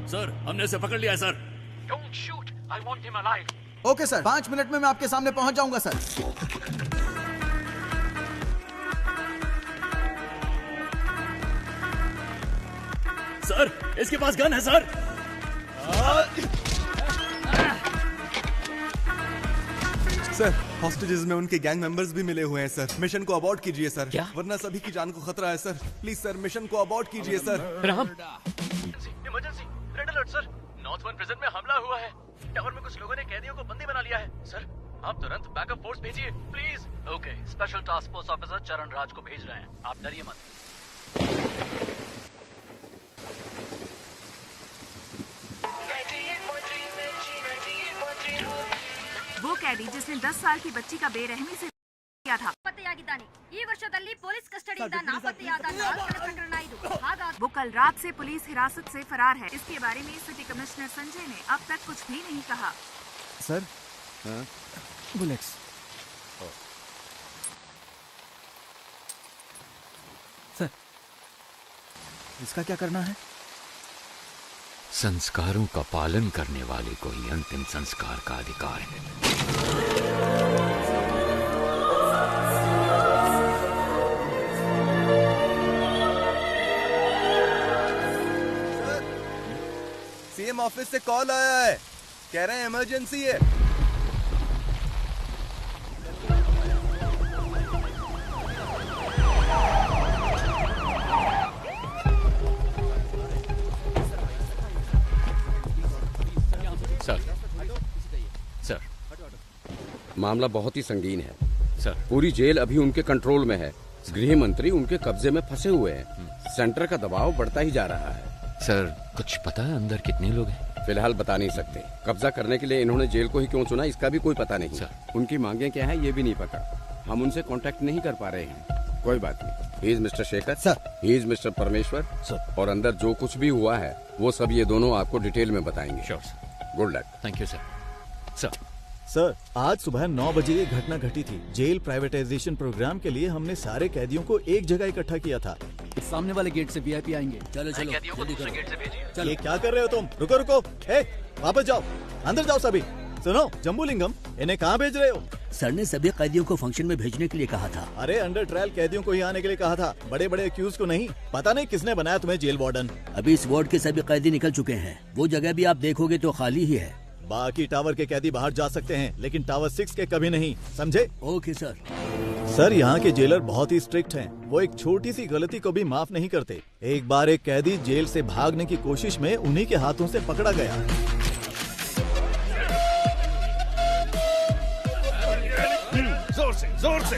Sir, हमने इसे पकड़ लिया है sir. Don't shoot. I want him alive. Okay sir, 5 minute में मैं आपके सामने पहुंच जाऊंगा सर। सर, इसके पास गन है सर। सर, हॉस्टेजेस में उनके गैंग मेंबर्स भी मिले हुए हैं सर। मिशन को अबॉर्ट कीजिए सर। क्या? वरना सभी की जान को खतरा है सर। प्लीज सर, मिशन को अबॉर्ट कीजिए sir. Ram, emergency, red alert sir. North one prison में हमला हुआ है। टावर में कुछ लोगों ने कैदियों को बंदी बना लिया है। सर, आप तुरंत बैकअप फोर्स भेजिए, please. Okay, special task force officer चरण राज को भेज रहे हैं। आप डरिए मत। वो कैदी जिसने 10 साल की बच्ची का बेरहमी से किया था। ಪತ್ತೆಯಾಗಿದ್ದಾನೆ ಈ ವರ್ಷದಲ್ಲಿ ಪೊಲೀಸ್ ಕಸ್ಟಡಿಯಿಂದ ನಾಪತ್ತೆಯಾದ 4 ಪ್ರಕರಣ ಇದು ಹಾಗಾಗಿ वो कल रात से पुलिस हिरासत से फरार है। इसके बारे में सिटी कमिश्नर संजय ने अब तक कुछ भी नहीं कहा। Sir, bullets. सर, इसका क्या करना है? संस्कारों का पालन करने वाले को ही अंतिम संस्कार का अधिकार है। सीएम ऑफिस से कॉल आया है, कह रहे हैं इमरजेंसी है। सर, मामला बहुत ही संगीन है सर। पूरी जेल अभी उनके कंट्रोल में है। गृह मंत्री उनके कब्जे में फंसे हुए हैं। सेंटर का दबाव बढ़ता ही जा रहा है। सर, कुछ पता है अंदर कितने लोग हैं? फिलहाल बता नहीं सकते। कब्जा करने के लिए इन्होंने जेल को ही क्यों चुना, इसका भी कोई पता नहीं। सर। उनकी मांगे क्या है ये भी नहीं पता। हम उनसे कांटेक्ट नहीं कर पा रहे हैं। कोई बात नहीं। He is mister Shekhar sir. He is mister परमेश्वर सर। और अंदर जो कुछ भी हुआ है वो सब ये दोनों आपको डिटेल में बताएंगे। Sure sir. Good luck. Thank you sir. Sir, sir, आज सुबह 9 बजे ये घटना घटी थी। जेल प्राइवेटाइजेशन प्रोग्राम के लिए हमने सारे कैदियों को एक जगह इकट्ठा किया था। सामने वाले गेट से वीआईपी आएंगे। चलो चलो, कैदियों को दूसरे गेट से भेजिए। ये क्या कर रहे हो तुम? रुको रुको, वापस जाओ, अंदर जाओ सभी। सुनो जम्बूलिंगम, इन्हें कहाँ भेज रहे हो? सर ने सभी कैदियों को फंक्शन में भेजने के लिए कहा था। अरे अंडर ट्रायल कैदियों को ही आने के लिए कहा था, बड़े बड़े एक्यूज को नहीं। पता नहीं किसने बनाया तुम्हें जेल वार्डन। अभी इस वार्ड के सभी कैदी निकल चुके हैं। वो जगह भी आप देखोगे तो खाली ही है। बाकी टावर के कैदी बाहर जा सकते हैं, लेकिन टावर 6 के कभी नहीं, समझे? Okay sir. सर, यहाँ के जेलर बहुत ही स्ट्रिक्ट हैं। वो एक छोटी सी गलती को भी माफ नहीं करते। एक बार एक कैदी जेल से भागने की कोशिश में उन्हीं के हाथों से पकड़ा गया। जोर से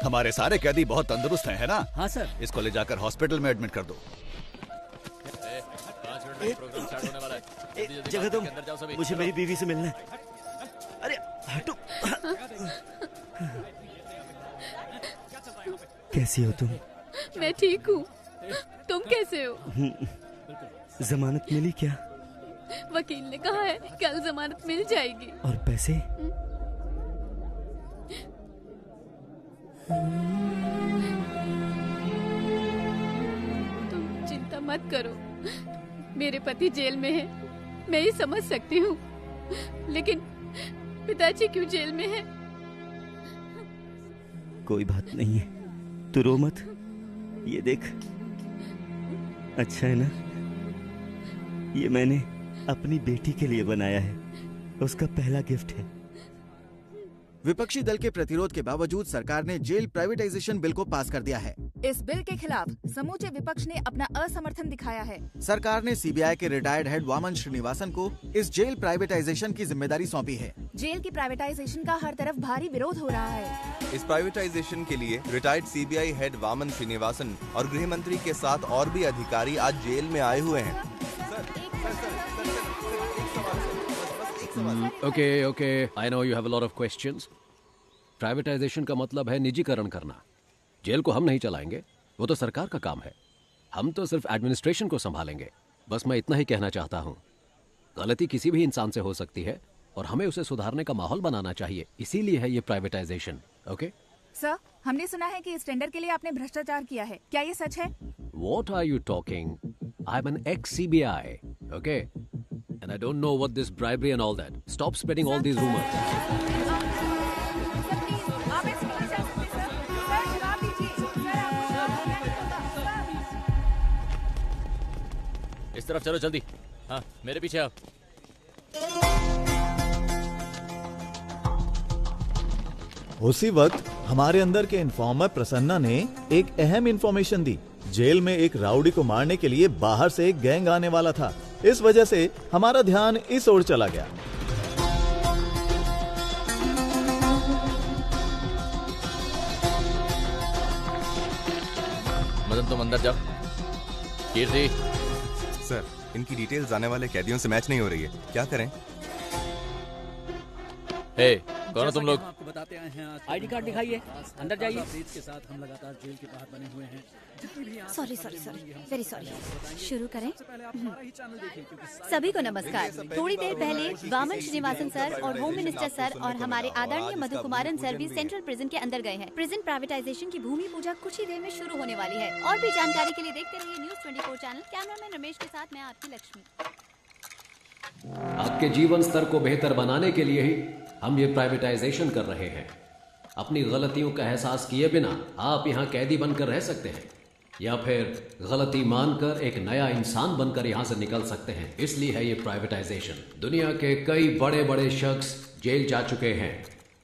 हमारे सारे कैदी बहुत तंदुरुस्त हैं, है ना? हाँ सर। इसको ले जाकर हॉस्पिटल में एडमिट कर दो। जगह तुम, मुझे मेरी बीवी से मिलना है। अरे हटो। कैसी हो तुम? मैं ठीक हूँ, तुम कैसे हो? जमानत मिली क्या? वकील ने कहा है कल जमानत मिल जाएगी। और पैसे? तुम चिंता मत करो, मेरे पति जेल में है, मैं ही समझ सकती हूँ, लेकिन पिताजी क्यों जेल में है? कोई बात नहीं है, तू रो मत। ये देख, अच्छा है ना? ये मैंने अपनी बेटी के लिए बनाया है, उसका पहला गिफ्ट है। विपक्षी दल के प्रतिरोध के बावजूद सरकार ने जेल प्राइवेटाइजेशन बिल को पास कर दिया है। इस बिल के खिलाफ समूचे विपक्ष ने अपना असमर्थन दिखाया है। सरकार ने सीबीआई के रिटायर्ड हेड वामन श्रीनिवासन को इस जेल प्राइवेटाइजेशन की जिम्मेदारी सौंपी है। जेल की प्राइवेटाइजेशन का हर तरफ भारी विरोध हो रहा है। इस प्राइवेटाइजेशन के लिए retired CBI head Vaman Srinivasan और गृह मंत्री के साथ और भी अधिकारी आज जेल में आए हुए हैं। Okay, I know you have a lot of questions. Privatisation का मतलब है निजीकरण करना। जेल को हम नहीं चलाएंगे, वो तो सरकार का काम है। हम तो सिर्फ एडमिनिस्ट्रेशन को संभालेंगे। बस मैं इतना ही कहना चाहता हूँ। गलती किसी भी इंसान से हो सकती है और हमें उसे सुधारने का माहौल बनाना चाहिए। इसीलिए है ये प्राइवेटाइजेशन। ओके सर, हमने सुना है कि इस टेंडर के लिए आपने भ्रष्टाचार किया है, क्या ये सच है? What are you talking? I'm an ex-CBI, okay? And I don't know what this bribery and all that. Stop spreading all these rumors. इस तरफ चलो जल्दी। हाँ, मेरे पीछे आओ। उसी वक्त हमारे अंदर के इन्फॉर्मर प्रसन्ना ने एक अहम इंफॉर्मेशन दी। जेल में एक राउडी को मारने के लिए बाहर से एक गैंग आने वाला था। इस वजह से हमारा ध्यान इस ओर चला गया। मदन, तुम अंदर जाओ। कीर्ति। सर, इनकी डिटेल्स आने वाले कैदियों से मैच नहीं हो रही है, क्या करें? हे, कौन हो तुम लोग? आपको बताते आए हैं, आईडी कार्ड दिखाइए, अंदर जाइए। के साथ हम लगातार जेल के बाहर बने हुए हैं। Sorry, very sorry. शुरू करें। सभी को नमस्कार। थोड़ी देर पहले वामन श्रीनिवासन सर और होम मिनिस्टर सर और हमारे आदरणीय मधु कुमारन सर भी सेंट्रल प्रिजन के अंदर गए हैं। प्रिजन प्राइवेटाइजेशन की भूमि पूजा कुछ ही देर में शुरू होने वाली है। और भी जानकारी के लिए देखते रहिए न्यूज़ 24 चैनल। कैमरामैन रमेश के साथ मैं आपकी लक्ष्मी। आपके जीवन स्तर को बेहतर बनाने के लिए ही हम ये प्राइवेटाइजेशन कर रहे हैं। अपनी गलतियों का एहसास किए बिना आप यहाँ कैदी बनकर रह सकते हैं या फिर गलती मानकर एक नया इंसान बनकर यहाँ से निकल सकते हैं। इसलिए है ये प्राइवेटाइजेशन। दुनिया के कई बड़े बड़े शख्स जेल जा चुके हैं।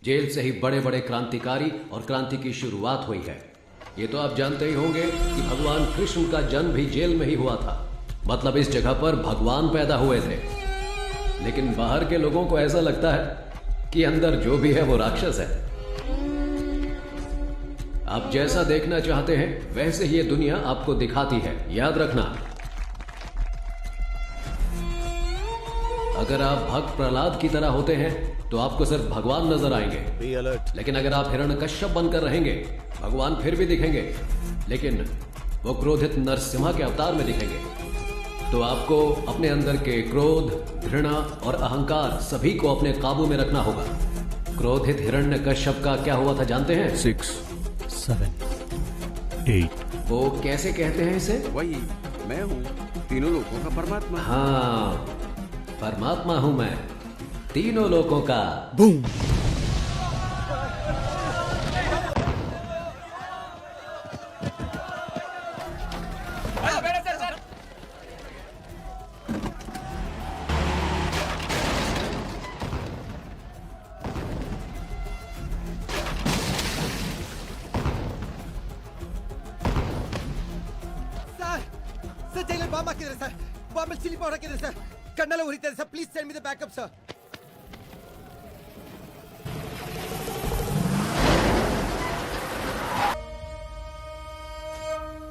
जेल से ही बड़े बड़े क्रांतिकारी और क्रांति की शुरुआत हुई है। ये तो आप जानते ही होंगे कि भगवान कृष्ण का जन्म भी जेल में ही हुआ था। मतलब इस जगह पर भगवान पैदा हुए थे। लेकिन बाहर के लोगों को ऐसा लगता है कि अंदर जो भी है वो राक्षस है। आप जैसा देखना चाहते हैं वैसे ही ये दुनिया आपको दिखाती है, याद रखना। अगर आप भक्त प्रहलाद की तरह होते हैं तो आपको सिर्फ भगवान नजर आएंगे। Be alert. लेकिन अगर आप हिरण्यकश्यप बनकर रहेंगे, भगवान फिर भी दिखेंगे, लेकिन वो क्रोधित नरसिम्हा के अवतार में दिखेंगे। तो आपको अपने अंदर के क्रोध, घृणा और अहंकार सभी को अपने काबू में रखना होगा। क्रोधित हिरण्यकश्यप का क्या हुआ था जानते हैं? 6, 7, 8। वो कैसे कहते हैं इसे? वही मैं हूँ, तीनों लोगों का परमात्मा। हाँ, परमात्मा हूँ मैं, तीनों लोगों का। बूम। Sir, jailer bomb ಹಾಕಿದ್ದಾರೆ ಸರ್. ಬಾಂಬ್ ಅಲ್ಲಿ ಸಿಲಿ ಪೌಡರ್ ಹಾಕಿದ್ದಾರೆ ಸರ್. ಕಣ್ಣೆಲ್ಲ ಉರಿತಿದೆ sir. Please send me the backup sir.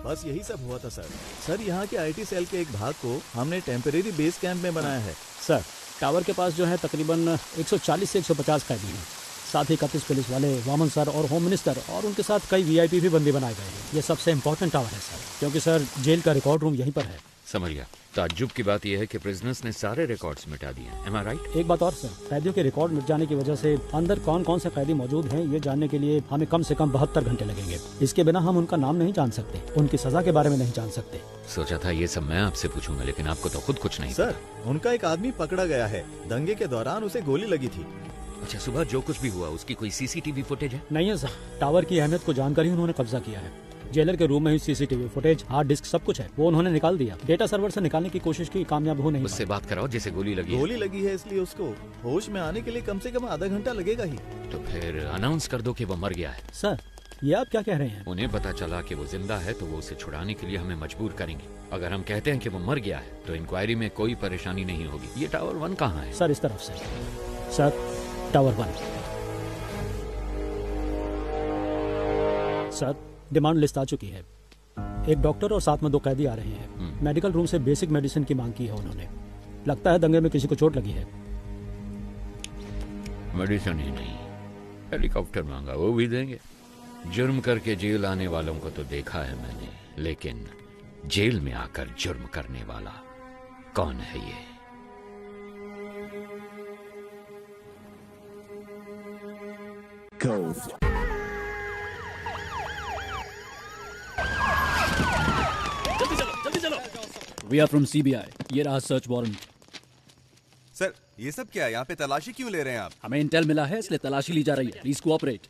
बस यही सब हुआ था सर। सर, यहाँ के आईटी सेल के एक भाग को हमने टेम्परेरी बेस कैंप में बनाया है। सर, टावर के पास जो है तकरीबन 140 से 150 कैदी हैं। साथ ही 31 पुलिस वाले, वामन सर और होम मिनिस्टर और उनके साथ कई वीआईपी भी बंदी बनाए गए हैं। ये सबसे इम्पोर्टेंट टावर है सर, क्योंकि सर जेल का रिकॉर्ड रूम यहीं पर है। समझ गया। ताज्जुब की बात यह है कि प्रिजनर्स ने सारे रिकॉर्ड्स मिटा दिए। Am I right? एक बात और सर, कैदियों के रिकॉर्ड मिट जाने की वजह से अंदर कौन कौन से कैदी मौजूद हैं ये जानने के लिए हमें कम से कम 72 घंटे लगेंगे। इसके बिना हम उनका नाम नहीं जान सकते, उनकी सजा के बारे में नहीं जान सकते। सोचा था ये सब मैं आपसे पूछूंगा, लेकिन आपको तो खुद कुछ नहीं सर, उनका एक आदमी पकड़ा गया है। दंगे के दौरान उसे गोली लगी थी। अच्छा, सुबह जो कुछ भी हुआ उसकी कोई सीसीटीवी फुटेज है? नहीं है सर, टावर की अहमियत को जानकर ही उन्होंने कब्जा किया है। जेलर के रूम में ही सीसीटीवी फुटेज, हार्ड डिस्क, सब कुछ है। वो उन्होंने निकाल दिया। डेटा सर्वर से निकालने की कोशिश की, कामयाब हो नहीं। उससे बात कराओ जिसे गोली लगी है, इसलिए उसको होश में आने के लिए कम से कम आधा घंटा लगेगा ही। तो फिर अनाउंस कर दो कि वो मर गया है। सर, ये आप क्या कह रहे हैं? उन्हें पता चला कि वो जिंदा है तो वो उसे छुड़ाने के लिए हमें मजबूर करेंगे। अगर हम कहते हैं कि वो मर गया है तो इंक्वायरी में कोई परेशानी नहीं होगी। ये टावर 1 कहाँ है? सर, इस तरफ से। Sir, tower 1। Sir, demand list आ चुकी है। एक डॉक्टर और साथ में 2 कैदी आ रहे हैं। मेडिकल रूम से बेसिक मेडिसिन की मांग की है उन्होंने। लगता है दंगे में किसी को चोट लगी है। मेडिसिन ही नहीं, हेलीकॉप्टर मांगा वो भी देंगे। जुर्म करके जेल आने वालों को तो देखा है मैंने, लेकिन जेल में आकर जुर्म करने वाला कौन है ये? Ghost. जल्दी चलो। We are from CBI. ये रहा सर्च वारंट। सर ये सब क्या है? यहाँ पे तलाशी क्यों ले रहे हैं आप? हमें इंटेल मिला है इसलिए तलाशी ली जा रही है। Please cooperate.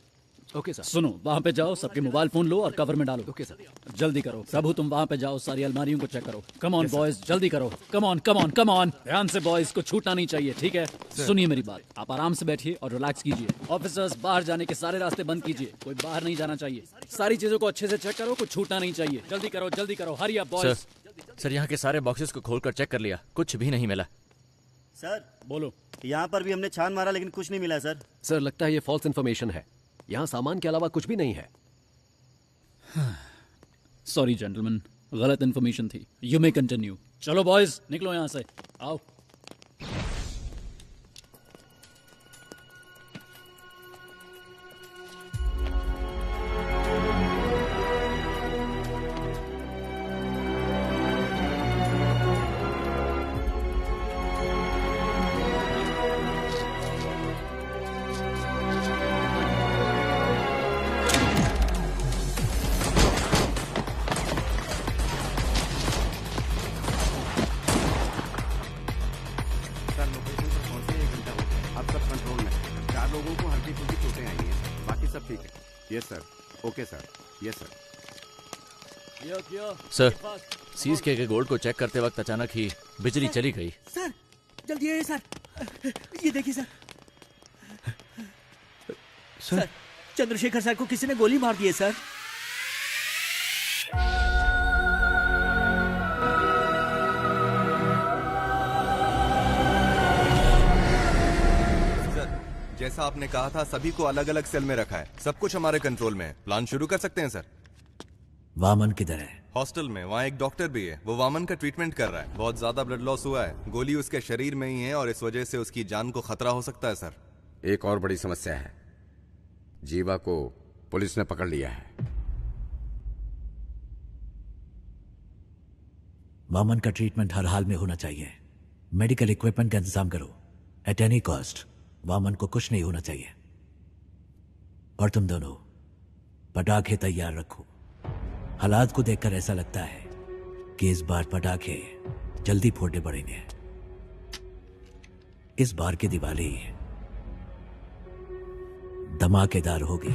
Okay sir. सुनो, वहाँ पे जाओ, सबके मोबाइल फोन लो और कवर में डालो। Okay sir. जल्दी करो प्रभु, तुम वहाँ पे जाओ, सारी अलमारियों को चेक करो। कम ऑन बॉयज, जल्दी करो। Come on come on come on, ध्यान से बॉयज, को छूटना नहीं चाहिए, ठीक है? सुनिए मेरी बात, आप आराम से बैठिए और रिलैक्स कीजिए। ऑफिसर्स, बाहर जाने के सारे रास्ते बंद कीजिए, कोई बाहर नहीं जाना चाहिए। सारी चीजों को अच्छे से चेक करो, कुछ छूटना नहीं चाहिए। जल्दी करो, हरी अप बॉयज। सर यहाँ के सारे बॉक्सेस को खोलकर चेक कर लिया, कुछ भी नहीं मिला। सर बोलो। यहाँ पर भी हमने छान मारा लेकिन कुछ नहीं मिला सर। सर लगता है ये फॉल्स इन्फॉर्मेशन है, यहाँ सामान के अलावा कुछ भी नहीं है। सॉरी जेंटलमैन, गलत इन्फॉर्मेशन थी। You may continue. चलो बॉयज, निकलो यहाँ से, आओ। Yes sir, okay sir, yes sir. Sir seize किए गए गोल्ड को चेक करते वक्त अचानक ही बिजली चली गई। सर जल्दी आइए सर, ये देखिए सर। सर चंद्रशेखर सर को किसी ने गोली मार दी है सर। जैसा आपने कहा था सभी को अलग अलग सेल में रखा है, सब कुछ हमारे कंट्रोल में है। प्लान शुरू कर सकते हैं सर। वामन किधर है? हॉस्टल में, वहाँ एक डॉक्टर भी है, वो वामन का ट्रीटमेंट कर रहा है। बहुत ज्यादा ब्लड लॉस हुआ है, गोली उसके शरीर में ही है और इस वजह से उसकी जान को खतरा हो सकता है सर। एक और बड़ी समस्या है, जीवा को पुलिस ने पकड़ लिया है। वामन का ट्रीटमेंट हर हाल में होना चाहिए। मेडिकल इक्विपमेंट का इंतजाम करो एट एनी कॉस्ट। वामन को कुछ नहीं होना चाहिए। और तुम दोनों पटाखे तैयार रखो। हालात को देखकर ऐसा लगता है कि इस बार पटाखे जल्दी फोड़ने पड़ेंगे। इस बार की दिवाली धमाकेदार होगी।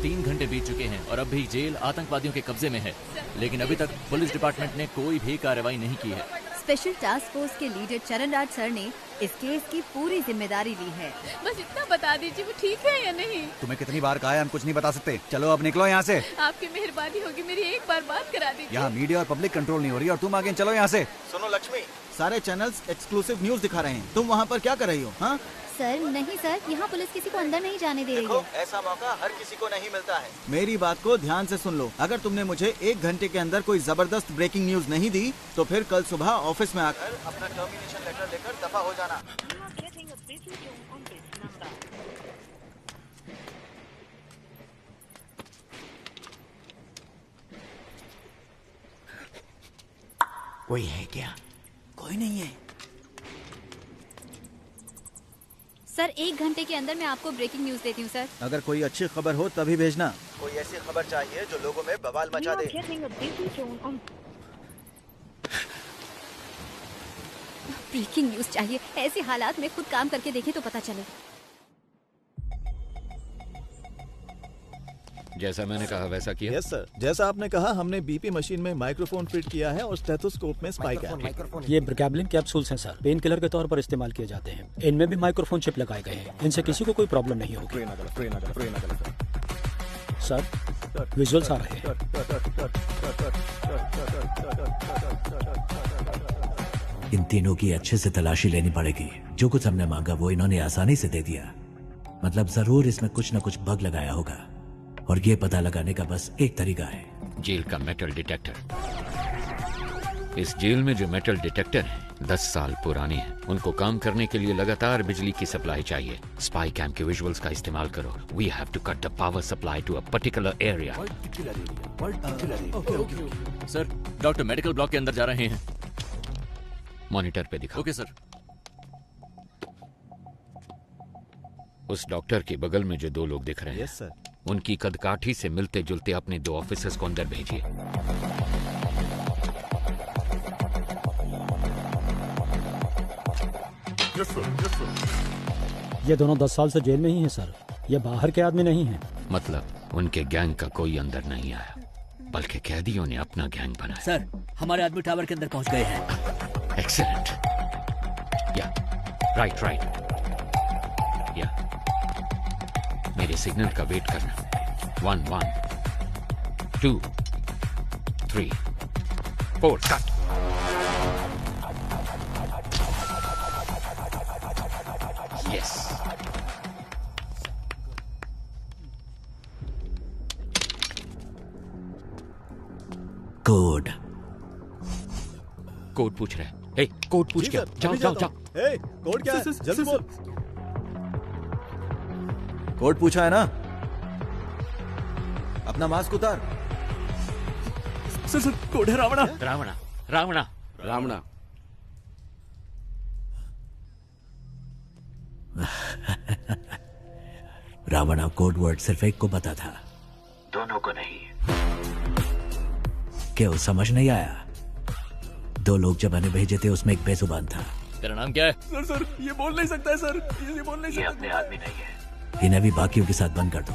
3 घंटे बीत चुके हैं और अब भी जेल आतंकवादियों के कब्जे में है, लेकिन अभी तक पुलिस डिपार्टमेंट ने कोई भी कार्रवाई नहीं की है। स्पेशल टास्क फोर्स के लीडर चरण राज सर ने इस केस की पूरी जिम्मेदारी ली है। बस इतना बता दीजिए वो ठीक है या नहीं। तुम्हें कितनी बार कहा है, हम कुछ नहीं बता सकते। चलो अब निकलो यहाँ से। आपकी मेहरबानी होगी, मेरी एक बार बात करा दीजिए। यहाँ मीडिया और पब्लिक कंट्रोल नहीं हो रही और तुम आगे चलो यहाँ से। सुनो लक्ष्मी, सारे चैनल्स एक्सक्लूसिव न्यूज दिखा रहे हैं, तुम वहाँ पर क्या कर रही हो? हाँ सर नहीं सर, यहाँ पुलिस किसी को अंदर नहीं जाने दे रही है। ऐसा मौका हर किसी को नहीं मिलता है। मेरी बात को ध्यान से सुन लो। अगर तुमने मुझे 1 घंटे के अंदर कोई जबरदस्त ब्रेकिंग न्यूज नहीं दी तो फिर कल सुबह ऑफिस में आकर अपना टर्मिनेशन लेटर लेकर दफा हो जाना। कोई है क्या? कोई नहीं है सर। 1 घंटे के अंदर मैं आपको ब्रेकिंग न्यूज देती हूँ सर। अगर कोई अच्छी खबर हो तभी भेजना। कोई ऐसी खबर चाहिए जो लोगों में बवाल मचा दे। ब्रेकिंग न्यूज चाहिए। ऐसे हालात में खुद काम करके देखें तो पता चले। जैसा मैंने कहा वैसा किया। यस सर, जैसा आपने कहा हमने बीपी मशीन में माइक्रोफोन फिट किया है और स्टेथोस्कोप में स्पाइक है। ये ब्रिगैबलिन कैप्सूल्स हैं सर, पेन किलर के तौर पर इस्तेमाल किए जाते हैं। इनमें भी माइक्रोफोन चिप लगाए गए हैं, इनसे किसी को कोई प्रॉब्लम नहीं होगी। सर विजुअल्स आ रहे हैं। इन तीनों की अच्छे से तलाशी लेनी पड़ेगी। जो कुछ हमने मांगा वो इन्होंने आसानी से दे दिया। मतलब जरूर इसमें कुछ न कुछ बग लगाया होगा और ये पता लगाने का बस एक तरीका है, जेल का मेटल डिटेक्टर। इस जेल में जो मेटल डिटेक्टर हैं 10 साल पुराने हैं। उनको काम करने के लिए लगातार बिजली की सप्लाई चाहिए। स्पाई कैम के विजुअल्स का इस्तेमाल करो। We have to cut the power supply to a particular area. Sir, doctor medical block के अंदर जा रहे हैं। मॉनिटर पे दिखाओ। Okay sir. उस डॉक्टर के बगल में जो 2 लोग दिख रहे हैं, यस सर, उनकी कदकाठी से मिलते जुलते अपने 2 ऑफिसर्स को अंदर भेजिए। ये दोनों 10 साल से जेल में ही हैं सर। ये बाहर के आदमी नहीं हैं। मतलब उनके गैंग का कोई अंदर नहीं आया, बल्कि कैदियों ने अपना गैंग बनाया। सर, हमारे आदमी टावर के अंदर पहुंच गए हैं। एक्सीलेंट। या राइट या मेरे सिग्नल का वेट करना। 1 1 2 3 4 कट। यस। कोड पूछ रहे हैं। ए, कोड पूछ क्या? जाओ जाओ जाओ। ए, कोड क्या है? जल्दी बोल। कोड पूछा है ना? अपना मास्क उतार। सर, कोड है रावणा। रावणा रावणा रावणा। रावणा कोड वर्ड सिर्फ एक को पता था, दोनों को नहीं। क्यों समझ नहीं आया? 2 लोग जब मैंने भेजे थे उसमें एक बेजुबान था। तेरा नाम क्या है? सर ये बोल नहीं सकता है सर, ये बोल नहीं सकता। अपने आदमी नहीं है। इन्हें भी बाकियों के साथ बंद कर दो।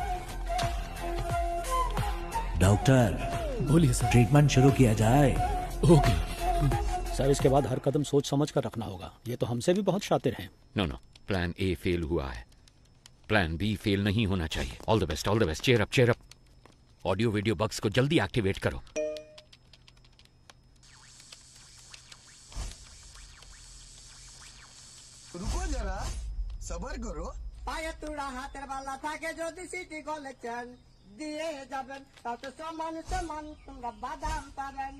डॉक्टर बोलिए सर। ट्रीटमेंट शुरू किया जाए। ओके सर, इसके बाद हर कदम सोच समझ कर रखना होगा। ये तो हमसे भी बहुत शातिर हैं। नो, प्लान ए फेल हुआ है, प्लान बी फेल नहीं होना चाहिए। All the best, all the best. Cheer up, cheer up. Audio video bugs को जल्दी एक्टिवेट करो। रुको जरा, सबर करो। पाया तुड़ा हाथेर वाला থাকে যদি সিটি কলেছেন দিয়ে যাবেন তাতে সমান সমান তোমরা বাদাम পাবেন।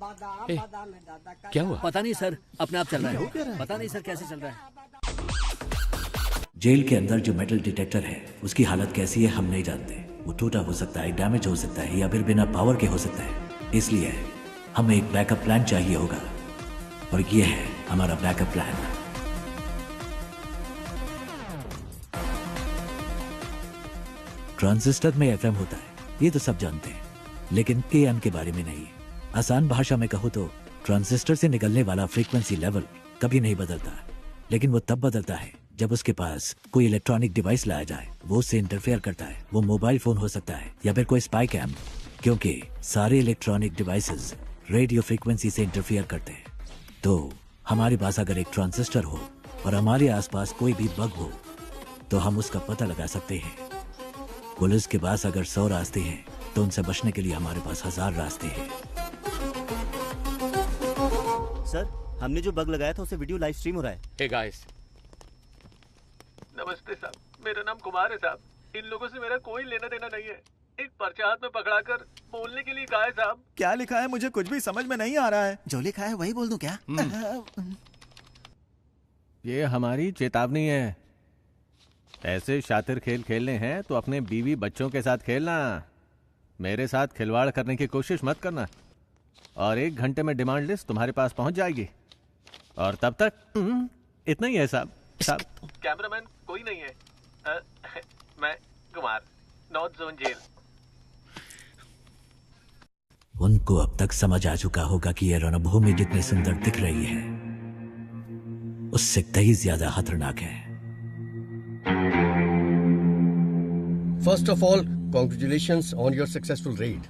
বাদাम বাদামে দাদা का क्या हुआ? पता नहीं सर, अपने आप चल रहा है। पता नहीं सर कैसे चल रहा है। जेल के अंदर जो मेटल डिटेक्टर है उसकी हालत कैसी है हम नहीं जानते। वो टूटा हो सकता है, डैमेज हो सकता है, या फिर बिना पावर के हो सकता है। इसलिए हमें एक बैकअप प्लान चाहिए होगा, और ये है हमारा बैकअप प्लान। ट्रांजिस्टर में एफएम होता है, ये तो सब जानते हैं, लेकिन केएम के बारे में नहीं। आसान भाषा में कहूँ तो ट्रांजिस्टर से निकलने वाला फ्रीक्वेंसी लेवल कभी नहीं बदलता, लेकिन वो तब बदलता है जब उसके पास कोई इलेक्ट्रॉनिक डिवाइस लाया जाए। वो उससे इंटरफेयर करता है। वो मोबाइल फोन हो सकता है या फिर कोई स्पाई कैम, क्योंकि सारे इलेक्ट्रॉनिक डिवाइसेस रेडियो फ्रीक्वेंसी से इंटरफेयर करते हैं। तो हमारे पास अगर एक ट्रांजिस्टर हो और हमारे आसपास कोई भी बग हो तो हम उसका पता लगा सकते हैं। पुलिस के पास अगर 100 रास्ते हैं तो उनसे बचने के लिए हमारे पास 1000 रास्ते हैं। सर, हमने जो बग लगाया था उसे वीडियो लाइव स्ट्रीम हो रहा है। हे गाइस, नमस्ते साहब, मेरा नाम कुमार है साहब। इन लोगों से मेरा कोई लेना देना नहीं है। एक पर्चा हाथ में पकड़ाकर बोलने के लिए कहा है साहब। क्या लिखा है मुझे कुछ भी समझ में नहीं आ रहा है। जो लिखा है वही बोल दूं क्या? ये हमारी चेतावनी है। ऐसे शातिर खेल खेलने हैं तो अपने बीवी बच्चों के साथ खेलना, मेरे साथ खिलवाड़ करने की कोशिश मत करना। और 1 घंटे में डिमांड लिस्ट तुम्हारे पास पहुंच जाएगी। और तब तक इतना ही है साहब। कैमरामैन कोई नहीं है। मैं कुमार, नॉर्थ जोन जेल। उनको अब तक समझ आ चुका होगा कि यह रणभूमि जितनी सुंदर दिख रही है उससे कहीं ज्यादा खतरनाक है। First of all congratulations on your successful red.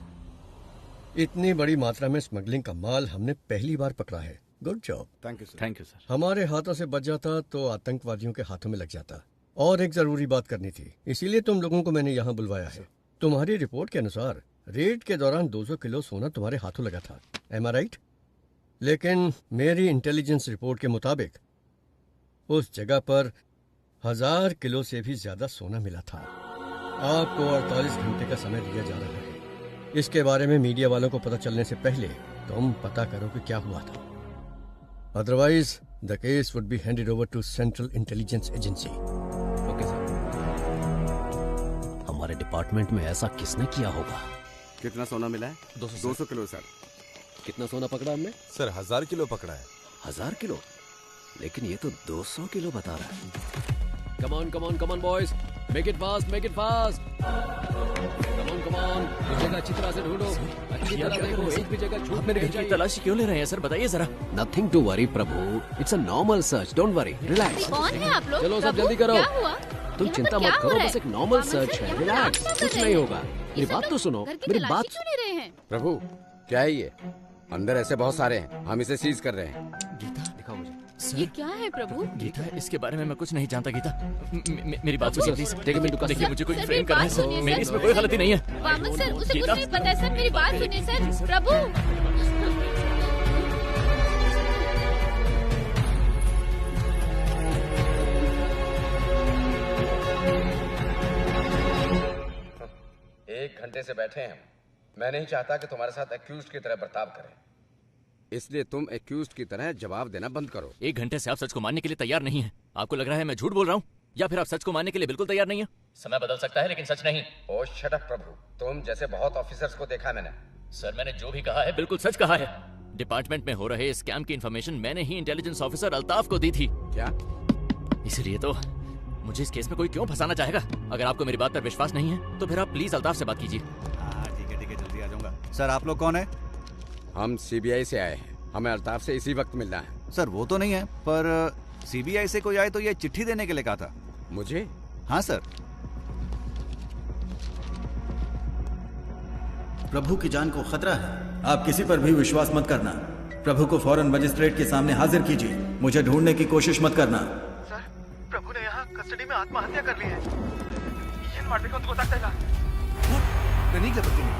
इतनी बड़ी मात्रा में स्मगलिंग का माल हमने पहली बार पकड़ा है। Good job. Thank you sir. Thank you sir. हमारे हाथों से बच जाता तो आतंकवादियों के हाथों में लग जाता। और एक जरूरी बात करनी थी, इसीलिए तुम लोगों को मैंने यहाँ बुलवाया है। तुम्हारी रिपोर्ट के अनुसार रेड के दौरान 200 किलो सोना तुम्हारे हाथों लगा था। एम आई राइट? लेकिन मेरी इंटेलिजेंस रिपोर्ट के मुताबिक उस जगह पर 1000 किलो से भी ज्यादा सोना मिला था। आपको 48 घंटे का समय दिया जा रहा है। इसके बारे में मीडिया वालों को पता चलने से पहले तुम पता करो कि क्या हुआ था, otherwise the case would be handed over to central intelligence agency. Okay sir. हमारे डिपार्टमेंट में ऐसा किसने किया होगा? कितना सोना मिला है? 200 किलो सर। कितना सोना पकड़ा हमने? सर 1000 किलो पकड़ा है। 1000 किलो? लेकिन ये तो 200 किलो बता रहा है। Come on boys, make it fast. Come on, जगह अच्छी तरह से ढूंढो, अच्छी तरह देखो, एक भी जगह छूट मेरे घर की तलाशी क्यों ले रहे हैं सर, बताइए जरा। Nothing to worry Prabhu, it's a normal search, don't worry, relax. कौन है आप लोग? चलो सब प्रभु, जल्दी करो। क्या हुआ? तुम यहाँ चिंता पर मत क्या हो करो, रहा बस है? एक नॉर्मल वामन सर्च सर, है, यहाँ पर रिलैक्स, नाश्ता कर कुछ रहे नहीं हैं। होगा। मेरी बात तो सुनो, घर की मेरी तलाशी बात। क्यों ले रहे हैं? प्रभु क्या है ये? अंदर ऐसे बहुत सारे हैं, हम इसे सीज कर रहे हैं। गीता दिखाओ मुझे। ये क्या है प्रभु? गीता, इसके बारे में मैं कुछ नहीं जानता गीता। मेरी बात सुनिए प्लीज। देखिए मुझे कोई सर, फ्रेम मेरी कर रहा बात सुनिए, है, मेरी सर। इसमें कोई गलती नहीं है। वामन सर, उसे कुछ गीता। नहीं पता है सर, मेरी बात सुनिए सर। प्रभु, एक घंटे से बैठे हैं हम। मैं नहीं चाहता कि तुम्हारे साथ एक्यूज्ड की तरह बर्ताव करें, इसलिए तुम एक्यूज्ड की तरह जवाब देना बंद करो। 1 घंटे से आप सच को मानने के लिए तैयार नहीं है। आपको लग रहा है मैं झूठ बोल रहा हूँ, या फिर आप सच को मानने के लिए बिल्कुल तैयार नहीं है? समय बदल सकता है लेकिन सच नहीं। ओ शट अप प्रभु, तुम जैसे बहुत ऑफिसर्स को देखा मैंने। सर मैंने जो भी कहा है बिल्कुल सच कहा है। डिपार्टमेंट में हो रहे स्कैम की इंफॉर्मेशन मैंने ही इंटेलिजेंस ऑफिसर अल्ताफ को दी थी। क्या? इसलिए तो मुझे इस केस में कोई क्यों फंसाना चाहेगा? अगर आपको मेरी बात पर विश्वास नहीं है तो फिर आप प्लीज अल्ताफ से बात कीजिए। ठीक है, जल्दी आ जाऊंगा। सर आप लोग कौन है? हम सीबीआई से आए हैं, हमें अल्ताफ से इसी वक्त मिलना है। सर वो तो नहीं है, पर सीबीआई से कोई आए तो ये चिट्ठी देने के लिए कहा था। मुझे? हाँ सर। प्रभु की जान को खतरा है, आप किसी पर भी विश्वास मत करना। प्रभु को फौरन मजिस्ट्रेट के सामने हाजिर कीजिए, मुझे ढूंढने की कोशिश मत करना। सर, प्रभु ने यहाँ कस्टडी में आत्महत्या कर ली है। ಏನ್ ಮಾಡ್ಬೇಕು ಅಂತ ಗೊತ್ತಾಗ್ತಾ ಇಲ್ಲ। ನನಗೆ ಬರ್ತೀನಿ।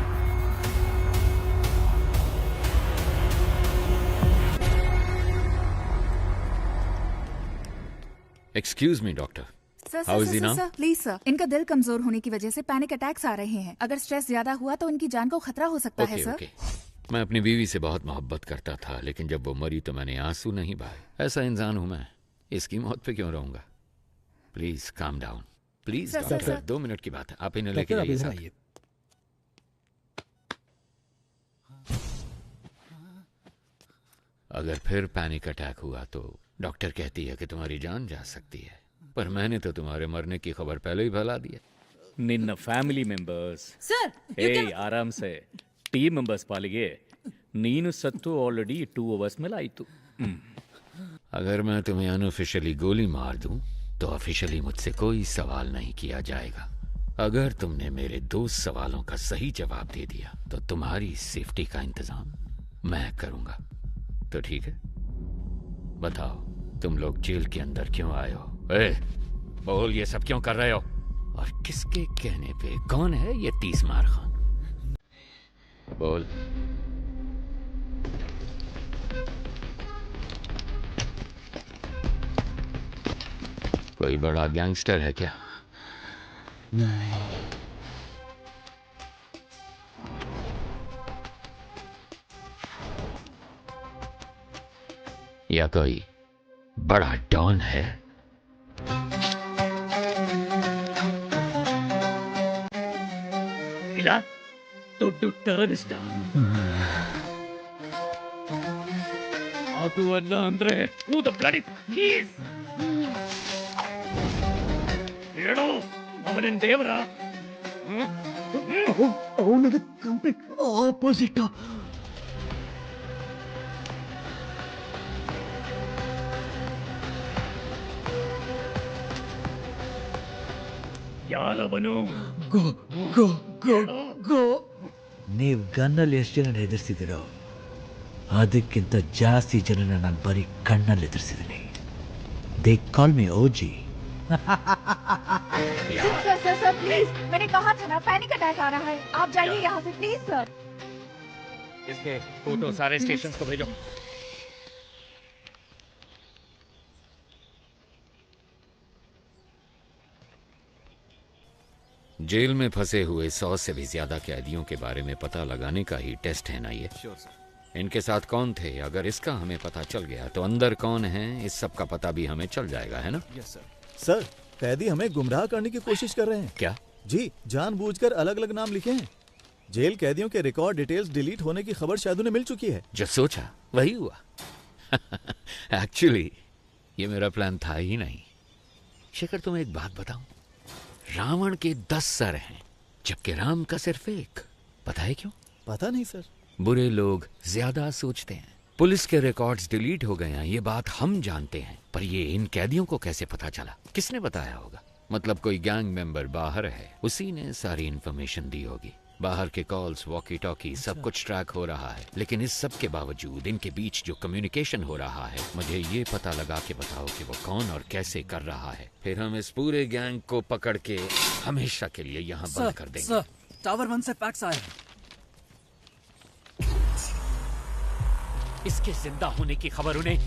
Excuse me doctor, sir how is he now? Sir please sir, इनका दिल कमजोर होने की वजह से पैनिक अटैक्स आ रहे हैं। अगर स्ट्रेस ज्यादा हुआ तो इनकी जान को खतरा हो सकता है सर। मैं अपनी बीवी से बहुत मोहब्बत करता था, लेकिन जब वो मरी तो मैंने आंसू नहीं बहाए। ऐसा इंसान हूं मैं, इसकी मौत पे क्यों रहूंगा? Please calm down, please sir, doctor. Sir. 2 minute की बात है, आप इन्हें लेके जाइए साथ। अगर फिर पैनिक अटैक हुआ तो डॉक्टर कहती है कि तुम्हारी जान जा सकती है, पर मैंने तो तुम्हारे मरने की खबर पहले ही फैला दी है। ನಿನ್ನ ಫ್ಯಾಮಿಲಿ ಮೆಂಬರ್ಸ್ सर ಆರಾಮ್ ಸೆ ಟೀಮ್ ಮೆಂಬರ್ಸ್ ಪಾಲಿಗೆ ನೀನು ಸತ್ತು ಆಲ್ರೆಡಿ 2 ಅವರ್ಸ್ ಮೇಲೆ ಆಯಿತು। अगर मैं तुम्हें अनऑफिशियली गोली मार दूं तो ऑफिशियली मुझसे कोई सवाल नहीं किया जाएगा। अगर तुमने मेरे 2 सवालों का सही जवाब दे दिया तो तुम्हारी सेफ्टी का इंतजाम मैं करूंगा। तो ठीक है, बताओ तुम लोग जेल के अंदर क्यों आए हो? बोल, ये सब क्यों कर रहे हो? और किसके कहने पे? कौन है ये 30 मार खान? बोल। कोई बड़ा गैंगस्टर है क्या? नहीं। या कोई बड़ा डॉन है? ಇಲ್ಲ ದೊಡ್ಡ ಟೆರರಿಸ್ಟ್ ಅದು ಅಲ್ಲ ಅಂದ್ರೆ ಹೂ ದ ಬ್ಲಡಿ ಪ್ಲೀಸ್ ಹೇಳು, ಅವನ ದೇವರ ಅವನದ ಕಂಪ್ಲೀಟ್ ಆಪೋಸಿಟ್. ಯಾರವನು? ಗೋ ಗೋ ಗೋ ಗೋ. ನೀವು ಗನ್ನಲ್ಲಿ ಎಷ್ಟು ಜನ ಎದುರಿಸಿದಿರೋ ಅದಕ್ಕಿಂತ ಜಾಸ್ತಿ ಜನನ ನಾನು ಬರೀ ಕಣ್ಣಲ್ಲಿ ಎದುರಿಸಿದ್ದೀನಿ. They call me OG. Sir sir please, मैंने कहा था ना पैनिक अटैक आ रहा है, आप जाइए यहाँ से प्लीज सर। इसके फोटो सारे स्टेशन को भेजो। जेल में फंसे हुए 100 से भी ज्यादा कैदियों के बारे में पता लगाने का ही टेस्ट है ना ये? इनके साथ कौन थे? अगर इसका हमें पता चल गया तो अंदर कौन है इस सब का पता भी हमें चल जाएगा, है ना? Yes sir. सर, कैदी हमें गुमराह करने की कोशिश कर रहे हैं। क्या? जी, जानबूझकर अलग अलग नाम लिखे हैं। जेल कैदियों के रिकॉर्ड डिटेल्स डिलीट होने की खबर शायद उन्हें मिल चुकी है। जो सोचा वही हुआ। एक्चुअली ये मेरा प्लान था ही नहीं। शेखर, तुम्हें एक बात बताऊं, रावण के 10 सर हैं जबकि राम का सिर्फ एक। पता है क्यों? पता नहीं सर। बुरे लोग ज्यादा सोचते हैं। पुलिस के रिकॉर्ड्स डिलीट हो गए हैं, ये बात हम जानते हैं, पर ये इन कैदियों को कैसे पता चला? किसने बताया होगा? मतलब कोई गैंग मेंबर बाहर है, उसी ने सारी इन्फॉर्मेशन दी होगी। बाहर के कॉल्स, वॉकी टॉकी, सब कुछ ट्रैक हो रहा है। लेकिन इस सब के बावजूद इनके बीच जो कम्युनिकेशन हो रहा है, मुझे ये पता लगा के बताओ कि वो कौन और कैसे कर रहा है। फिर हम इस पूरे गैंग को पकड़ के हमेशा के लिए यहाँ बंद कर देंगे। सर, टावर 1 से फैक्स आया है। इसके जिंदा होने की खबर उन्हें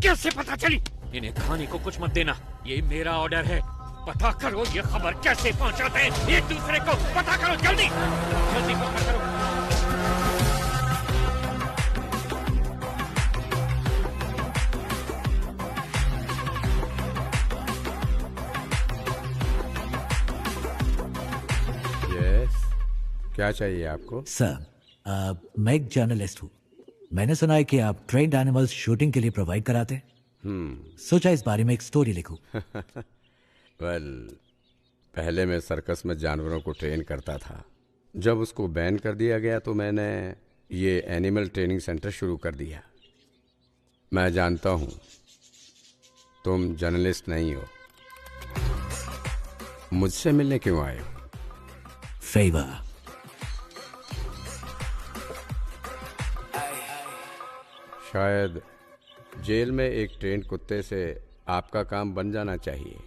कैसे पता चली? इन्हें खाने को कुछ मत देना, ये मेरा ऑर्डर है। पता करो ये खबर कैसे पहुंचाते हैं एक दूसरे को। पता करो, जल्दी जल्दी पता करो। यस, क्या चाहिए आपको? सर, मैं एक जर्नलिस्ट हूँ। मैंने सुना है कि आप ट्रेन्ड एनिमल्स शूटिंग के लिए प्रोवाइड कराते हैं। सोचा इस बारे में एक स्टोरी लिखूं। वेल, पहले मैं सर्कस में जानवरों को ट्रेन करता था। जब उसको बैन कर दिया गया तो मैंने ये एनिमल ट्रेनिंग सेंटर शुरू कर दिया। मैं जानता हूँ तुम जर्नलिस्ट नहीं हो। मुझसे मिलने क्यों आए हो? फेवर। शायद जेल में एक ट्रेंड कुत्ते से आपका काम बन जाना चाहिए।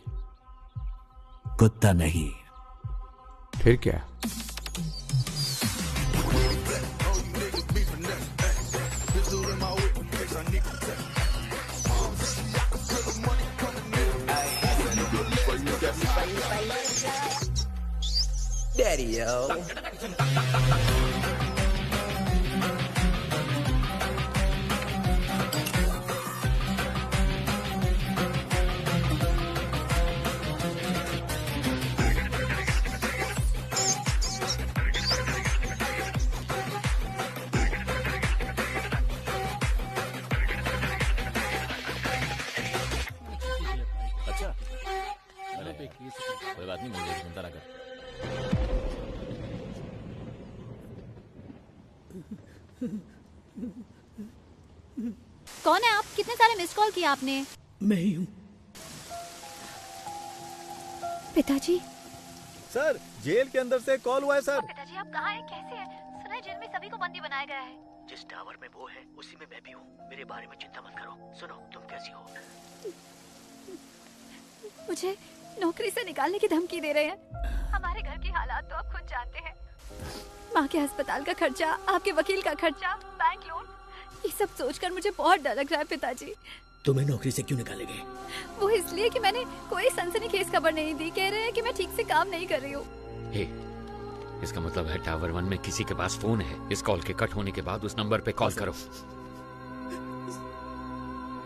कुत्ता नहीं। फिर क्या? Daddy, yo. कोई बात नहीं, मुझे सुनता रहा कर। कौन है आप? कितने सारे मिस कॉल किए आपने? मैं ही हूँ। पिताजी। सर, जेल के अंदर से कॉल हुआ है सर। पिताजी आप कहाँ हैं? कैसे हैं? सुना है जेल में सभी को बंदी बनाया गया है। जिस टावर में वो है उसी में मैं भी हूँ। मेरे बारे में चिंता मत करो। सुनो, तुम कैसी हो? मुझे नौकरी से निकालने की धमकी दे रहे हैं। हमारे घर की हालात तो आप खुद जानते हैं। माँ के अस्पताल का खर्चा, आपके वकील का खर्चा, बैंक लोन, ये सब सोचकर मुझे बहुत डर लग रहा है पिताजी। तुम्हें नौकरी से क्यों निकालेंगे? वो इसलिए कि मैंने कोई सनसनीखेज खबर नहीं दी। कह रहे हैं कि मैं ठीक से काम नहीं कर रही हूँ। हे, इसका मतलब है टावर 1 में किसी के पास फोन है। इस कॉल के कट होने के बाद उस नंबर पे कॉल करो।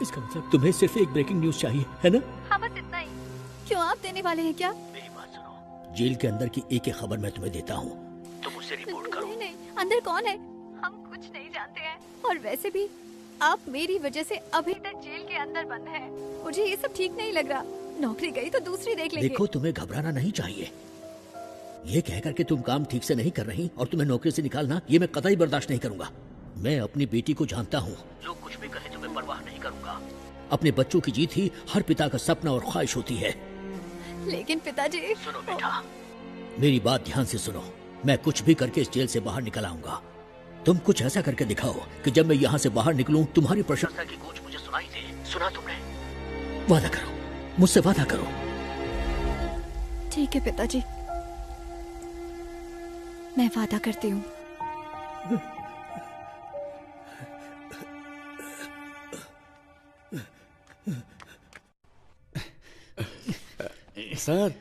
इसका मतलब तुम्हें सिर्फ एक ब्रेकिंग न्यूज चाहिए, है ना? हाँ, बस इतना ही। क्यों, आप देने वाले हैं क्या? मेरी बात सुनो, जेल के अंदर की एक खबर मैं तुम्हें देता हूँ, तुम मुझसे रिपोर्ट करो। नहीं, अंदर कौन है? हम कुछ नहीं जानते हैं। और वैसे भी आप मेरी वजह से अभी तक जेल के अंदर बंद हैं। मुझे ये सब ठीक नहीं लग रहा। नौकरी गई तो दूसरी देख लेंगे। देखो, तुम्हें घबराना नहीं चाहिए। ये कहकर के तुम काम ठीक से नहीं कर रही और तुम्हें नौकरी से निकालना, ये मैं कतई बर्दाश्त नहीं करूंगा। मैं अपनी बेटी को जानता हूँ। लोग कुछ भी कहे तो मैं परवाह नहीं करूंगा। अपने बच्चों की जीत ही हर पिता का सपना और ख्वाहिश होती है। लेकिन पिताजी। सुनो बेटा, मेरी बात ध्यान से सुनो। मैं कुछ भी करके इस जेल से बाहर निकल आऊंगा। तुम कुछ ऐसा करके दिखाओ कि जब मैं यहाँ से बाहर निकलूं तुम्हारी प्रशंसा की गूंज मुझे सुनाई दे। सुना तुमने? वादा करो, मुझसे वादा करो। ठीक है पिताजी, मैं वादा करती हूँ। सर,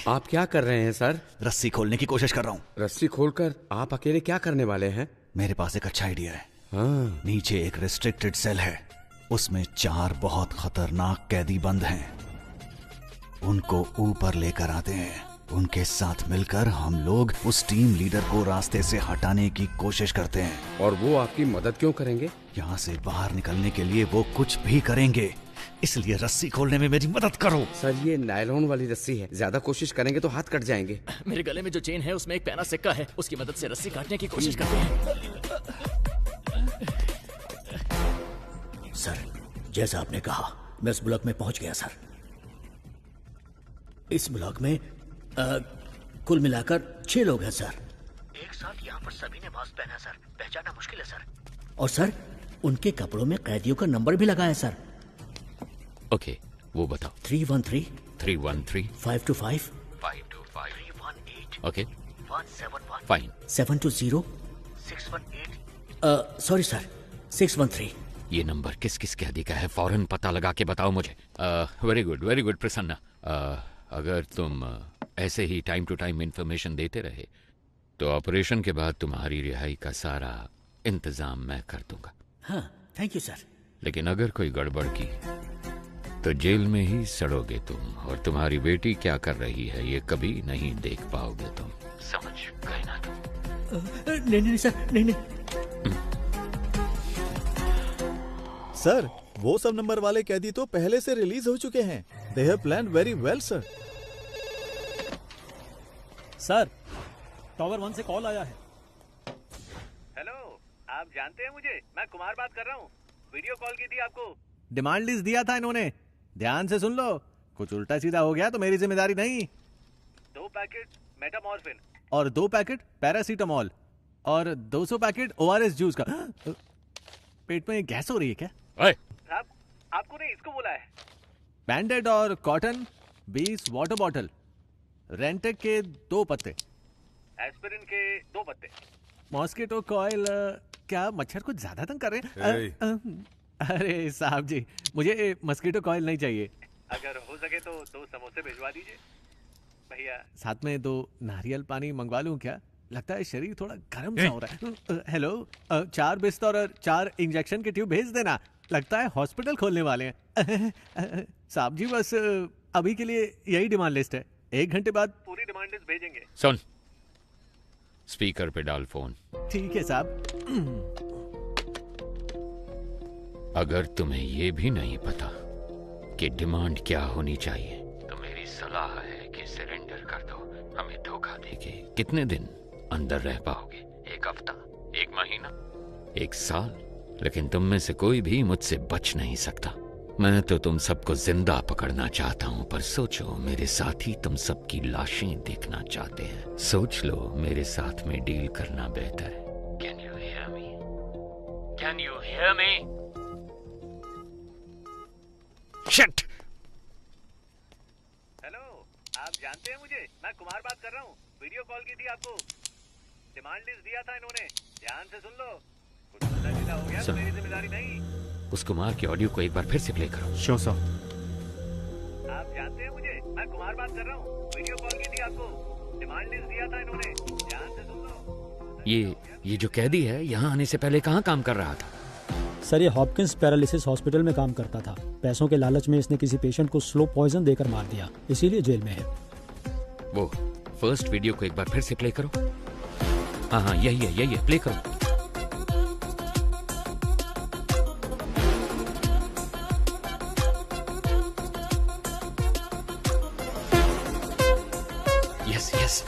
आप क्या कर रहे हैं सर? रस्सी खोलने की कोशिश कर रहा हूँ। रस्सी खोलकर आप अकेले क्या करने वाले हैं? मेरे पास एक अच्छा आइडिया है। हाँ। नीचे एक रिस्ट्रिक्टेड सेल है, उसमें 4 बहुत खतरनाक कैदी बंद हैं। उनको ऊपर लेकर आते हैं। उनके साथ मिलकर हम लोग उस टीम लीडर को रास्ते से हटाने की कोशिश करते हैं। और वो आपकी मदद क्यों करेंगे? यहाँ से बाहर निकलने के लिए वो कुछ भी करेंगे, इसलिए रस्सी खोलने में मेरी मदद करो। सर ये नायलॉन वाली रस्सी है, ज्यादा कोशिश करेंगे तो हाथ कट जाएंगे। मेरे गले में जो चेन है उसमें एक पैना सिक्का है, उसकी मदद से रस्सी काटने की कोशिश करते हैं। सर जैसा आपने कहा मैं इस ब्लॉक में पहुंच गया सर। इस ब्लॉक में कुल मिलाकर 6 लोग हैं सर। एक साथ यहाँ पर सभी ने मास्क पहना सर, पहचानना मुश्किल है सर। और सर उनके कपड़ों में कैदियों का नंबर भी लगा है सर। ओके, वो बताओ। 313 313 525 525 318 ओके 171 फाइन 720 618 सॉरी सर 613। ये नंबर किस किस कैदी का है, फौरन पता लगा के बताओ मुझे। Very good Prasanna. अगर तुम ऐसे ही टाइम टू टाइम इंफॉर्मेशन देते रहे तो ऑपरेशन के बाद तुम्हारी रिहाई का सारा इंतजाम मैं कर दूंगा। हाँ थैंक यू सर। लेकिन अगर कोई गड़बड़ की तो जेल में ही सड़ोगे तुम, और तुम्हारी बेटी क्या कर रही है ये कभी नहीं देख पाओगे तुम। समझ गए ना तुम? नहीं सर नहीं। सर वो सब नंबर वाले कैदी तो पहले से रिलीज हो चुके हैं। They have planned very well sir. Sir tower 1 से कॉल आया है। हेलो, आप जानते हैं मुझे? मैं कुमार बात कर रहा हूँ। वीडियो कॉल की थी आपको। डिमांड लिस्ट दिया था इन्होंने, ध्यान से सुन लो। कुछ उल्टा सीधा हो गया तो मेरी जिम्मेदारी नहीं। 2 पैकेट मेटामॉर्फिन और 2 पैकेट पैरासीटामोल और 200 पैकेट ORS जूस का। पेट में गैस हो रही है क्या? साहब आपको नहीं, इसको बोला है। बैंडेड और कॉटन 20 वाटर बॉटल, रेंटेक के 2 पत्ते, एस्पिरिन के 2 पत्ते, मॉस्किटो कॉइल। क्या मच्छर को ज्यादा तंग कर रहे हैं? अरे साहब जी मुझे मस्कीटो कॉइल नहीं चाहिए। अगर हो सके तो 2 समोसे भिजवा दीजिए भैया। साथ में 2 नारियल पानी मंगवा लूं क्या? लगता है शरीर थोड़ा गर्म सा हो रहा है। हेलो, 4 बिस्तर और 4 इंजेक्शन के ट्यूब भेज देना। लगता है हॉस्पिटल खोलने वाले हैं। साहब जी बस अभी के लिए यही डिमांड लिस्ट है, 1 घंटे बाद पूरी डिमांड लिस्ट भेजेंगे। सुन, स्पीकर पे डाल फोन। ठीक है साहब। अगर तुम्हें ये भी नहीं पता कि डिमांड क्या होनी चाहिए तो मेरी सलाह है कि सरेंडर कर दो। हमें धोखा देके कितने दिन अंदर रह पाओगे? 1 हफ्ता, 1 महीना, 1 साल? लेकिन तुम में से कोई भी मुझसे बच नहीं सकता। मैं तो तुम सबको जिंदा पकड़ना चाहता हूं, पर सोचो मेरे साथी तुम सबकी लाशें देखना चाहते हैं। सोच लो, मेरे साथ में डील करना बेहतर है। Can you hear me? Can you hear me? Shit! Hello, आप जानते हैं मुझे? मैं कुमार बात कर रहा हूँ। वीडियो कॉल की थी आपको। डिमांड लिस्ट दिया था इन्होंने, ध्यान से सुन लो। कुछ उल्टा सीधा हो गया तो मेरी जिम्मेदारी नहीं। उस कुमार के ऑडियो को एक बार फिर से प्ले करो। Sure sir. आप जानते हैं मुझे? मैं कुमार बात कर रहा हूँ। वीडियो कॉल की थी आपको। डिमांड लिस्ट दिया था इन्होंने, ध्यान से सुन लो। ये जो कैदी है यहाँ आने से पहले कहाँ काम कर रहा था? सर ये हॉपकिंस पैरालिसिस हॉस्पिटल में काम करता था। पैसों के लालच में इसने किसी पेशेंट को स्लो पॉइजन देकर मार दिया, इसीलिए जेल में है। वो फर्स्ट वीडियो को एक बार फिर से प्ले करो। हाँ यही है, प्ले करो। यस,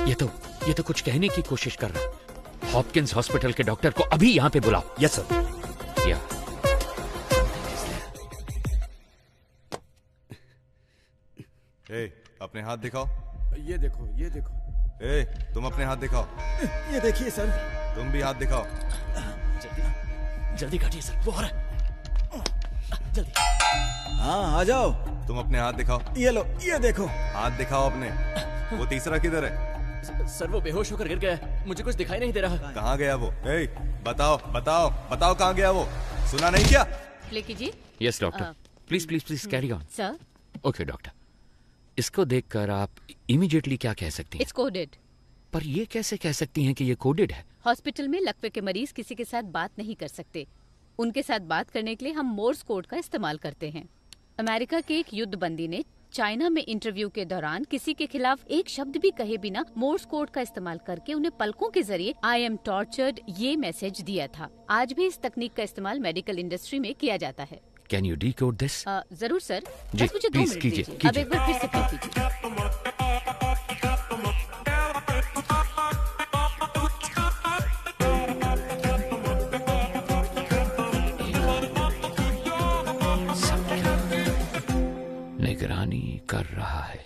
ये तो कुछ कहने की कोशिश कर रहा है। हॉपकिंस हॉस्पिटल के डॉक्टर को अभी यहाँ पे बुलाओ। Yes sir. या अपने हाथ दिखाओ। ये देखो। तुम अपने हाथ दिखाओ। ये देखिए सर। तुम भी हाथ दिखाओ। जल्दी काटिए सर, वो हो रहा है। जल्दी। हाँ आ जाओ। तुम अपने हाथ दिखाओ। ये लो, ये देखो। हाथ दिखाओ अपने। वो तीसरा किधर है? सर वो बेहोश होकर गिर गया है, मुझे कुछ दिखाई नहीं दे रहा। कहाँ गया वो? बताओ कहाँ गया वो? सुना नहीं क्या? प्ले कीजिए। Yes doctor, please carry on. Sir. Okay doctor, इसको देखकर आप इमीडिएटली क्या कह सकती हैं? It's coded. पर ये कैसे कह सकती हैं कि ये कोडेड है? हॉस्पिटल में लकवे के मरीज किसी के साथ बात नहीं कर सकते। उनके साथ बात करने के लिए हम मोर्स कोड का इस्तेमाल करते हैं। अमेरिका के एक युद्ध बंदी ने चाइना में इंटरव्यू के दौरान किसी के खिलाफ एक शब्द भी कहे बिना मोर्स कोड का इस्तेमाल करके उन्हें पलकों के जरिए आई एम टॉर्चर्ड ये मैसेज दिया था। आज भी इस तकनीक का इस्तेमाल मेडिकल इंडस्ट्री में किया जाता है। Can you decode this? जरूर सर, जी, बस मुझे 2 प्लीज मिनट कीजिए, दीजिए। अब एक बार फिर से प्ले कीजिए। निगरानी कर रहा है।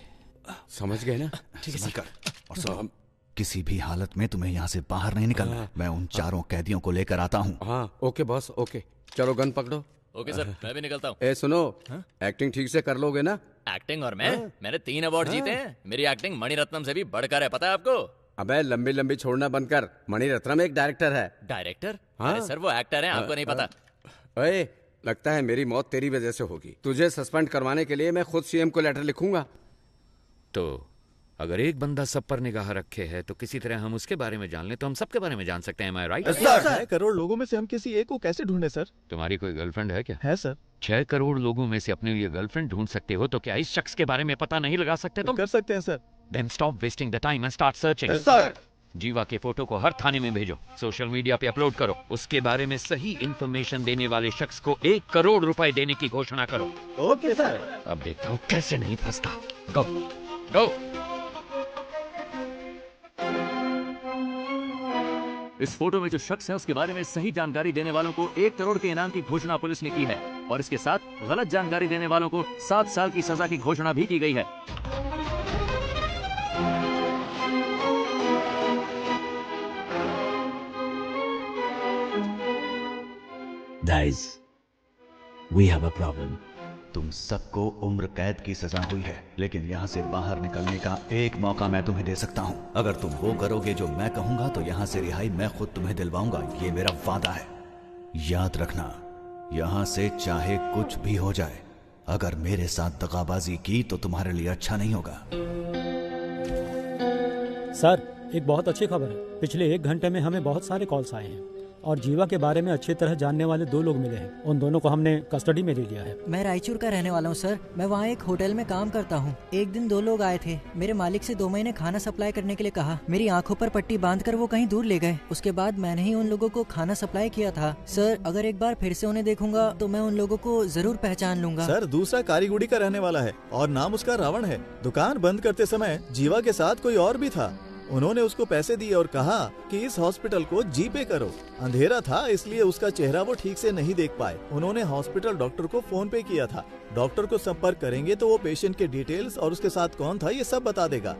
समझ गए ना? ठीक है कर। और साहब किसी भी हालत में तुम्हें यहाँ से बाहर नहीं निकलना। मैं उन चारों कैदियों को लेकर आता हूँ। हाँ ओके बॉस, ओके। चलो गन पकड़ो। ओके सर, मैं भी निकलता हूँ। ए सुनो, एक्टिंग ठीक से कर लोगे ना? एक्टिंग और मैंने 3 अवार्ड जीते हैं। मेरी एक्टिंग मणिरत्नम से भी बढ़कर है, पता है आपको? अबे लंबी लंबी छोड़ना बंद कर। मणिरत्नम एक डायरेक्टर है। डायरेक्टर? हाँ? अरे सर वो एक्टर है, आपको नहीं पता। ओए, लगता है मेरी मौत तेरी वजह से होगी। तुझे सस्पेंड करवाने के लिए मैं खुद सीएम को लेटर लिखूंगा। तो अगर एक बंदा सब पर निगाह रखे है तो किसी तरह हम उसके बारे में जान ले तो हम सबके बारे में जान सकते हैं। Am I right? 6 करोड़ लोगों में से हम किसी एक को कैसे ढूंढे सर? तुम्हारी कोई गर्लफ्रेंड है क्या? है सर। 6 करोड़ लोगों में से अपने लिए गर्लफ्रेंड ढूंढ सकते हो तो क्या इस शख्स के बारे में पता नहीं लगा सकते तुम? कर सकते हैं sir. Then stop wasting the time and start searching. Sir. जीवा के फोटो को हर थाने में भेजो, सोशल मीडिया पे अपलोड करो, उसके बारे में सही इंफॉर्मेशन देने वाले शख्स को 1 करोड़ रुपए देने की घोषणा करो। Okay sir. अब देखता हूँ कैसे नहीं फंसता। गो गो। इस फोटो में जो शख्स है उसके बारे में सही जानकारी देने वालों को 1 करोड़ के इनाम की घोषणा पुलिस ने की है और इसके साथ गलत जानकारी देने वालों को 7 साल की सजा की घोषणा भी की गई है। Guys, we have a problem. तुम सबको उम्र कैद की सजा हुई है, लेकिन यहाँ से बाहर निकलने का एक मौका मैं तुम्हें दे सकता हूँ। अगर तुम वो करोगे जो मैं कहूँगा तो यहाँ से रिहाई मैं खुद तुम्हें दिलवाऊंगा। ये मेरा वादा है। याद रखना, यहाँ से चाहे कुछ भी हो जाए, अगर मेरे साथ दगाबाजी की तो तुम्हारे लिए अच्छा नहीं होगा। सर, एक बहुत अच्छी खबर है। पिछले 1 घंटे में हमें बहुत सारे कॉल्स आए हैं और जीवा के बारे में अच्छी तरह जानने वाले 2 लोग मिले हैं। उन दोनों को हमने कस्टडी में ले लिया है। मैं रायचूर का रहने वाला हूँ सर। मैं वहाँ एक होटल में काम करता हूँ। एक दिन 2 लोग आए थे। मेरे मालिक से 2 महीने खाना सप्लाई करने के लिए कहा। मेरी आंखों पर पट्टी बांधकर वो कहीं दूर ले गए। उसके बाद मैंने ही उन लोगों को खाना सप्लाई किया था। सर, अगर एक बार फिर से उन्हें देखूंगा तो मैं उन लोगों को जरूर पहचान लूंगा। सर, दूसरा कारीगुड़ी का रहने वाला है और नाम उसका रावण है। दुकान बंद करते समय जीवा के साथ कोई और भी था। उन्होंने उसको पैसे दिए और कहा कि इस हॉस्पिटल को जीपे करो। अंधेरा था इसलिए उसका चेहरा वो ठीक से नहीं देख पाए। उन्होंने हॉस्पिटल डॉक्टर को फोन पे किया था। डॉक्टर को संपर्क करेंगे तो वो पेशेंट के डिटेल्स और उसके साथ कौन था ये सब बता देगा।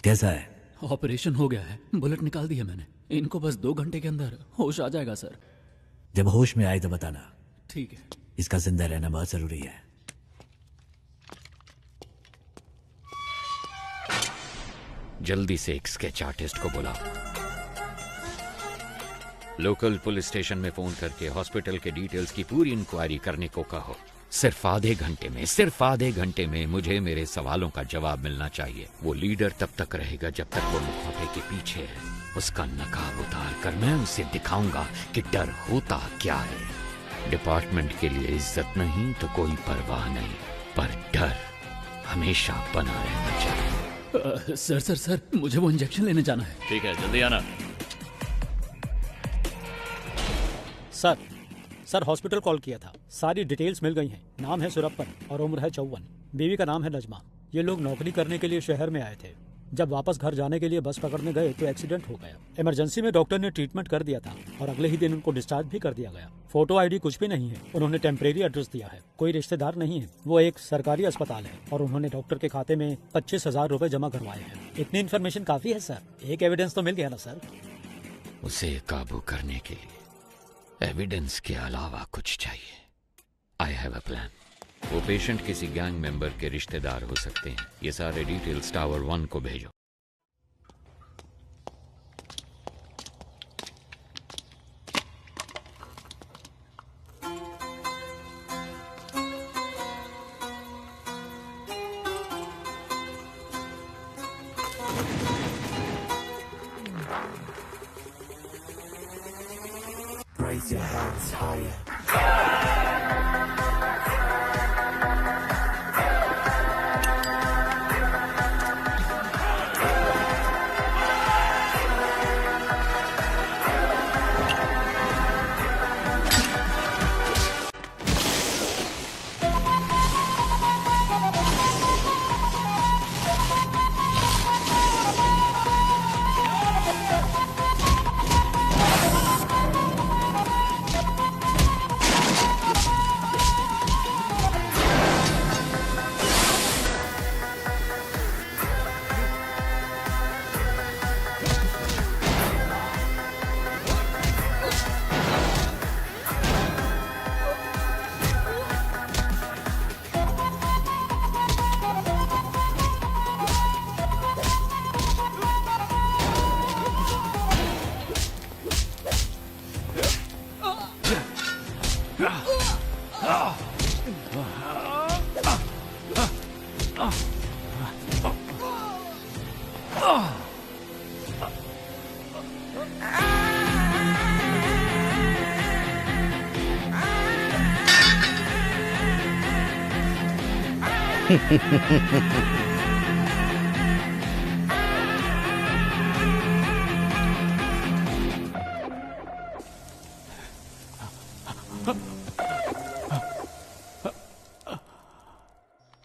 कैसा है? ऑपरेशन हो गया है, बुलेट निकाल दी है मैंने। इनको बस 2 घंटे के अंदर होश आ जाएगा सर। जब होश में आए तो बताना। ठीक है। इसका जिंदा रहना बहुत जरूरी है। जल्दी से एक स्केच आर्टिस्ट को बुलाओ। लोकल पुलिस स्टेशन में फोन करके हॉस्पिटल के डिटेल्स की पूरी इंक्वायरी करने को कहो। सिर्फ आधे घंटे में मुझे मेरे सवालों का जवाब मिलना चाहिए। वो लीडर तब तक रहेगा जब तक वो मुखौटे के पीछे है। उसका नकाब उतार कर मैं उसे दिखाऊंगा कि डर होता क्या है। डिपार्टमेंट के लिए इज्जत नहीं तो कोई परवाह नहीं, पर डर हमेशा बना रहना चाहिए। सर, मुझे वो इंजेक्शन लेने जाना है। ठीक है, जल्दी आना। सर, हॉस्पिटल कॉल किया था। सारी डिटेल्स मिल गई हैं। नाम है सुरप्पन और उम्र है 54। बीवी का नाम है नजमा। ये लोग नौकरी करने के लिए शहर में आए थे। जब वापस घर जाने के लिए बस पकड़ने गए तो एक्सीडेंट हो गया। इमरजेंसी में डॉक्टर ने ट्रीटमेंट कर दिया था और अगले ही दिन उनको डिस्चार्ज भी कर दिया गया। फोटो आईडी कुछ भी नहीं है। उन्होंने टेम्परेरी एड्रेस दिया है। कोई रिश्तेदार नहीं है। वो एक सरकारी अस्पताल है और उन्होंने डॉक्टर के खाते में 25,000 रुपए जमा करवाए हैं। इतनी इन्फॉर्मेशन काफी है सर। एक एविडेंस तो मिल गया ना सर। उसे काबू करने के लिए एविडेंस के अलावा कुछ चाहिए। I have a plan. वो पेशेंट किसी गैंग मेंबर के रिश्तेदार हो सकते हैं। ये सारे डिटेल्स टावर 1 को भेजो। raise your hands higher.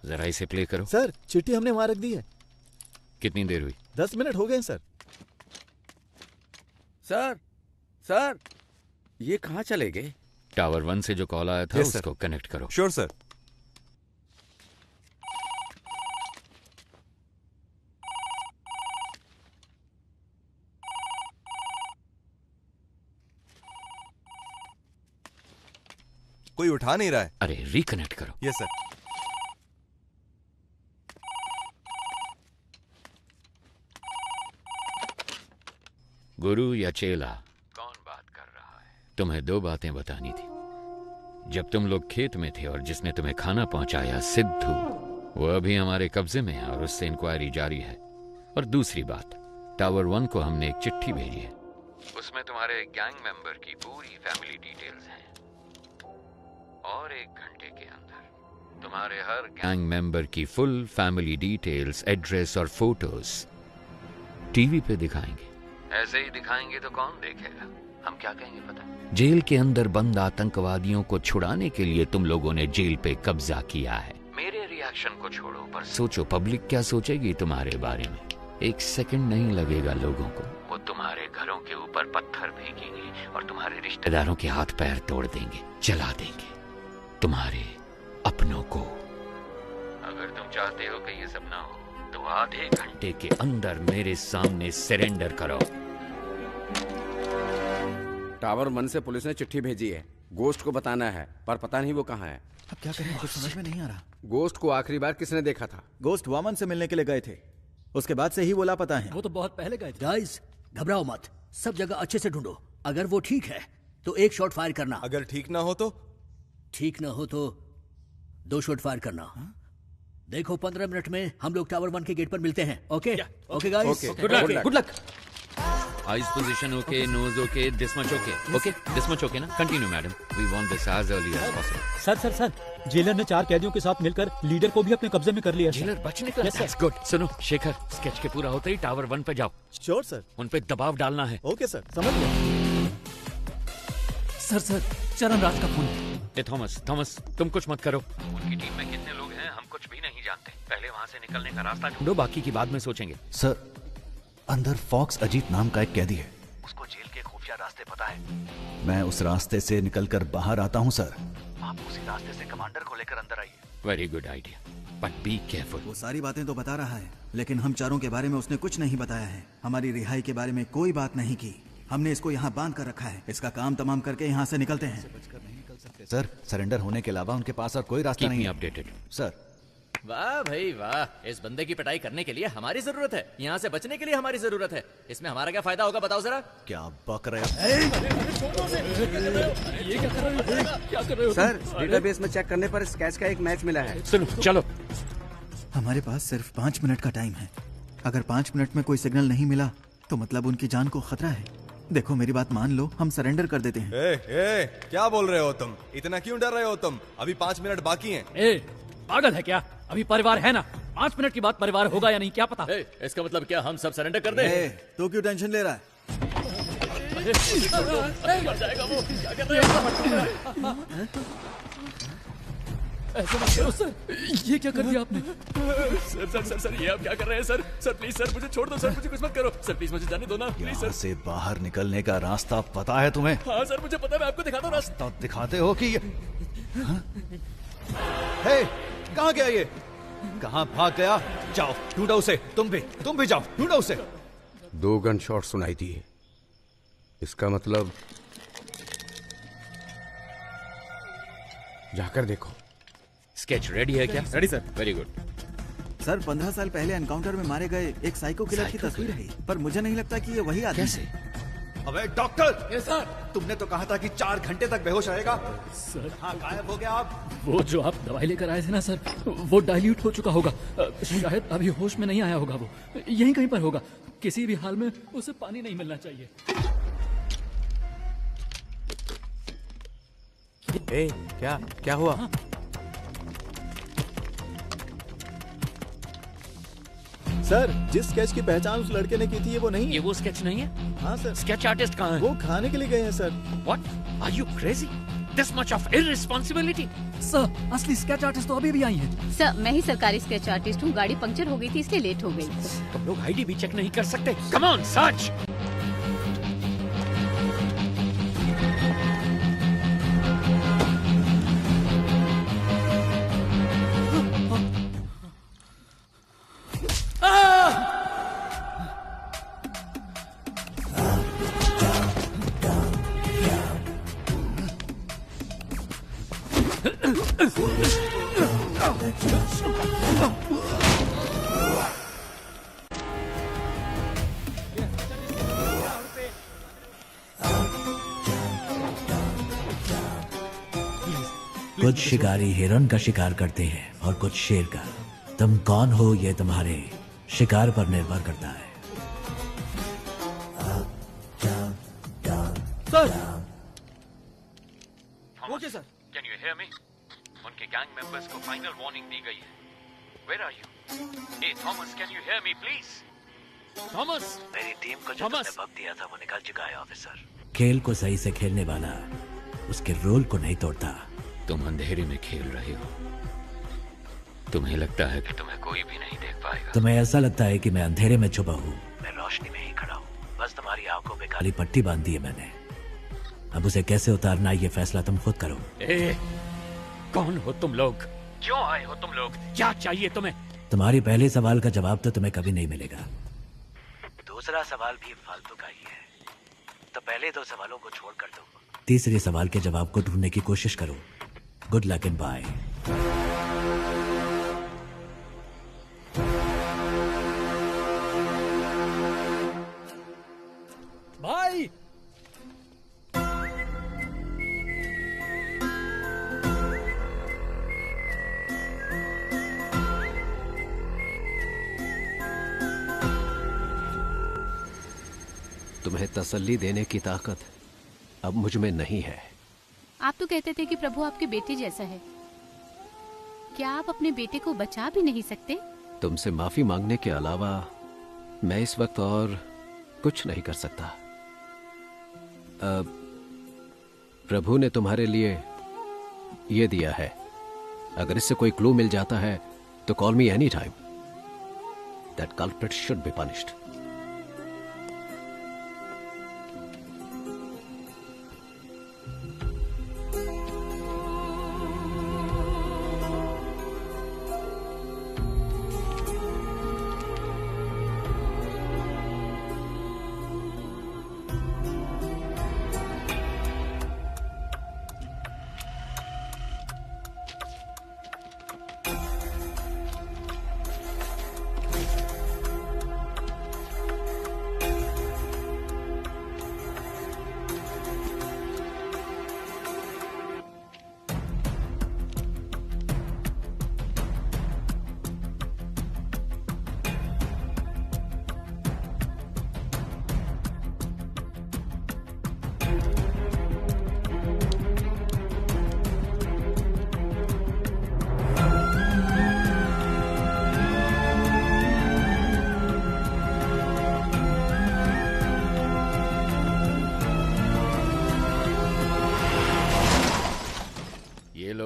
जरा इसे प्ले करो। सर चिट्ठी हमने वहां रख दी है। कितनी देर हुई? 10 मिनट हो गए सर। सर सर ये कहाँ चले गए? टावर 1 से जो कॉल आया था उसको कनेक्ट करो। Sure sir. कोई उठा नहीं रहा है। अरे रिकनेक्ट करो। Yes sir. गुरु या चेला? कौन बात कर रहा है? तुम्हें 2 बातें बतानी थी। जब तुम लोग खेत में थे और जिसने तुम्हें खाना पहुंचाया सिद्धू, वो अभी हमारे कब्जे में है और उससे इंक्वायरी जारी है। और दूसरी बात, टावर 1 को हमने एक चिट्ठी भेजी है, उसमें तुम्हारे गैंग मेंबर की पूरी फैमिली डिटेल्स हैं। और 1 घंटे के अंदर तुम्हारे हर गैंग मेंबर की फुल फैमिली डिटेल्स, एड्रेस और फोटोज टीवी पे दिखाएंगे। ऐसे ही दिखाएंगे तो कौन देखेगा? हम क्या कहेंगे पता? जेल के अंदर बंद आतंकवादियों को छुड़ाने के लिए तुम लोगों ने जेल पे कब्जा किया है। मेरे रिएक्शन को छोड़ो, पर सोचो पब्लिक क्या सोचेगी तुम्हारे बारे में। 1 सेकंड नहीं लगेगा लोगों को, वो तुम्हारे घरों के ऊपर पत्थर फेंकेंगे और तुम्हारे रिश्तेदारों के हाथ पैर तोड़ देंगे, जला देंगे तुम्हारे अपनों को। अगर तुम चाहते हो कि ये सब ना हो तो आधे घंटे के अंदर मेरे सामने सरेंडर करो। टावर 1 से पुलिस ने चिट्ठी भेजी है, गोश्त को बताना है, पर पता नहीं वो कहाँ है। अब क्या करें, कुछ समझ में नहीं आ रहा। गोश्त को आखिरी बार किसने देखा था? गोश्त वामन से मिलने के लिए गए थे, उसके बाद से ही वो लापता है। वो तो बहुत पहले गए थे। गाइस घबराओ मत, सब जगह अच्छे से ढूंढो। अगर वो ठीक है तो 1 शॉट फायर करना। अगर ठीक ना हो तो? ठीक ना हो तो 2 शॉट फायर करना। देखो 15 मिनट में हम लोग टावर 1 के गेट पर मिलते हैं। Okay okay guys, good luck. Eyes position okay, nose okay, this much okay. Okay this much okay ना? Continue madam, we want this as early as possible. Sir jailer ने 4 कैदियों के साथ मिलकर लीडर को भी अपने कब्जे में कर लिया। जेलर बच निकला। That's good. सुनो शेखर, स्केच के पूरा होते ही टावर 1 पे जाओ। Sure sir. उन पे दबाव डालना है। ओके सर, समझ गया। सर चरण राज का फोन। थॉमस तुम कुछ मत करो। उनकी टीम में कितने लोग हैं हम कुछ भी नहीं जानते। पहले वहाँ से निकलने का रास्ता ढूंढो, बाकी की बाद में सोचेंगे। सर अंदर फॉक्स अजीत नाम का एक कैदी है, उसको जेल के खुफिया रास्ते पता है। मैं उस रास्ते से निकलकर बाहर आता हूँ सर। आप उसी रास्ते से कमांडर को लेकर अंदर आइए। Very good idea, but be careful. वो सारी बातें तो बता रहा है, लेकिन हम चारों के बारे में उसने कुछ नहीं बताया है। हमारी रिहाई के बारे में कोई बात नहीं की। हमने इसको यहाँ बांध कर रखा है। इसका काम तमाम करके यहाँ से निकलते हैं। सर सरेंडर होने के अलावा उनके पास और कोई रास्ता नहीं है। Updated sir. वाह भाई वाह, इस बंदे की पिटाई करने के लिए हमारी जरूरत है, यहाँ से बचने के लिए हमारी जरूरत है। इसमें हमारा क्या फायदा होगा बताओ जरा। क्या बक रहे हो? ये क्या कर रहे हो? सर डेटाबेस में चेक करने पर स्केच का एक मैच मिला है। सुनो चलो। हमारे पास सिर्फ 5 मिनट का टाइम है। अगर 5 मिनट में कोई सिग्नल नहीं मिला तो मतलब उनकी जान को खतरा है। देखो मेरी बात मान लो, हम सरेंडर कर देते हैं। क्या बोल रहे हो तुम? इतना क्यों डर रहे हो तुम? अभी 5 मिनट बाकी हैं। पागल है क्या? अभी परिवार है ना, 5 मिनट के बाद परिवार होगा या नहीं क्या पता। इसका मतलब क्या हम सब सरेंडर कर दें? तो क्यों टेंशन ले रहा है? मर जाएगा वो। क्या कर रहे हो? ऐसे मत करो सर, ये क्या कर दिया आपने? सर सर सर सर ये आप क्या कर रहे हैं सर? सर प्लीज सर मुझे छोड़ दो सर, मुझे कुछ मत करो सर, प्लीज मुझे जाने दो ना प्लीज सर। यहाँ से बाहर निकलने का रास्ता पता है तुम्हें? हाँ सर मुझे पता है, मैं आपको दिखाता हूँ रास्ता। दिखाते हो कि हे, कहाँ गया ये? कहाँ भाग गया? जाओ ढूंढो उसे। तुम भी जाओ ढूंढो उसे। 2 गन शॉट सुनाई दिए। इसका मतलब जाकर देखो। स्केच रेडी है क्या? Ready sir. Very good. Sir 15 साल पहले एनकाउंटर में मारे गए एक साइको किलर की तस्वीर है, पर मुझे नहीं लगता कि ये वही आदमी है। अबे डॉक्टर! Yes sir. तुमने तो कहा था कि 4 घंटे तक बेहोश रहेगा। सर हाँ, गायब हो गया आप। वो जो आप दवाई लेकर आए थे ना सर, वो डाइल्यूट हो चुका होगा, शायद अभी होश में नहीं आया होगा। वो यहीं कहीं पर होगा, किसी भी हाल में उसे पानी नहीं मिलना चाहिए। क्या हुआ? सर, जिस स्केच की पहचान उस लड़के ने की थी, ये वो नहीं है। ये वो स्केच नहीं है? हाँ सर। स्केच आर्टिस्ट कहाँ है? वो खाने के लिए गए हैं sir. What? Are you crazy? This much of irresponsibility? Sir, असली स्केच आर्टिस्ट तो अभी भी आई हैं। सर, मैं ही सरकारी स्केच आर्टिस्ट हूँ। गाड़ी पंक्चर हो गई थी इसलिए लेट हो गई। तुम लोग आईडी भी चेक नहीं कर सकते? Come on, search. कुछ शिकारी हिरन का शिकार करते हैं और कुछ शेर का। तुम कौन हो ये तुम्हारे शिकार पर निर्भर करता है। Sir. Okay sir. Can you hear me? उनके गैंग मेंबर्स को फाइनल वार्निंग दी गई है। Where are you? Hey Thomas, can you hear me please? Thomas, मेरी टीम को जो तुमने वक्त दिया था वो निकल चुका है ऑफिसर। खेल को सही से खेलने वाला उसके रोल को नहीं तोड़ता। तुम अंधेरे में खेल रहे हो। तुम्हें लगता है कि तुम्हें कोई भी नहीं देख पाएगा। तुम्हें ऐसा लगता है कि मैं अंधेरे में छुपा हूँ। मैं रोशनी में ही खड़ा हूँ, बस तुम्हारी आंखों पे काली पट्टी बांध दी है मैंने। अब उसे कैसे उतारना ये फैसला तुम खुद करो। कौन हो तुम लोग? क्यों आए हो तुम लोग? क्या चाहिए तुम्हें? तुम्हारी पहले सवाल का जवाब तो तुम्हें कभी नहीं मिलेगा। दूसरा सवाल भी फालतू का ही है, तो पहले 2 सवालों को छोड़ कर दो। तीसरे सवाल के जवाब को ढूंढने की कोशिश करो। Good luck and bye. भाई तुम्हें तसल्ली देने की ताकत अब मुझ में नहीं है। आप तो कहते थे कि प्रभु आपके बेटे जैसा है। क्या आप अपने बेटे को बचा भी नहीं सकते? तुमसे माफी मांगने के अलावा मैं इस वक्त और कुछ नहीं कर सकता। प्रभु ने तुम्हारे लिए ये दिया है, अगर इससे कोई क्लू मिल जाता है तो call me any time. That culprit should be punished.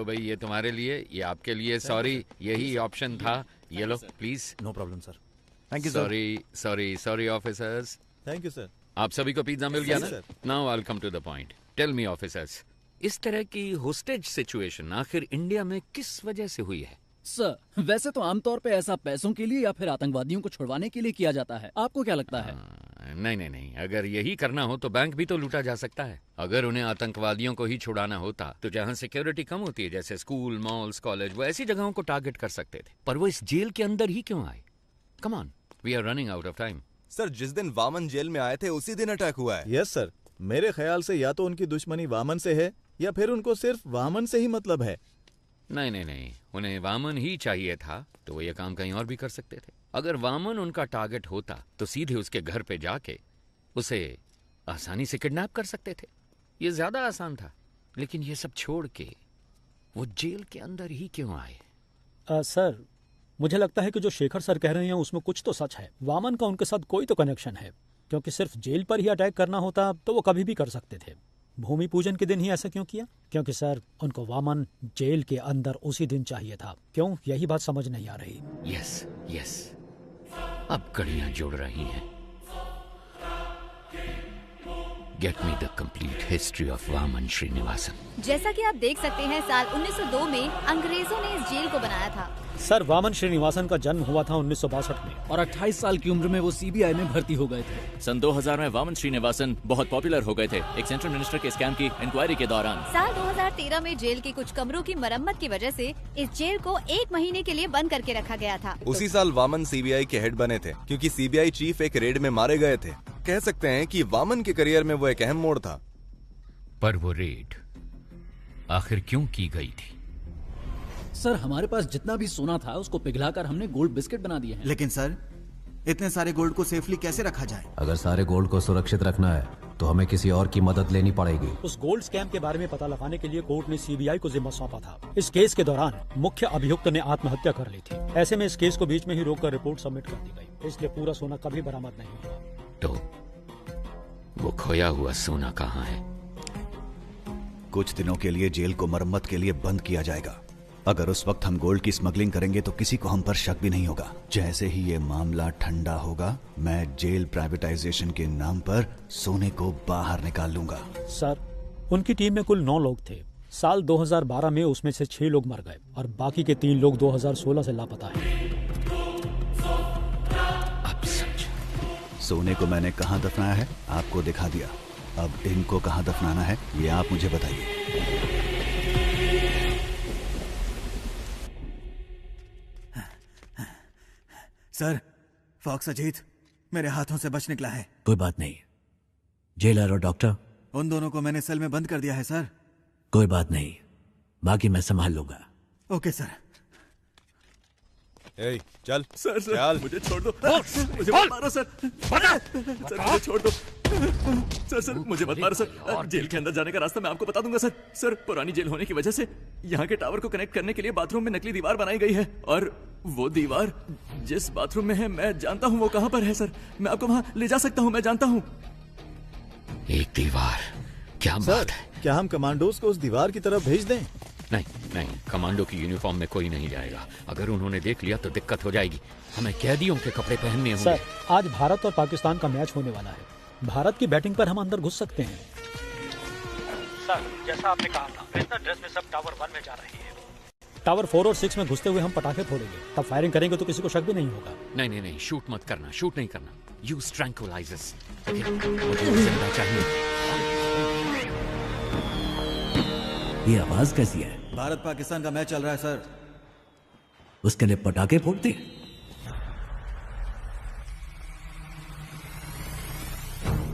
लो भाई, ये तुम्हारे लिए, ये आपके लिए। सॉरी, यही ऑप्शन था। ये लो please. No problem sir. Thank you sorry officers. Thank you sir. आप सभी को पिज्जा मिल गया Yes, ना? sir. Now I will come to the point. Tell me officers, इस तरह की होस्टेज सिचुएशन आखिर इंडिया में किस वजह से हुई है? सर, वैसे तो आमतौर पे ऐसा पैसों के लिए या फिर आतंकवादियों को छुड़वाने के लिए किया जाता है। आपको क्या लगता है? नहीं, अगर यही करना हो तो बैंक भी तो लूटा जा सकता है। अगर उन्हें आतंकवादियों को ही छुड़ाना होता तो जहाँ सिक्योरिटी कम होती है, जैसे स्कूल, मॉल्स, कॉलेज, वो ऐसी जगहों को टारगेट कर सकते थे। पर वो इस जेल के अंदर ही क्यों आए? Come on, we are running out of time. Sir, जिस दिन वामन जेल में आए थे उसी दिन अटैक हुआ है। यस सर, मेरे ख्याल से या तो उनकी दुश्मनी वामन से है या फिर उनको सिर्फ वामन से ही मतलब है। नहीं, उन्हें वामन ही चाहिए था तो वो ये काम कहीं और भी कर सकते थे। अगर वामन उनका टारगेट होता तो सीधे उसके घर पे जाके उसे आसानी से किडनैप कर सकते थे। ये ज्यादा आसान था। लेकिन ये सब छोड़ के वो जेल के अंदर ही क्यों आए? सर, मुझे लगता है कि जो शेखर सर कह रहे हैं उसमें कुछ तो सच है। वामन का उनके साथ कोई तो कनेक्शन है, क्योंकि सिर्फ जेल पर ही अटैक करना होता तो वो कभी भी कर सकते थे। भूमि पूजन के दिन ही ऐसा क्यों किया? क्योंकि सर, उनको वामन जेल के अंदर उसी दिन चाहिए था। क्यों? यही बात समझ नहीं आ रही। यस, अब कड़ियां जुड़ रही हैं। Get me the complete history of Vaman Srinivasan. जैसा कि आप देख सकते हैं, साल 1902 में अंग्रेजों ने इस जेल को बनाया था। सर, वामन श्रीनिवासन का जन्म हुआ था 1962 में और 28 साल की उम्र में वो सीबीआई में भर्ती हो गए थे। सन 2000 में वामन श्रीनिवासन बहुत पॉपुलर हो गए थे एक सेंट्रल मिनिस्टर के स्कैम की इंक्वायरी के दौरान। साल 2013 में जेल के कुछ कमरों की मरम्मत की वजह से इस जेल को 1 महीने के लिए बंद करके रखा गया था। उसी साल वामन सीबीआई के हेड बने थे, क्योंकि सीबीआई चीफ एक रेड में मारे गए थे। कह सकते हैं कि वामन के करियर में वो एक अहम मोड़ था। पर वो रेड आखिर क्यों की गई थी? सर, हमारे पास जितना भी सोना था उसको पिघलाकर हमने गोल्ड बिस्किट बना दिए हैं। लेकिन सर, इतने सारे गोल्ड को सेफली कैसे रखा जाए? अगर सारे गोल्ड को सुरक्षित रखना है तो हमें किसी और की मदद लेनी पड़ेगी। उस गोल्ड स्कैम के बारे में पता लगाने के लिए कोर्ट ने सीबीआई को जिम्मा सौंपा था। इस केस के दौरान मुख्य अभियुक्त ने आत्महत्या कर ली थी। ऐसे में इस केस को बीच में ही रोककर रिपोर्ट सबमिट कर दी गई, इसलिए पूरा सोना कभी बरामद नहीं हुआ। तो वो खोया हुआ सोना कहाँ है? कुछ दिनों के लिए जेल को मरम्मत के लिए बंद किया जाएगा। अगर उस वक्त हम गोल्ड की स्मगलिंग करेंगे तो किसी को हम पर शक भी नहीं होगा। जैसे ही ये मामला ठंडा होगा, मैं जेल प्राइवेटाइजेशन के नाम पर सोने को बाहर निकाल लूंगा। सर, उनकी टीम में कुल 9 लोग थे। साल 2012 में उसमें से 6 लोग मर गए और बाकी के 3 लोग 2016 से लापता हैं। सोने को मैंने कहाँ दफनाया है आपको दिखा दिया। अब इनको कहाँ दफनाना है ये आप मुझे बताइए। सर, फॉक्स अजीत मेरे हाथों से बच निकला है। कोई बात नहीं, जेलर और डॉक्टर उन दोनों को मैंने सेल में बंद कर दिया है सर। कोई बात नहीं, बाकी मैं संभाल लूंगा। Okay sir. ए, चल सर, चल। मुझे छोड़ दो। मुझे मत मारो सर। सर, मुझे छोड़ दो। सर, मुझे मत मारो सर। जेल के अंदर जाने का रास्ता मैं आपको बता दूंगा सर। सर, पुरानी जेल होने की वजह से यहाँ के टावर को कनेक्ट करने के लिए बाथरूम में नकली दीवार बनाई गई है, और वो दीवार जिस बाथरूम में है मैं जानता हूँ वो कहाँ पर है सर। मैं आपको वहाँ ले जा सकता हूँ, मैं जानता हूँ। एक दीवार? क्या बात है? क्या हम कमांडोज को उस दीवार की तरफ भेज दें? नहीं, कमांडो की यूनिफॉर्म में कोई नहीं जाएगा। अगर उन्होंने देख लिया तो दिक्कत हो जाएगी। हमें कैदियों के कपड़े पहनने होंगे। सर, आज भारत और पाकिस्तान का मैच होने वाला है। भारत की बैटिंग पर हम अंदर घुस सकते हैं। सर, जैसा आपने कहा था, बिजनेस ड्रेस में सब टावर 1 में जा रहे हैं। टावर 4 और 6 में घुसते हुए हम पटाखे फोड़ेंगे, तब फायरिंग करेंगे तो किसी को शक भी नहीं होगा। नहीं, शूट मत करना, शूट नहीं करना। Use tranquillisers. मुझे जिंदा चाहिए। ये आवाज कैसी है? भारत पाकिस्तान का मैच चल रहा है सर। उसके लिए पटाखे फोड़ते?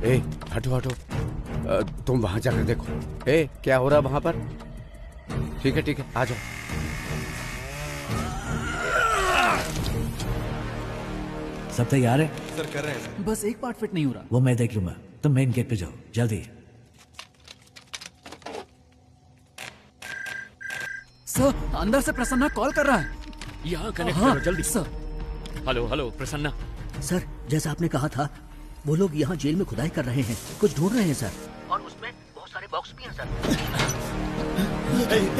ए, हटो। तुम वहां जाकर देखो। ए, क्या हो रहा है वहां पर? ठीक है, आ जाओ। सब तैयार है? सर, कर रहे हैं सर। बस एक पार्ट फिट नहीं हो रहा। वो मैं देख लूंगा, तुम मेन गेट पे जाओ जल्दी। सर, अंदर से प्रसन्ना कॉल कर रहा है। यहाँ कनेक्ट करो जल्दी। सर। हेलो प्रसन्ना। सर, जैसा आपने कहा था, वो लोग यहाँ जेल में खुदाई कर रहे हैं, कुछ ढूंढ रहे हैं सर। और उसमें बहुत सारे बॉक्स भी हैं सर।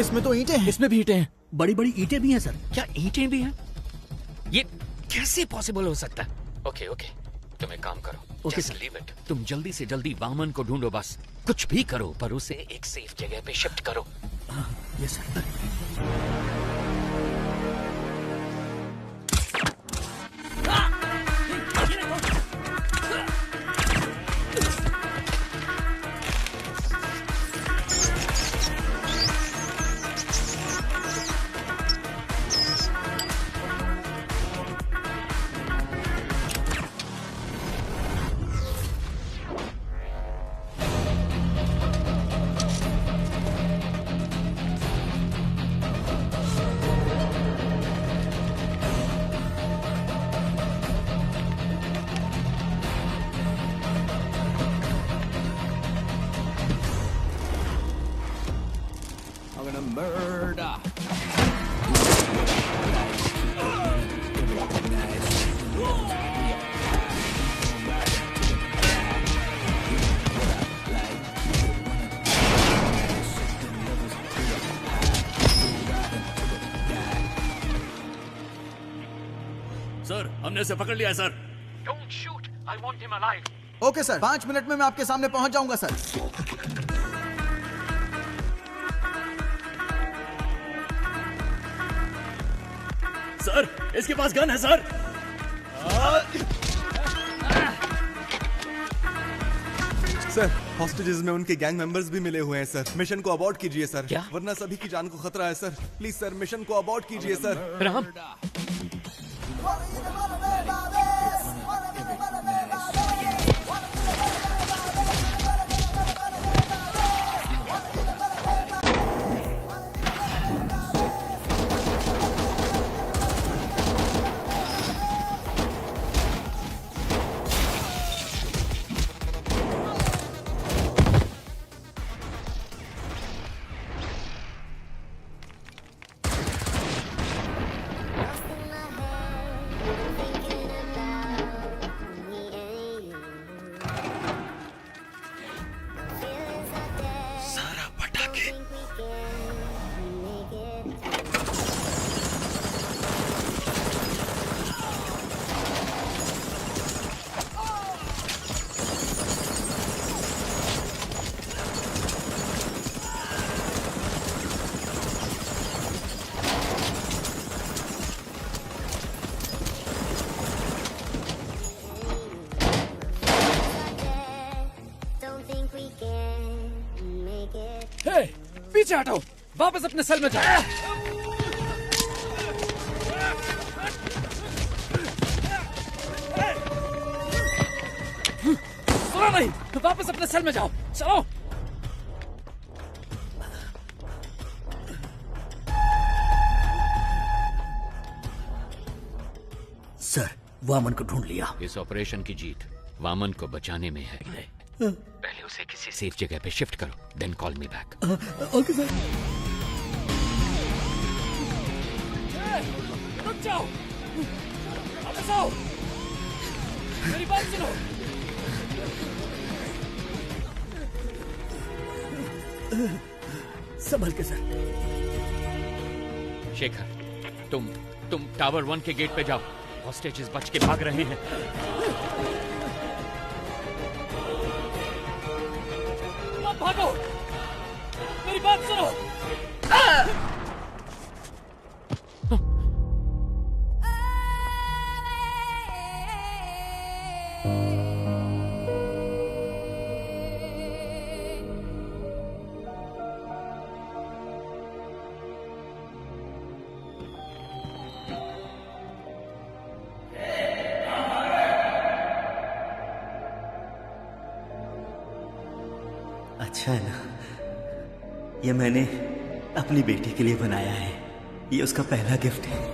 इसमें तो ईंटें हैं। इसमें भी ईंटें हैं। बड़ी बड़ी ईंटें भी हैं सर। क्या ईंटें भी हैं? ये कैसे पॉसिबल हो सकता है? ओके ओके, तुम एक काम करो, ओके Just leave it. तुम जल्दी से जल्दी वामन को ढूंढो, बस कुछ भी करो पर उसे एक सेफ जगह पे शिफ्ट करो। Yes sir. सर, हमने इसे पकड़ लिया है sir. Don't shoot. I want him alive. Okay sir, 5 minute में मैं आपके सामने पहुंच जाऊंगा सर। सर, इसके पास गन है सर। सर, हॉस्टेजेस में उनके गैंग मेंबर्स भी मिले हुए हैं सर। मिशन को अबॉर्ट कीजिए सर। क्या? वरना सभी की जान को खतरा है सर। प्लीज सर, मिशन को अबॉर्ट कीजिए सर। राम, हे, पीछे हटो, वापस अपने सेल में जाओ। सुना नहीं, वापस अपने सेल में जाओ, चलो। सर, वामन को ढूंढ लिया। इस ऑपरेशन की जीत वामन को बचाने में है। पहले उसे किसी सेफ जगह पे शिफ्ट करो, then call me back. Okay sir. रुक जाओ, वापस आओ, मेरी बात सुनो। संभल के सर। शेखर, तुम टावर 1 के गेट पे जाओ। हॉस्टेजेस बच के भाग रहे हैं। मत भागो, मेरी बात सुनो। अच्छा है ना, ये मैंने अपनी बेटी के लिए बनाया है। ये उसका पहला गिफ्ट है।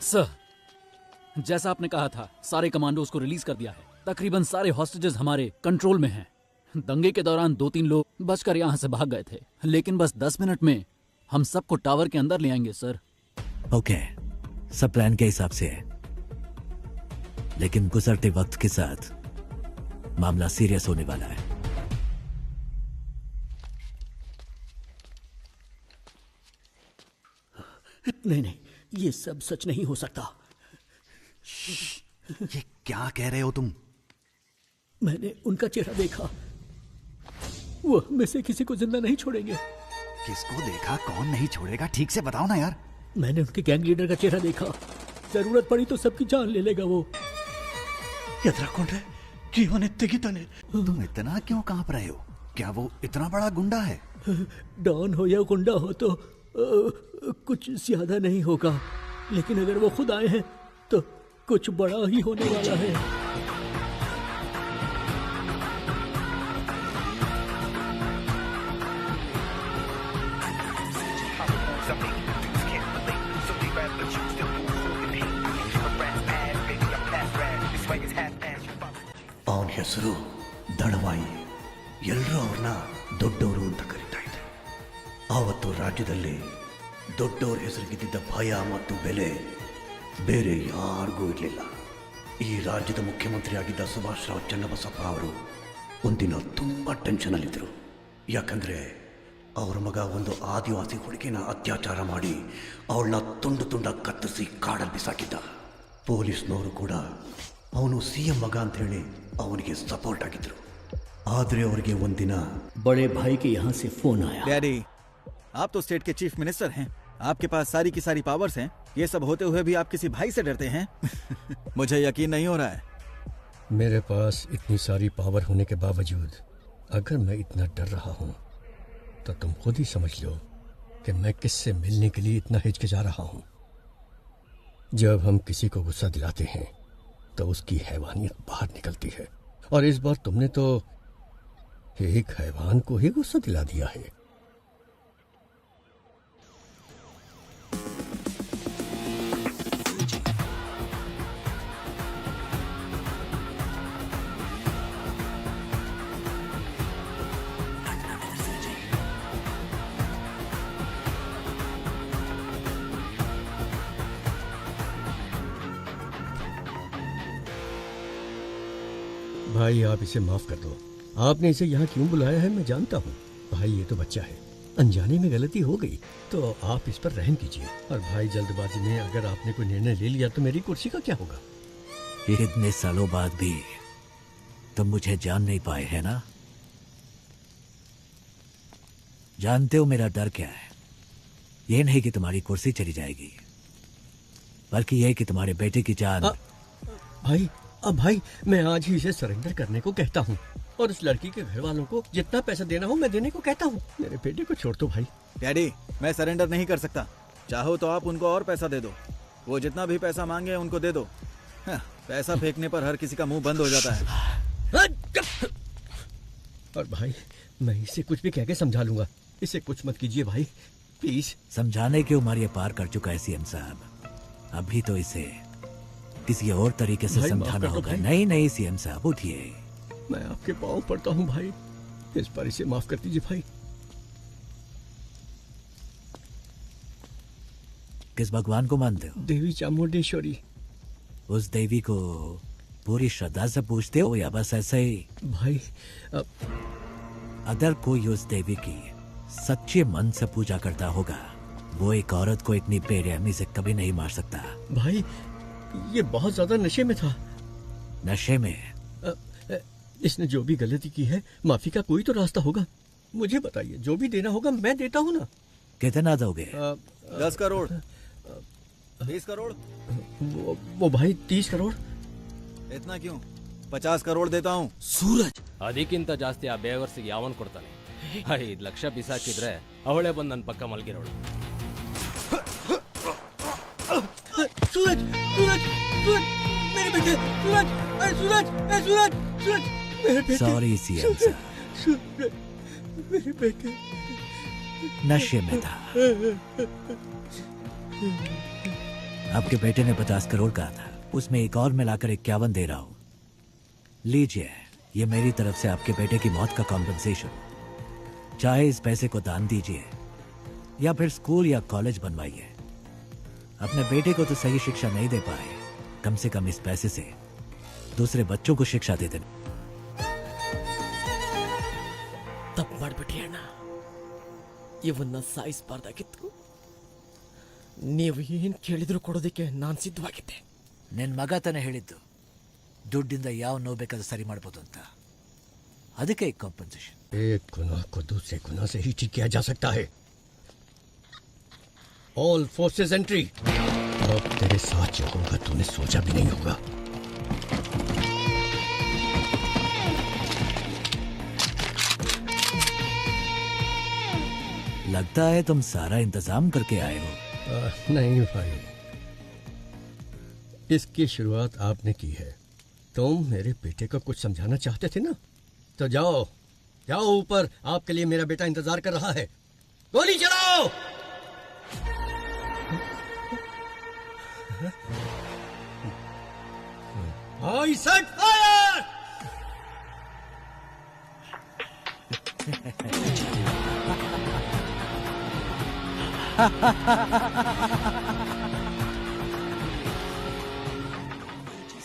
सर, जैसा आपने कहा था, सारे कमांडोज को रिलीज कर दिया है। तकरीबन सारे हॉस्टेजेस हमारे कंट्रोल में हैं। दंगे के दौरान 2-3 लोग बचकर यहाँ से भाग गए थे, लेकिन बस 10 मिनट में हम सबको टावर के अंदर ले आएंगे सर। ओके, सब प्लान के हिसाब से है, लेकिन गुजरते वक्त के साथ मामला सीरियस होने वाला है। नहीं नहीं, ये सब सच नहीं हो सकता। ये क्या कह रहे हो तुम? मैंने उनका चेहरा देखा, वो हम में से किसी को जिंदा नहीं छोड़ेंगे। किसको देखा? कौन नहीं छोड़ेगा? ठीक से बताओ ना यार। मैंने उनके गैंग लीडर का चेहरा देखा, जरूरत पड़ी तो सबकी जान ले लेगा वो। जीवन तुम इतना क्यों कांप रहे हो? क्या वो इतना बड़ा गुंडा है? डॉन हो या गुंडा हो तो कुछ ज्यादा नहीं होगा, लेकिन अगर वो खुद आए हैं तो कुछ बड़ा ही होने वाला है। ಅವನ ಹೆಸರು ದಳವಾಯಿ. ಎಲ್ಲರೂ ಅವ್ರನ್ನ ದೊಡ್ಡವರು ಅಂತ ಕರೀತಾ ಇದ್ರು. ಆವತ್ತು ರಾಜ್ಯದಲ್ಲಿ ದೊಡ್ಡವ್ರ ಹೆಸರಿಗಿದ್ದ ಭಯ ಮತ್ತು ಬೆಲೆ ಬೇರೆ ಯಾರಿಗೂ ಇರಲಿಲ್ಲ. ಈ ರಾಜ್ಯದ ಮುಖ್ಯಮಂತ್ರಿ ಆಗಿದ್ದ ಸುಭಾಷ್ ರಾವ್ ಚನ್ನಬಸಪ್ಪ ಅವರು ಒಂದಿನ ತುಂಬ ಟೆನ್ಷನಲ್ಲಿದ್ದರು. ಯಾಕಂದರೆ ಅವ್ರ ಮಗ ಒಂದು ಆದಿವಾಸಿ ಹುಡುಗಿನ ಅತ್ಯಾಚಾರ ಮಾಡಿ ಅವಳನ್ನ ತುಂಡು ತುಂಡಾಗಿ ಕತ್ತರಿಸಿ ಕಾಡಲ್ಲಿ ಬಿಸಾಕಿದ್ದ. ಪೊಲೀಸ್ನವರು ಕೂಡ ಅವನು CM ಮಗ ಅಂತ ಹೇಳಿ ಅವನಿಗೆ ಸಪೋರ್ಟ್ ಆಗಿದ್ರು. ಆದರೆ ಅವರಿಗೆ ಒಂದಿನ बड़े भाई के यहाँ से फोन आया. डैडी, आप तो स्टेट के चीफ मिनिस्टर हैं, आपके पास सारी की सारी पावर्स हैं. ये सब होते हुए भी आप किसी भाई से डरते हैं? मुझे यकीन नहीं हो रहा है. मेरे पास इतनी सारी पावर होने के बावजूद अगर मैं इतना डर रहा हूँ तो तुम खुद ही समझ लो कि मैं किससे मिलने के लिए इतना हिचकिचा रहा हूँ. जब हम किसी को गुस्सा दिलाते हैं तो उसकी हैवानियत बाहर निकलती है, और इस बार तुमने तो एक हैवान को ही गुस्सा दिला दिया है. भाई आप इसे माफ कर दो. आपने इसे यहाँ क्यों बुलाया है मैं जानता हूँ. भाई ये तो बच्चा है, अनजाने में गलती हो गई तो आप इस पर रहम कीजिए. और भाई जल्दबाजी में अगर आपने कोई निर्णय ले लिया तो मेरी कुर्सी का क्या होगा? इतने सालों बाद भी तुम मुझे जान नहीं पाए है ना? जानते हो मेरा डर क्या है? ये नहीं कि तुम्हारी कुर्सी चली जाएगी, बल्कि यह कि तुम्हारे बेटे की जान. भाई अब भाई मैं आज ही इसे सरेंडर करने को कहता हूँ, और उस लड़की के घर वालों को जितना पैसा देना हो मैं देने को कहता हूँ. मेरे बेटे को छोड़ दो भाई. डैडी, मैं सरेंडर नहीं कर सकता. चाहो तो आप उनको और पैसा दे दो. वो जितना भी पैसा मांगे उनको दे दो. पैसा फेंकने पर हर किसी का मुंह बंद हो जाता है. और भाई मैं इसे कुछ भी कह के समझा लूंगा. इसे कुछ मत कीजिए भाई, प्लीज. समझाने की उम्र ये पार कर चुका है CM साहब. अभी तो इसे किसी और तरीके से समझाना होगा. नहीं नहीं CM साहब, उठिए. मैं आपके पाँव पड़ता हूँ भाई, इस पर इसे माफ कर दीजिए भाई. किस भगवान को मानते हो? देवी चामुंडेश्वरी. उस देवी को पूरी श्रद्धा से पूछते हो या बस ऐसे ही? भाई अगर कोई उस देवी की सच्चे मन से पूजा करता होगा, वो एक औरत को इतनी बेरहमी से कभी नहीं मार सकता. भाई ये बहुत ज्यादा नशे में था. नशे में? इसने जो भी गलती की है माफी का कोई तो रास्ता होगा. मुझे बताइए, जो भी देना होगा मैं देता हूँ ना. कितना दोगे? 10 करोड़, 20 करोड़. वो भाई 30 करोड़. इतना क्यों? 50 करोड़ देता हूँ. ಸೂರಜ್, ಅದಕ್ಕಿಂತ ಜಾಸ್ತಿ ಆ ಬೇವರ್ಸಿಗೆ ಯಾವನ್ ಕೊಡ್ತಾನೆ? 5 ಲಕ್ಷ ಬಿಸಾಕಿದ್ರೆ ಅವಳೇ ಬಂದು ನನ್ನ ಪಕ್ಕ ಮಲಗಿರೋಳು. सूरज, सूरज, सूरज, मेरे बेटे, सूरज, सूरज, सूरज, सूरज, मेरे बेटे. सॉरी CM साहब. सूरज, मेरे बेटे नशे में था. आपके बेटे ने 50 करोड़ कहा था, उसमें एक और मिलाकर 51 दे रहा हूं। लीजिए, ये मेरी तरफ से आपके बेटे की मौत का कॉम्पेंसेशन। चाहे इस पैसे को दान दीजिए या फिर स्कूल या कॉलेज बनवाइए। अपने बेटे को तो सही शिक्षा नहीं दे पाए, कम से कम इस पैसे से दूसरे बच्चों को शिक्षा दे देना। ತಪ್ಪು ಮಾಡ್ಬಿಟ್ಟಿ ಅಣ್ಣ. ಇವನ್ನ ಸಾಯಿಸಬಾರ್ದಾಗಿತ್ತು. ನೀವು ಏನ್ ಕೇಳಿದ್ರು ಕೊಡೋದಕ್ಕೆ ನಾನು ಸಿದ್ಧವಾಗಿದ್ದೆ. ನಿನ್ನ ಮಗ ತಾನೇ ಹೇಳಿದ್ದು ದುಡ್ಡಿಂದ ಯಾವ ನೋವು ಬೇಕಾದ್ರೂ ಸರಿ ಮಾಡ್ಬೋದು ಅಂತ. ಅದಕ್ಕೆ ಕಾಂಪನ್ಸೇಷನ್. एक गुनाह को दूसरे गुनाह से ही ठीक किया जा सकता है। All forces entry. अब तेरे साथ जो होगा तूने सोचा भी नहीं होगा। लगता है तुम सारा इंतजाम करके आए हो। नहीं भाई, इसकी शुरुआत आपने की है। तुम मेरे बेटे को कुछ समझाना चाहते थे ना, तो जाओ जाओ ऊपर, आपके लिए मेरा बेटा इंतजार कर रहा है। गोली चलाओ। आई सेट फायर।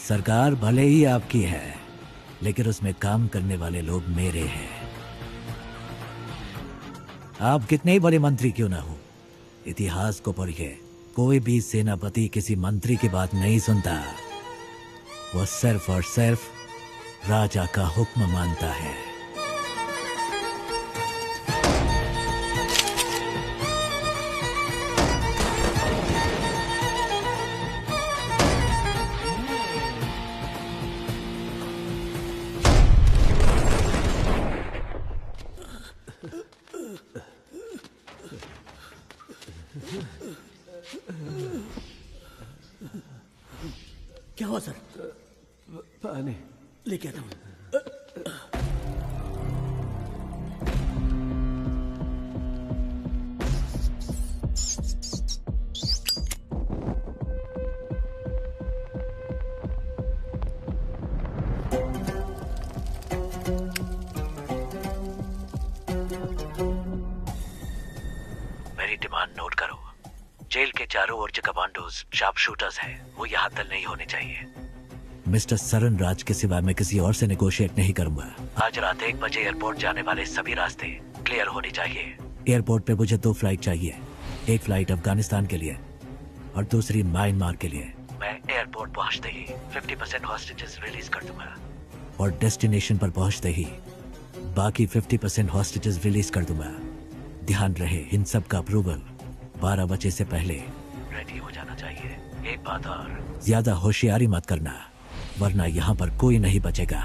सरकार भले ही आपकी है, लेकिन उसमें काम करने वाले लोग मेरे हैं। आप कितने ही बड़े मंत्री क्यों ना हो, इतिहास को पढ़िए, कोई भी सेनापति किसी मंत्री की बात नहीं सुनता। वो सिर्फ और सिर्फ राजा का हुक्म मानता है। क्या हुआ सर? पानी लेके आता हूँ। मेरी डिमांड नोट करो। जेल के चारों ओर जो कमांडोज शार्प शूटर्स हैं, वो यहाँ तक नहीं होने चाहिए। मिस्टर सरन राज के सिवा मैं किसी और से नेगोशिएट नहीं करूंगा। आज रात 1 बजे एयरपोर्ट जाने वाले सभी रास्ते क्लियर होने चाहिए। एयरपोर्ट पे मुझे 2 फ्लाइट चाहिए, एक फ्लाइट अफगानिस्तान के लिए और दूसरी म्यांमार के लिए। मैं एयरपोर्ट पहुंचते ही 50% हॉस्टेजेस रिलीज कर दूंगा और डेस्टिनेशन पर पहुंचते ही बाकी 50% हॉस्टेजेस रिलीज कर दूंगा। ध्यान रहे, इन सब का अप्रूवल 12 बजे से पहले रेडी हो जाना चाहिए। एक बात और, ज्यादा होशियारी मत करना, वरना यहाँ पर कोई नहीं बचेगा।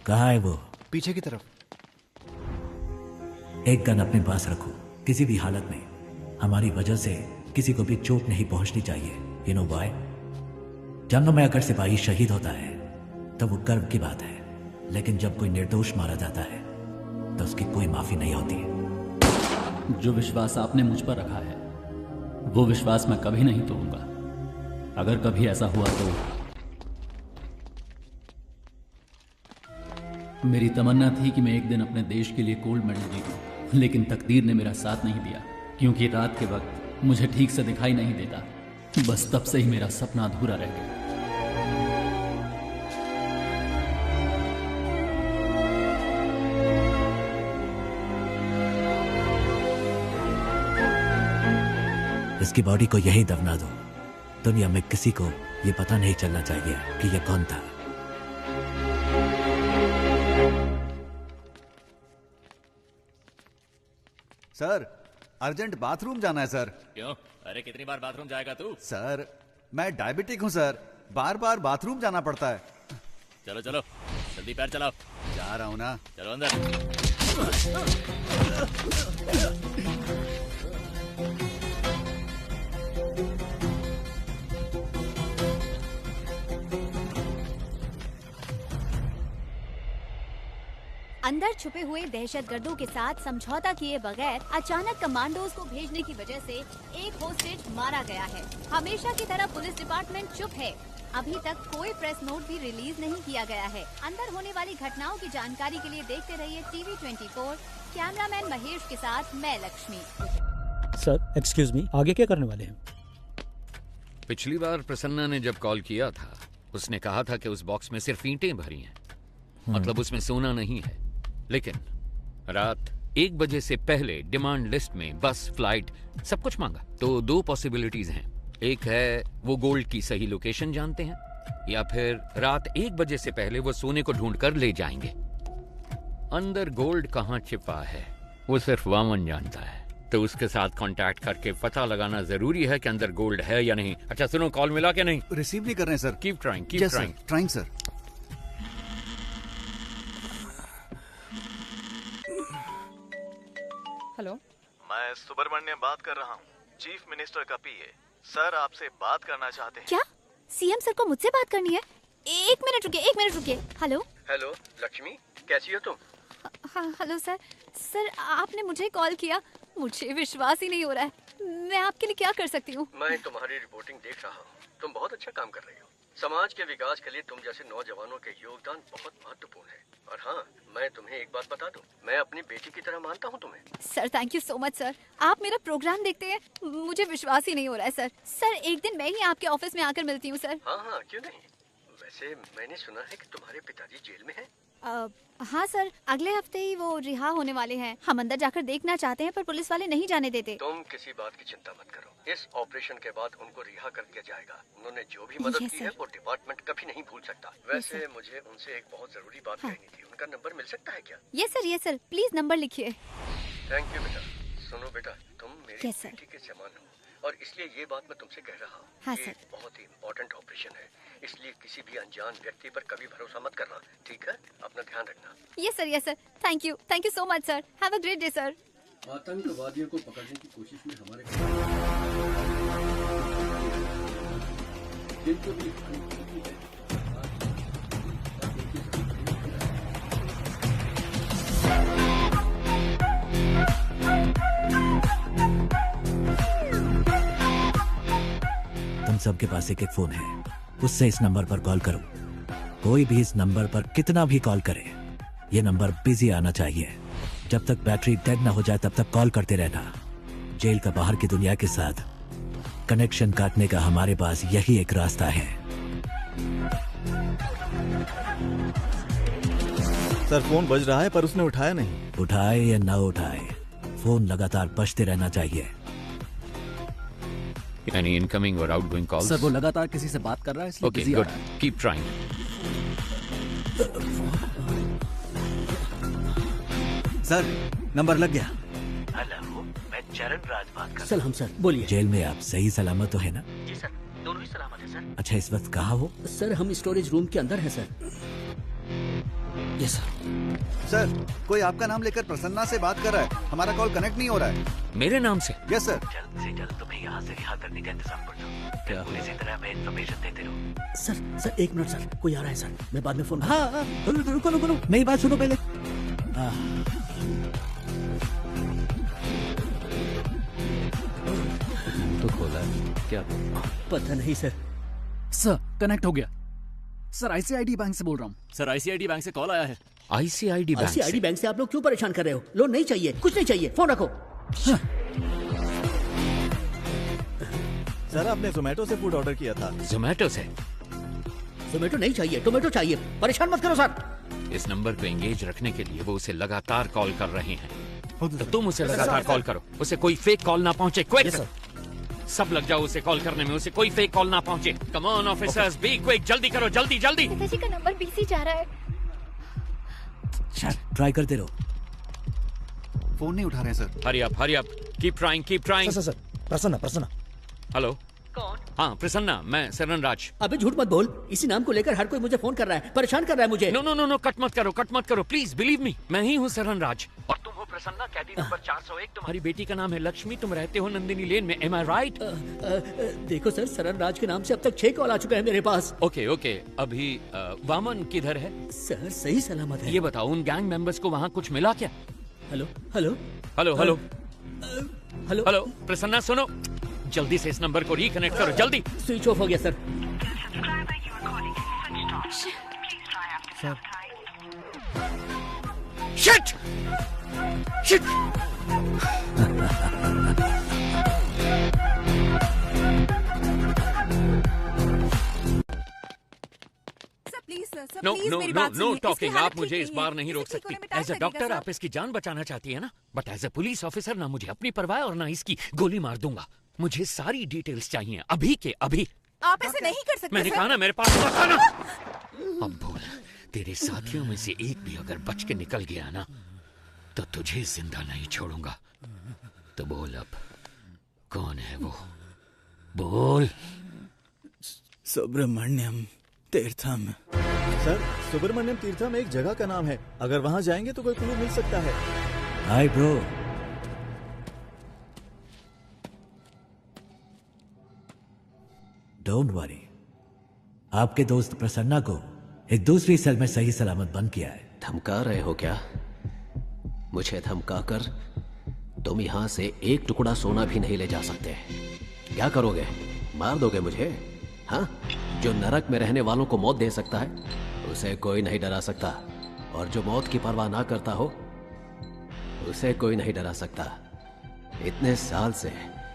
कहाँ है वो? पीछे की तरफ। एक गन अपने पास रखो। किसी भी हालत में हमारी वजह से किसी को भी चोट नहीं पहुंचनी चाहिए। You know why? जंग में अगर सिपाही शहीद होता है तो वो गर्व की बात है, लेकिन जब कोई निर्दोष मारा जाता है तो उसकी कोई माफी नहीं होती। जो विश्वास आपने मुझ पर रखा है, वो विश्वास मैं कभी नहीं तोड़ूंगा। अगर कभी ऐसा हुआ तो मेरी तमन्ना थी कि मैं एक दिन अपने देश के लिए गोल्ड मेडल जीतूं, लेकिन तकदीर ने मेरा साथ नहीं दिया, क्योंकि रात के वक्त मुझे ठीक से दिखाई नहीं देता। बस तब से ही मेरा सपना अधूरा रह गया। इसकी बॉडी को यही दफना दो। दुनिया में किसी को ये पता नहीं चलना चाहिए कि ये कौन था। सर, अर्जेंट बाथरूम जाना है सर। क्यों? अरे कितनी बार बाथरूम जाएगा तू? सर, मैं डायबिटिक हूँ सर, बार बार बाथरूम जाना पड़ता है। चलो चलो जल्दी पैर चलाओ। जा रहा हूँ ना। चलो अंदर। अंदर छुपे हुए दहशतगर्दों के साथ समझौता किए बगैर अचानक कमांडोज को भेजने की वजह से एक होस्टेज मारा गया है। हमेशा की तरह पुलिस डिपार्टमेंट चुप है। अभी तक कोई प्रेस नोट भी रिलीज नहीं किया गया है। अंदर होने वाली घटनाओं की जानकारी के लिए देखते रहिए TV 24। कैमरामैन महेश के साथ मैं लक्ष्मी। सर एक्सक्यूज मी, आगे क्या करने वाले हैं? पिछली बार प्रसन्ना ने जब कॉल किया था उसने कहा था कि उस बॉक्स में सिर्फ ईंटें भरी हैं, मतलब उसमें सोना नहीं है। लेकिन रात 1 बजे से पहले डिमांड लिस्ट में बस, फ्लाइट सब कुछ मांगा। तो 2 पॉसिबिलिटीज हैं। एक है वो गोल्ड की सही लोकेशन जानते हैं, या फिर रात 1 बजे से पहले वो सोने को ढूंढ कर ले जाएंगे। अंदर गोल्ड कहाँ छिपा है वो सिर्फ वामन जानता है, तो उसके साथ कांटेक्ट करके पता लगाना जरूरी है कि अंदर गोल्ड है या नहीं। अच्छा सुनो, कॉल मिला क्या नहीं? रिसीव नहीं कर रहे हैं sir. Keep trying, keep trying. Trying sir. Hello, मैं सुब्रमण्यम बात कर रहा हूँ, चीफ मिनिस्टर का PA। सर आपसे बात करना चाहते हैं। क्या CM सर को मुझसे बात करनी है? 1 मिनट रुकिए। हेलो हेलो लक्ष्मी, कैसी हो तुम? हाँ हेलो सर। सर आपने मुझे कॉल किया, मुझे विश्वास ही नहीं हो रहा है। मैं आपके लिए क्या कर सकती हूँ? मैं तुम्हारी रिपोर्टिंग देख रहा हूँ, तुम बहुत अच्छा काम कर रही हो। समाज के विकास के लिए तुम जैसे नौजवानों के योगदान बहुत महत्वपूर्ण है। और हाँ, मैं तुम्हें एक बात बता दूं, मैं अपनी बेटी की तरह मानता हूँ तुम्हें। Sir thank you so much sir. आप मेरा प्रोग्राम देखते हैं, मुझे विश्वास ही नहीं हो रहा है सर। सर एक दिन मैं ही आपके ऑफिस में आकर मिलती हूँ सर। हाँ, क्यों नहीं। वैसे मैंने सुना है कि तुम्हारे पिताजी जेल में हैं। हाँ सर, अगले हफ्ते ही वो रिहा होने वाले हैं। हम अंदर जाकर देखना चाहते हैं पर पुलिस वाले नहीं जाने देते। तुम किसी बात की चिंता मत करो, इस ऑपरेशन के बाद उनको रिहा कर दिया जाएगा। उन्होंने जो भी मदद की है वो डिपार्टमेंट कभी नहीं भूल सकता। वैसे मुझे उनसे एक बहुत जरूरी बात कहनी थी, उनका नंबर मिल सकता है क्या? यस सर, प्लीज नंबर लिखिए। थैंक यू बेटा। सुनो बेटा, तुम मेरी बेटी के समान हो और इसलिए ये बात मैं तुमसे कह रहा हूँ। हाँ ये सर। बहुत ही इम्पोर्टेंट ऑपरेशन है, इसलिए किसी भी अनजान व्यक्ति पर कभी भरोसा मत करना, ठीक है? अपना ध्यान रखना। Yes sir. Thank you so much sir. Have a great day sir. आतंकवादियों को पकड़ने की कोशिश में हमारे तुम सबके पास एक फोन है, उससे इस नंबर पर कॉल करो। कोई भी इस नंबर पर कितना भी कॉल करे, ये नंबर बिजी आना चाहिए। जब तक बैटरी डेड ना हो जाए तब तक कॉल करते रहना। जेल का बाहर की दुनिया के साथ कनेक्शन काटने का हमारे पास यही एक रास्ता है। सर फोन बज रहा है पर उसने उठाया नहीं। उठाए या ना उठाए, फोन लगातार बजते रहना चाहिए। Any incoming or outgoing calls? Sir वो लगातार किसी से बात कर रहा है इसलिए Okay, busy आ good. रहा है। Keep trying. सर नंबर लग गया। हेलो, मैं चरण राज बात कर। सलाम सर, बोलिए। जेल में आप सही सलामत तो है ना? जी सर, दोनों ही सलामत है सर। अच्छा, इस वक्त कहाँ हो? सर हम स्टोरेज रूम के अंदर हैं सर। Yes sir. सर कोई आपका नाम लेकर प्रसन्ना से बात कर रहा है, हमारा कॉल कनेक्ट नहीं हो रहा है। मेरे नाम से? Yes sir. जल्द से जल्द तुम्हें यहाँ से रिहा करने का इंतजाम कर दो। क्या पुलिस की तरह हमें इन्फॉर्मेशन देते रहो। सर 1 मिनट सर, कोई आ रहा है सर, मैं बाद में फोन। हाँ, रुको, मेरी बात सुनो पहले। तो खोला क्या? पता नहीं सर। सर कनेक्ट हो गया। सर ICID बैंक से बोल रहा हूँ। सर ICID बैंक से कॉल आया है। ICID बैंक से आप लोग क्यों परेशान कर रहे हो? लोन नहीं चाहिए, कुछ नहीं चाहिए, फोन रखो। सर आपने जोमेटो से फूड ऑर्डर किया था। जोमेटो से? जोमेटो नहीं चाहिए, टोमेटो चाहिए। परेशान मत करो सर। इस नंबर को एंगेज रखने के लिए वो उसे लगातार कॉल कर रहे हैं, तो तुम उसे लगातार कॉल करो, उसे कोई फेक कॉल ना पहुंचे। क्विक, सब लग जाओ उसे कॉल करने में, उसे कोई फेक कॉल ना पहुंचे। Come on officers, be quick, जल्दी करो, जल्दी। पिताजी का नंबर बिजी जा रहा है। ट्राई करते रहो। फोन नहीं उठा रहे हैं sir. Hurry up, keep trying. Sir Prasanna. Hello, कौन? हाँ प्रसन्ना, मैं सरन राज। अबे झूठ मत बोल, इसी नाम को लेकर हर कोई मुझे फोन कर रहा है, परेशान कर रहा है मुझे। नो, कट मत करो प्लीज, बिलीव मी, मैं ही हूँ सरन राज। और तुम हो प्रसन्ना, कैदी नंबर 401। तुम्हारी बेटी का नाम है लक्ष्मी, तुम रहते हो नंदिनी लेन में, एम आई राइट? देखो सर, सरन राज के नाम से अब तक 6 कॉल आ चुका है मेरे पास। ओके ओके, अभी वामन किधर है? सर सही सलामत है। ये बताओ, उन गैंग मेंबर्स को वहाँ कुछ मिला क्या? Hello hello hello hello hello hello, Prasanna सुनो, जल्दी से इस नंबर को रिकनेक्ट करो, जल्दी। स्विच ऑफ हो गया sir. Sir shit shit. No no no no talking. आप मुझे इस बार नहीं रोक सकती। एज अ डॉक्टर आप इसकी जान बचाना चाहती है ना, but as a police officer ना मुझे अपनी परवाह और ना इसकी गोली मार दूंगा। मुझे सारी डिटेल्स चाहिए अभी के अभी। आप ऐसे नहीं कर सकते। मैंने कहा ना, मेरे पास मत आना। अब बोल, तेरे साथियों में से एक भी अगर बच के निकल गया ना तो तुझे जिंदा नहीं छोड़ूंगा। तो बोल अब, कौन है वो? बोल। सुब्रमण्यम तीर्थम। सर, सुब्रमण्यम तीर्थम एक जगह का नाम है, अगर वहाँ जाएंगे तो कोई क्लू मिल सकता है। Hi bro. डोंट वरी, आपके दोस्त प्रसन्ना को एक दूसरी सेल में सही सलामत बंद किया है। धमका रहे हो क्या? मुझे धमकाकर तुम यहां से एक टुकड़ा सोना भी नहीं ले जा सकते। क्या करोगे? मार दोगे मुझे? हाँ? जो नरक में रहने वालों को मौत दे सकता है उसे कोई नहीं डरा सकता, और जो मौत की परवाह ना करता हो उसे कोई नहीं डरा सकता। इतने साल से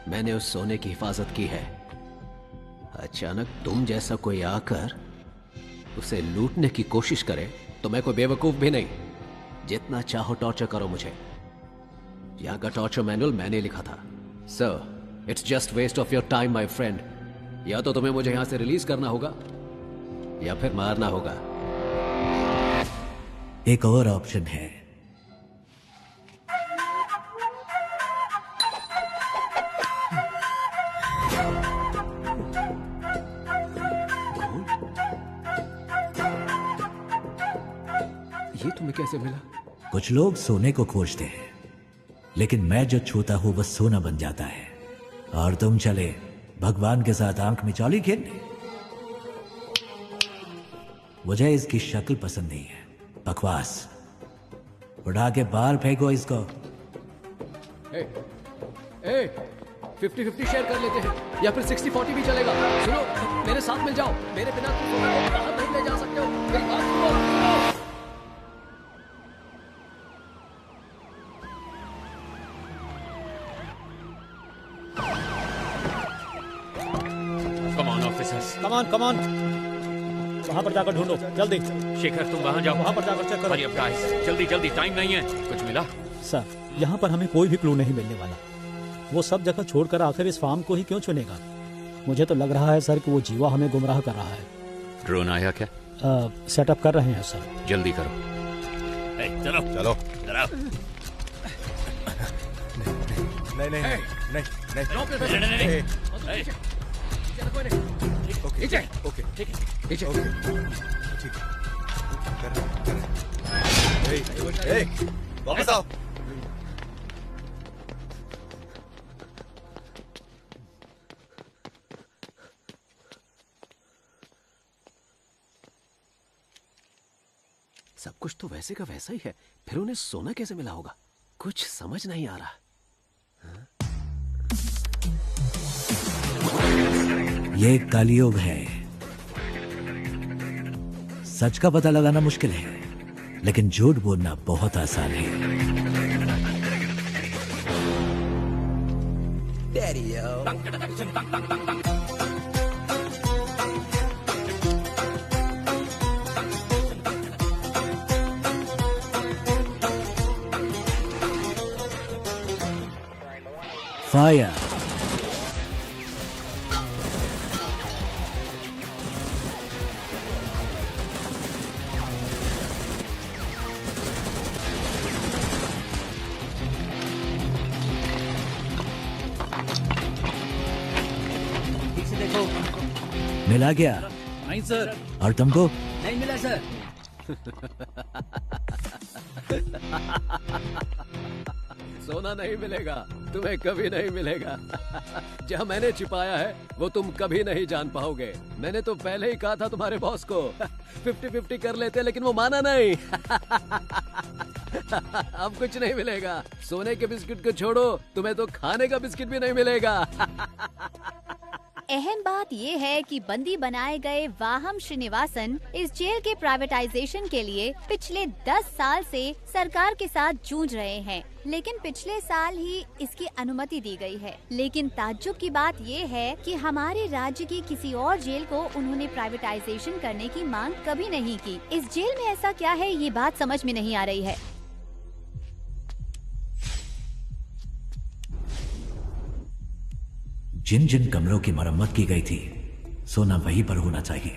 मैंने उस सोने की हिफाजत की है। अचानक तुम जैसा कोई आकर उसे लूटने की कोशिश करे तो मैं कोई बेवकूफ भी नहीं। जितना चाहो टॉर्चर करो मुझे। यहां का टॉर्चर मैनुअल मैंने लिखा था। Sir, it's just waste of your time my friend. या तो तुम्हें मुझे यहां से रिलीज करना होगा या फिर मारना होगा। एक और ऑप्शन है। ये तुम्हें कैसे मिला? कुछ लोग सोने को खोजते हैं, लेकिन मैं जो छूता हूं वह सोना बन जाता है। और तुम चले भगवान के साथ आंख मिचौली खेलने। मुझे इसकी शक्ल पसंद नहीं है, बकवास। उड़ा के बाहर फेंको इसको। 50-50 शेयर कर लेते हैं, या फिर 60-40 भी चलेगा। सुनो, मेरे साथ मिल जाओ। मेरे बिना तुम बाहर नहीं ले जा सकते हो। मेरी बात सुनो। कम ऑन वहां पर जाकर ढूंढो जल्दी। शेखर, तुम वहां जाओ, वहां पर जाकर चेक करो। हरी अप गाइस, जल्दी जल्दी, टाइम नहीं है। कुछ मिला? सर, यहाँ पर हमें कोई भी क्लू नहीं मिलने वाला। वो सब जगह छोड़कर आखिर इस फार्म को ही क्यों चुनेगा? मुझे तो लग रहा है सर कि वो जीवा हमें गुमराह कर रहा है। ड्रोन आया क्या? सेटअप कर रहे हैं सर। जल्दी करो। चलो चलो। नहीं। वापस आओ। सब कुछ तो वैसे का वैसा ही है, फिर उन्हें सोना कैसे मिला होगा? कुछ समझ नहीं आ रहा। ये कलयुग है। सच का पता लगाना मुश्किल है, लेकिन झूठ बोलना बहुत आसान है। फायर। मिला क्या? नहीं सर। और तुमको? नहीं मिला सर। सोना नहीं मिलेगा, तुम्हें कभी नहीं मिलेगा। जहाँ मैंने छिपाया है वो तुम कभी नहीं जान पाओगे। मैंने तो पहले ही कहा था तुम्हारे बॉस को 50-50 कर लेते, लेकिन वो माना नहीं। अब कुछ नहीं मिलेगा। सोने के बिस्किट को छोड़ो, तुम्हें तो खाने का बिस्किट भी नहीं मिलेगा। अहम बात ये है कि बंदी बनाए गए वाहम श्रीनिवासन इस जेल के प्राइवेटाइजेशन के लिए पिछले 10 साल से सरकार के साथ जूझ रहे हैं, लेकिन पिछले साल ही इसकी अनुमति दी गई है। लेकिन ताज्जुब की बात ये है कि हमारे राज्य की किसी और जेल को उन्होंने प्राइवेटाइजेशन करने की मांग कभी नहीं की। इस जेल में ऐसा क्या है, ये बात समझ में नहीं आ रही है। जिन जिन कमरों की मरम्मत की गई थी, सोना वहीं पर होना चाहिए।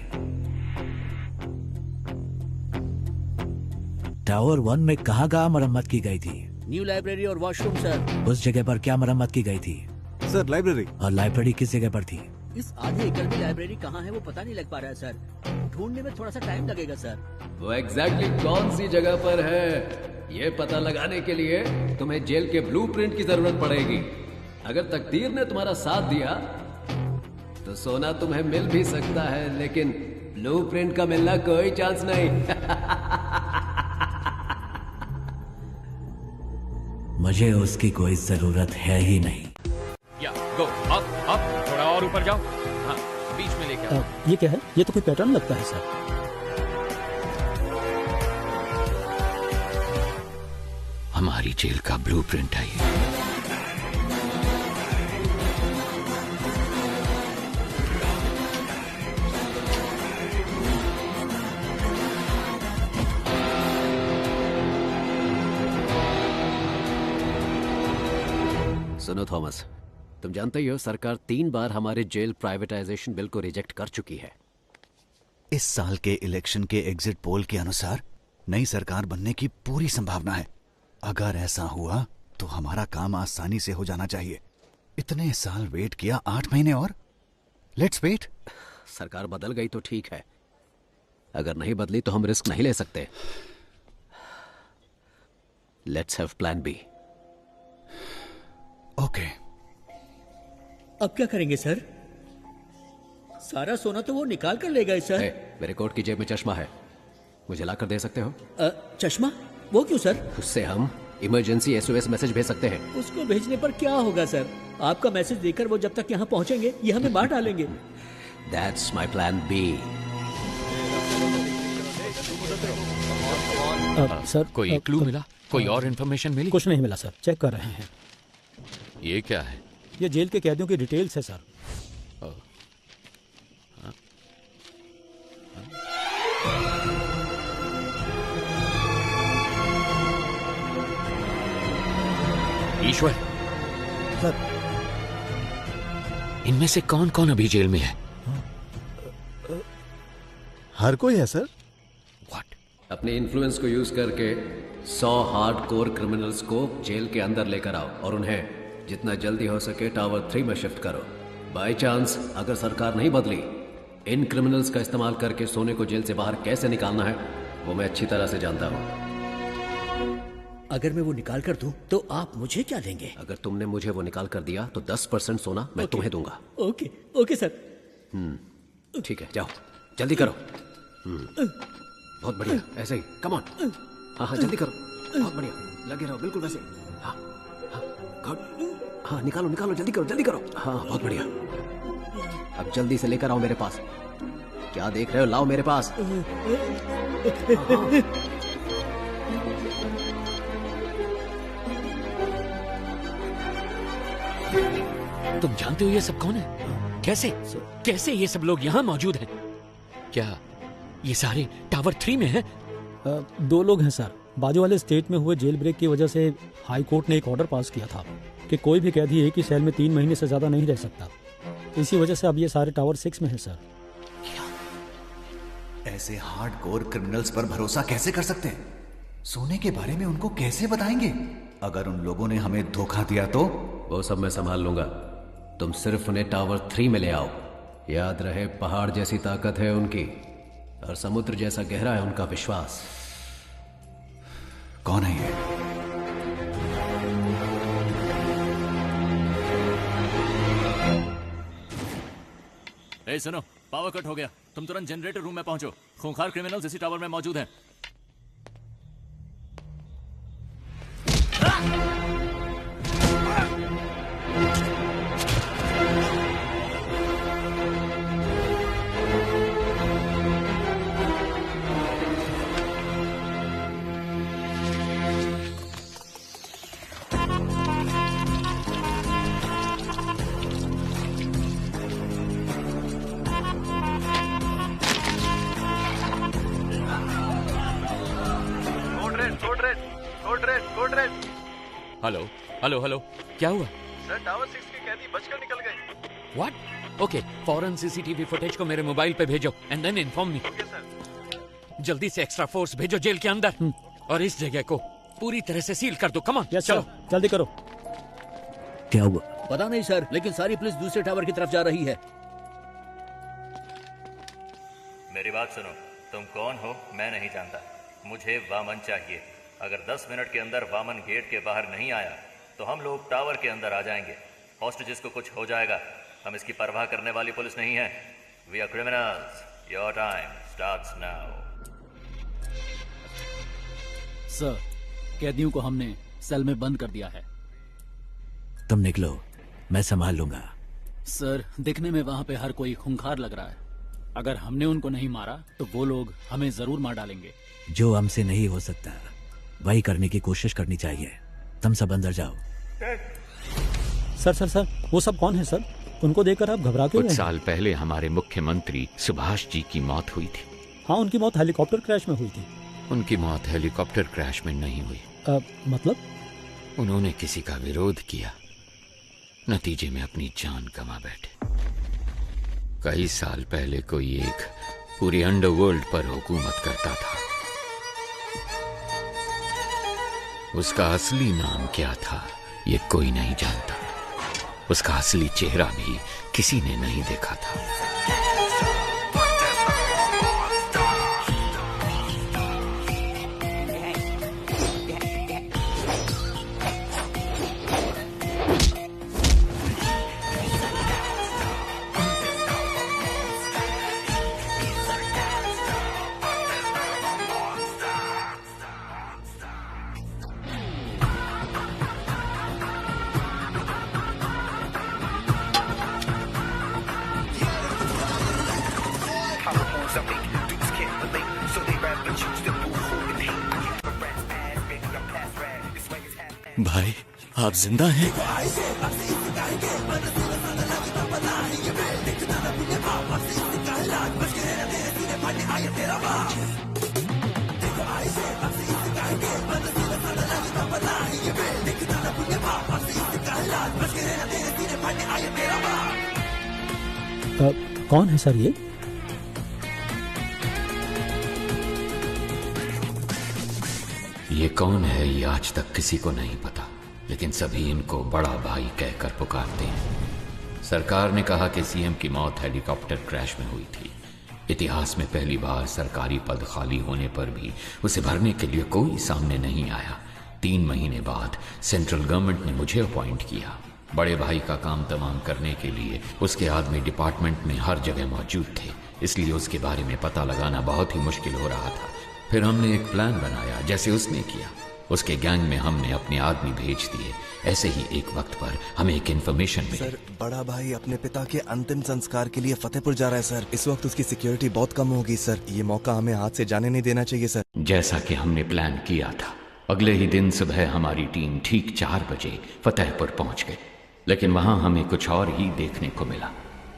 टावर 1 में कहाँ मरम्मत की गई थी? न्यू लाइब्रेरी और वॉशरूम सर। उस जगह पर क्या मरम्मत की गई थी? Sir library. और लाइब्रेरी किस जगह पर थी? इस आधे एकड़ में लाइब्रेरी कहाँ है वो पता नहीं लग पा रहा है सर। ढूंढने में थोड़ा सा टाइम लगेगा सर। वो एग्जैक्टली कौन सी जगह पर है, ये पता लगाने के लिए तुम्हें जेल के ब्लूप्रिंट की जरूरत पड़ेगी। अगर तकदीर ने तुम्हारा साथ दिया तो सोना तुम्हें मिल भी सकता है, लेकिन ब्लूप्रिंट का मिलना कोई चांस नहीं। मुझे उसकी कोई जरूरत है ही नहीं। या गो अप थोड़ा और ऊपर जाओ। हाँ, बीच में लेके आओ। ये क्या है? ये तो कोई पैटर्न लगता है सर। हमारी जेल का ब्लूप्रिंट है ये। सुनो थॉमस, तुम जानते ही हो सरकार 3 बार हमारे जेल प्राइवेटाइजेशन बिल को रिजेक्ट कर चुकी है। इस साल के इलेक्शन के एग्जिट पोल के अनुसार नई सरकार बनने की पूरी संभावना है। अगर ऐसा हुआ तो हमारा काम आसानी से हो जाना चाहिए। इतने साल वेट किया, 8 महीने और। Let's wait. सरकार बदल गई तो ठीक है, अगर नहीं बदली तो हम रिस्क नहीं ले सकते। Let's have plan B. Okay. अब क्या करेंगे सर? सारा सोना तो वो निकाल कर ले गए सर। मेरे कोट की जेब में चश्मा है, मुझे लाकर दे सकते हो? चश्मा? वो क्यों सर? उससे हम इमरजेंसी SOS मैसेज भेज सकते हैं। उसको भेजने पर क्या होगा सर? आपका मैसेज देकर वो जब तक यहाँ पहुँचेंगे ये हमें मार डालेंगे। That's my plan B। Sir कोई क्लू मिला? कोई और इन्फॉर्मेशन मिली? कुछ नहीं मिला सर, चेक कर रहे हैं। ये क्या है? ये जेल के कैदियों की डिटेल्स है सर। ईश्वर सर, इनमें से कौन कौन अभी जेल में है? हर कोई है सर। अपने इन्फ्लुएंस को यूज करके 100 हार्डकोर क्रिमिनल्स को जेल के अंदर लेकर आओ और उन्हें जितना जल्दी हो सके टावर 3 में शिफ्ट करो। बाय चांस अगर सरकार नहीं बदली, इन क्रिमिनल्स का इस्तेमाल करके सोने को जेल से बाहर कैसे निकालना है वो मैं अच्छी तरह से जानता हूँ। अगर मैं वो निकाल कर दूं तो आप मुझे क्या देंगे? अगर तुमने मुझे वो निकाल कर दिया तो 10% सोना मैं तुम्हें दूंगा। Okay okay sir. ठीक है, जाओ जल्दी करो। बहुत बढ़िया, ऐसे ही, कम ऑन। हाँ हाँ जल्दी करो, बहुत बढ़िया, लगे रहो बिल्कुल वैसे। हाँ हाँ गुड, हाँ निकालो निकालो, जल्दी करो जल्दी करो। हाँ बहुत बढ़िया, अब जल्दी से लेकर आओ मेरे पास। क्या देख रहे हो, लाओ मेरे पास। तुम जानते हो ये सब कौन है? कैसे कैसे ये सब लोग यहाँ मौजूद हैं? क्या ये सारे टावर 3 में हैं? 2 लोग हैं सर। बाजू वाले स्टेट में हुए जेल ब्रेक की वजह से हाई कोर्ट ने एक ऑर्डर पास किया था कि कोई भी कैदी एक ही सेल में 3 महीने से ज्यादा नहीं रह सकता। इसी वजह से अब ये सारे टावर 6 में है सर। ऐसे हार्डकोर क्रिमिनल्स पर भरोसा कैसे कर सकते हैं? सोने के बारे में उनको कैसे बताएंगे? अगर उन लोगों ने हमें धोखा दिया तो? वो सब मैं संभाल लूंगा, तुम सिर्फ उन्हें टावर 3 में ले आओ। याद रहे, पहाड़ जैसी ताकत है उनकी और समुद्र जैसा गहरा है उनका विश्वास। कौन है ये? ए सुनो, पावर कट हो गया। तुम तुरंत जनरेटर रूम में पहुंचो। खूंखार क्रिमिनल्स इसी टावर में मौजूद हैं। हेलो हेलो हेलो, क्या हुआ? सर टावर 6 के कैदी बचकर निकल गए। व्हाट? ओके, फौरन सीसीटीवी फुटेज को मेरे मोबाइल पे भेजो and then inform me. Okay sir. जल्दी से एक्स्ट्रा फोर्स भेजो जेल के अंदर और इस जगह को पूरी तरह से सील कर दो। कम ऑन, चलो जल्दी करो। क्या हुआ? पता नहीं सर, लेकिन सारी पुलिस दूसरे टावर की तरफ जा रही है। मेरी बात सुनो, तुम कौन हो मैं नहीं जानता, मुझे वामन चाहिए। अगर 10 मिनट के अंदर वामन गेट के बाहर नहीं आया तो हम लोग टावर के अंदर आ जाएंगे। हॉस्टेजेस को कुछ हो जाएगा, हम इसकी परवाह करने वाली पुलिस नहीं है। We are criminals, your time starts now. Sir, कैदियों को हमने सेल में बंद कर दिया है। तुम निकलो, मैं संभाल लूंगा। सर, दिखने में वहां पे हर कोई खूंखार लग रहा है। अगर हमने उनको नहीं मारा तो वो लोग हमें जरूर मार डालेंगे। जो हमसे नहीं हो सकता वही करने की कोशिश करनी चाहिए। तुम सब अंदर जाओ। सर सर सर, वो सब कौन है सर? उनको देखकर आप घबरा क्यों कुछ रहे हैं? साल पहले हमारे मुख्यमंत्री सुभाष जी की मौत हुई थी। हाँ, उनकी मौत हेलीकॉप्टर क्रैश में हुई थी। उनकी मौत हेलीकॉप्टर क्रैश में नहीं हुई। मतलब? उन्होंने किसी का विरोध किया, नतीजे में अपनी जान गंवा बैठे। कई साल पहले कोई एक पूरे अंडरवर्ल्ड पर हुकूमत करता था। उसका असली नाम क्या था ये कोई नहीं जानता। उसका असली चेहरा भी किसी ने नहीं देखा था। भाई, आप जिंदा हैं? कौन है सर ये? ये कौन है ये आज तक किसी को नहीं पता, लेकिन सभी इनको बड़ा भाई कहकर पुकारते हैं। सरकार ने कहा कि सीएम की मौत हेलीकॉप्टर क्रैश में हुई थी। इतिहास में पहली बार सरकारी पद खाली होने पर भी उसे भरने के लिए कोई सामने नहीं आया। 3 महीने बाद सेंट्रल गवर्नमेंट ने मुझे अपॉइंट किया। बड़े भाई का काम तमाम करने के लिए उसके आदमी डिपार्टमेंट में हर जगह मौजूद थे, इसलिए उसके बारे में पता लगाना बहुत ही मुश्किल हो रहा था। फिर हमने एक प्लान बनाया जैसे उसने किया। उसके गैंग में हमने अपने आदमी भेज दिए। ऐसे ही एक वक्त पर हमें एक इन्फॉर्मेशन मिली। सर, बड़ा भाई अपने पिता के अंतिम संस्कार के लिए फतेहपुर जा रहा है सर। इस वक्त उसकी सिक्योरिटी बहुत कम होगी सर। ये मौका हमें हाथ से जाने नहीं देना चाहिए सर। जैसा कि हमने प्लान किया था, अगले ही दिन सुबह हमारी टीम ठीक 4 बजे फतेहपुर पहुंच गई। लेकिन वहां हमें कुछ और ही देखने को मिला।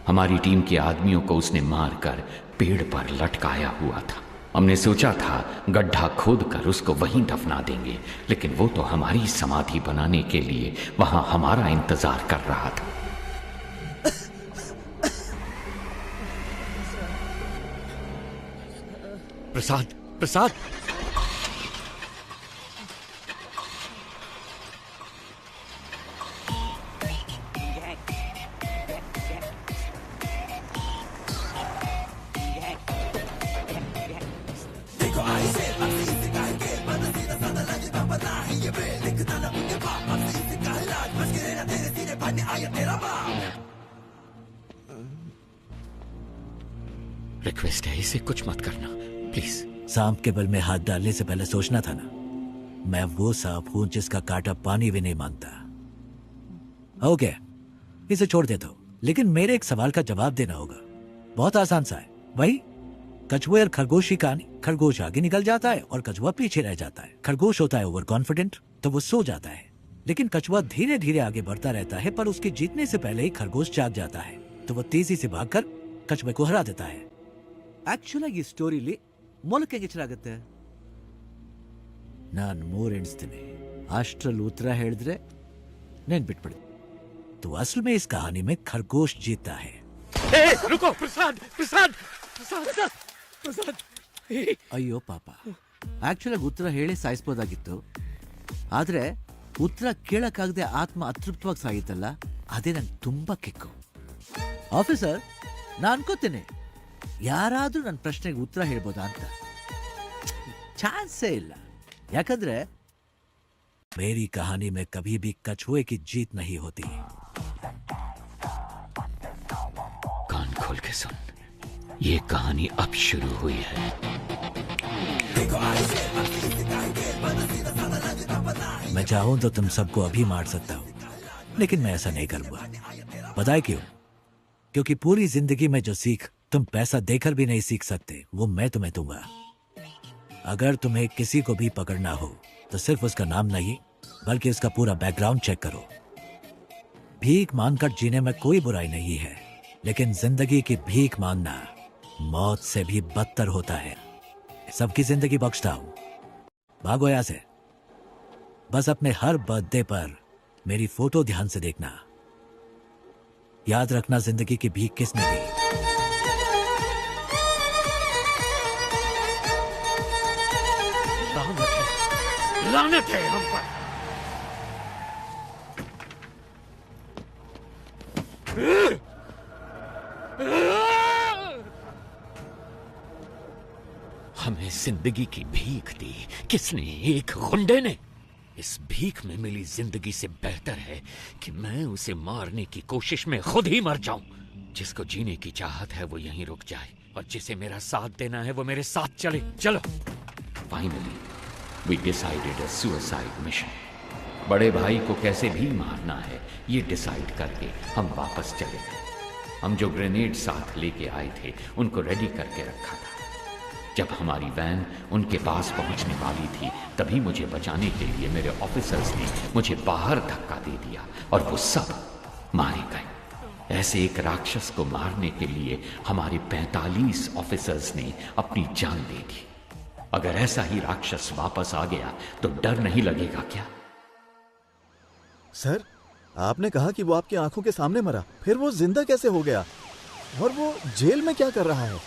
हमारी टीम के आदमियों को उसने मारकर पेड़ पर लटकाया हुआ था। हमने सोचा था गड्ढा खोद कर उसको वहीं दफना देंगे, लेकिन वो तो हमारी समाधि बनाने के लिए वहां हमारा इंतजार कर रहा था। प्रसाद, प्रसाद! रिक्वेस्ट है, इसे कुछ मत करना प्लीज। सांप के बल में हाथ डालने से पहले सोचना था ना। मैं वो सांप हूं जिसका कांटा पानी भी नहीं मांगता। ओके, इसे छोड़ देता हूं, लेकिन मेरे एक सवाल का जवाब देना होगा। बहुत आसान सा है, वही कछुए और खरगोश की कहानी। खरगोश आगे निकल जाता है और कछुआ पीछे रह जाता है। खरगोश होता है ओवर कॉन्फिडेंट, तो वो सो जाता है, लेकिन कछुआ धीरे धीरे आगे बढ़ता रहता है, पर उसके जीतने से पहले ही खरगोश जाग जाता है, तो वो तेजी से भागकर कछुए को हरा देता है। ಆಕ್ಚುಲ್ ಆಗಿ ಈ ಸ್ಟೋರಿಲಿ ಮೊಲಕ್ಕೆ ಗಿಚ್ಚರಾಗುತ್ತೆ. ನಾನು 3 ಎಣಿಸ್ತೀನಿ, ಅಷ್ಟ್ರಲ್ಲಿ ಉತ್ತರ ಹೇಳಿದ್ರೆ ನೆನ್ಪಿಟ್ಬಿಡಿ. तो असल में इस कहानी में खरगोश जीतता है. रुको प्रसाद, प्रसाद, प्रसाद, प्रसाद. ಅಯ್ಯೋ ಪಾಪ, ಆಕ್ಚುಲ್ ಆಗಿ ಉತ್ತರ ಹೇಳಿ ಸಾಯಿಸ್ಬೋದಾಗಿತ್ತು, ಆದ್ರೆ ಉತ್ತರ ಕೇಳಕ್ಕಾಗದೆ ಆತ್ಮ ಅತೃಪ್ತವಾಗಿ ಸಾಯಿತಲ್ಲ, ಅದೇ ನಂಗೆ ತುಂಬಾ ಕಿಕ್ಕು. ಆಫೀಸರ್, ನಾನು ಅನ್ಕೋತೀನಿ ಯಾರಾದ್ರೂ ನನ್ನ ಪ್ರಶ್ನೆಗೆ ಉತ್ತರ ಹೇಳ್ಬೋದಾ ಅಂತ. ಚಾನ್ಸೇ ಇಲ್ಲ, ಯಾಕಂದ್ರೆ मेरी कहानी में कभी भी कछुए की जीत नहीं होती. कान खोल के सुन, ये कहानी अब शुरू हुई है. मैं चाहूं तो तुम सबको अभी मार सकता हूं, लेकिन मैं ऐसा नहीं करूंगा. पता है क्यों? क्योंकि पूरी जिंदगी में जो सीख तुम पैसा देकर भी नहीं सीख सकते, वो मैं तुम्हें दूंगा. अगर तुम्हें किसी को भी पकड़ना हो तो सिर्फ उसका नाम नहीं, बल्कि उसका पूरा बैकग्राउंड चेक करो. भीख मांगकर जीने में कोई बुराई नहीं है, लेकिन जिंदगी की भीख मांगना मौत से भी बदतर होता है. सबकी जिंदगी बख्शता हूं, भागो यहां से. बस अपने हर बर्थडे पर मेरी फोटो ध्यान से देखना. याद रखना जिंदगी की भीख किसने दी. लानत है हम पर. हमें जिंदगी की भीख दी किसने? एक गुंडे ने. इस भीख में मिली जिंदगी से बेहतर है कि मैं उसे मारने की कोशिश में खुद ही मर जाऊं. जिसको जीने की चाहत है वो यहीं रुक जाए, और जिसे मेरा साथ देना है वो मेरे साथ चले. चलो. Finally We decided a suicide mission. बड़े भाई को कैसे भी मारना है ये डिसाइड करके हम वापस चले गए. हम जो ग्रेनेड साथ लेके आए थे उनको रेडी करके रखा था. जब हमारी वैन उनके पास पहुंचने वाली थी तभी मुझे बचाने के लिए मेरे ऑफिसर्स ने मुझे बाहर धक्का दे दिया और वो सब मारे गए. ऐसे एक राक्षस को मारने के लिए हमारे 45 ऑफिसर्स ने अपनी जान दे दी. अगर ऐसा ही राक्षस वापस आ गया तो डर नहीं लगेगा क्या? सर, आपने कहा कि वो आपकी आंखों के सामने मरा, फिर वो जिंदा कैसे हो गया? और वो जेल में क्या कर रहा है?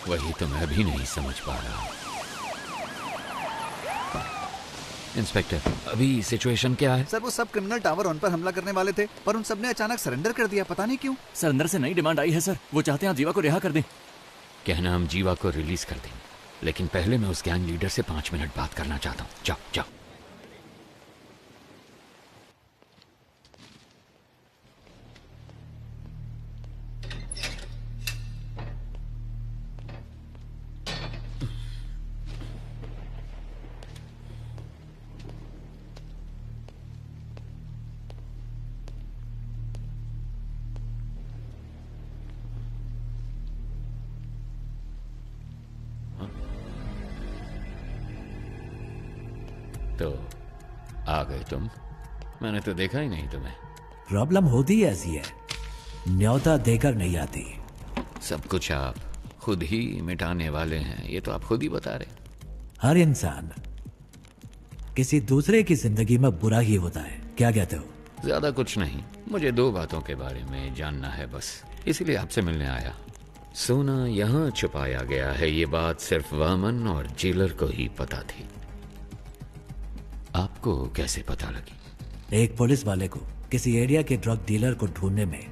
वही तो मैं भी नहीं समझ पा रहा. इंस्पेक्टर, अभी सिचुएशन क्या है? सर, वो सब क्रिमिनल टावर 1 पर हमला करने वाले थे, पर उन सब ने अचानक सरेंडर कर दिया. पता नहीं क्यों. सर, अंदर से नई डिमांड आई है सर. वो चाहते हैं आप जीवा को रिहा कर दें. कहना हम जीवा को रिलीज कर दें, लेकिन पहले मैं उस गैंग लीडर से 5 मिनट बात करना चाहता हूं. जाओ जाओ. तो आ गए तुम. मैंने तो देखा ही नहीं तुम्हें. प्रॉब्लम होती ऐसी है, न्योता देकर नहीं आती. सब कुछ आप खुद ही मिटाने वाले हैं, ये तो आप खुद ही बता रहे. हर इंसान किसी दूसरे की जिंदगी में बुरा ही होता है. क्या कहते हो? ज्यादा कुछ नहीं, मुझे 2 बातों के बारे में जानना है बस, इसीलिए आपसे मिलने आया. सोना यहाँ छुपाया गया है, ये बात सिर्फ वामन और जेलर को ही पता थी. आपको कैसे पता लगी? एक पुलिस वाले को किसी एरिया के ड्रग डीलर को ढूंढने में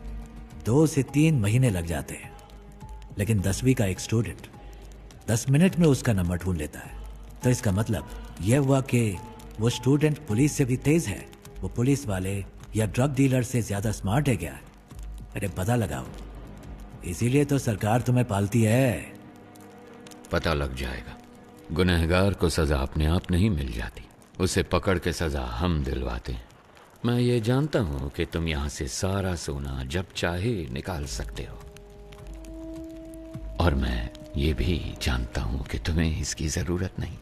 2 से 3 महीने लग जाते हैं, लेकिन 10वीं का एक स्टूडेंट 10 मिनट में उसका नंबर ढूंढ लेता है. तो इसका मतलब यह हुआ कि वो स्टूडेंट पुलिस से भी तेज है. वो पुलिस वाले या ड्रग डीलर से ज्यादा स्मार्ट है क्या? अरे पता लगाओ. इसीलिए तो सरकार तुम्हें पालती है. पता लग जाएगा। गुनहगार को सजा अपने आप नहीं मिल जाती, उसे पकड़ के सजा हम दिलवाते हैं। मैं ये जानता हूं कि तुम यहां से सारा सोना जब चाहे निकाल सकते हो, और मैं ये भी जानता हूं कि तुम्हें इसकी जरूरत नहीं।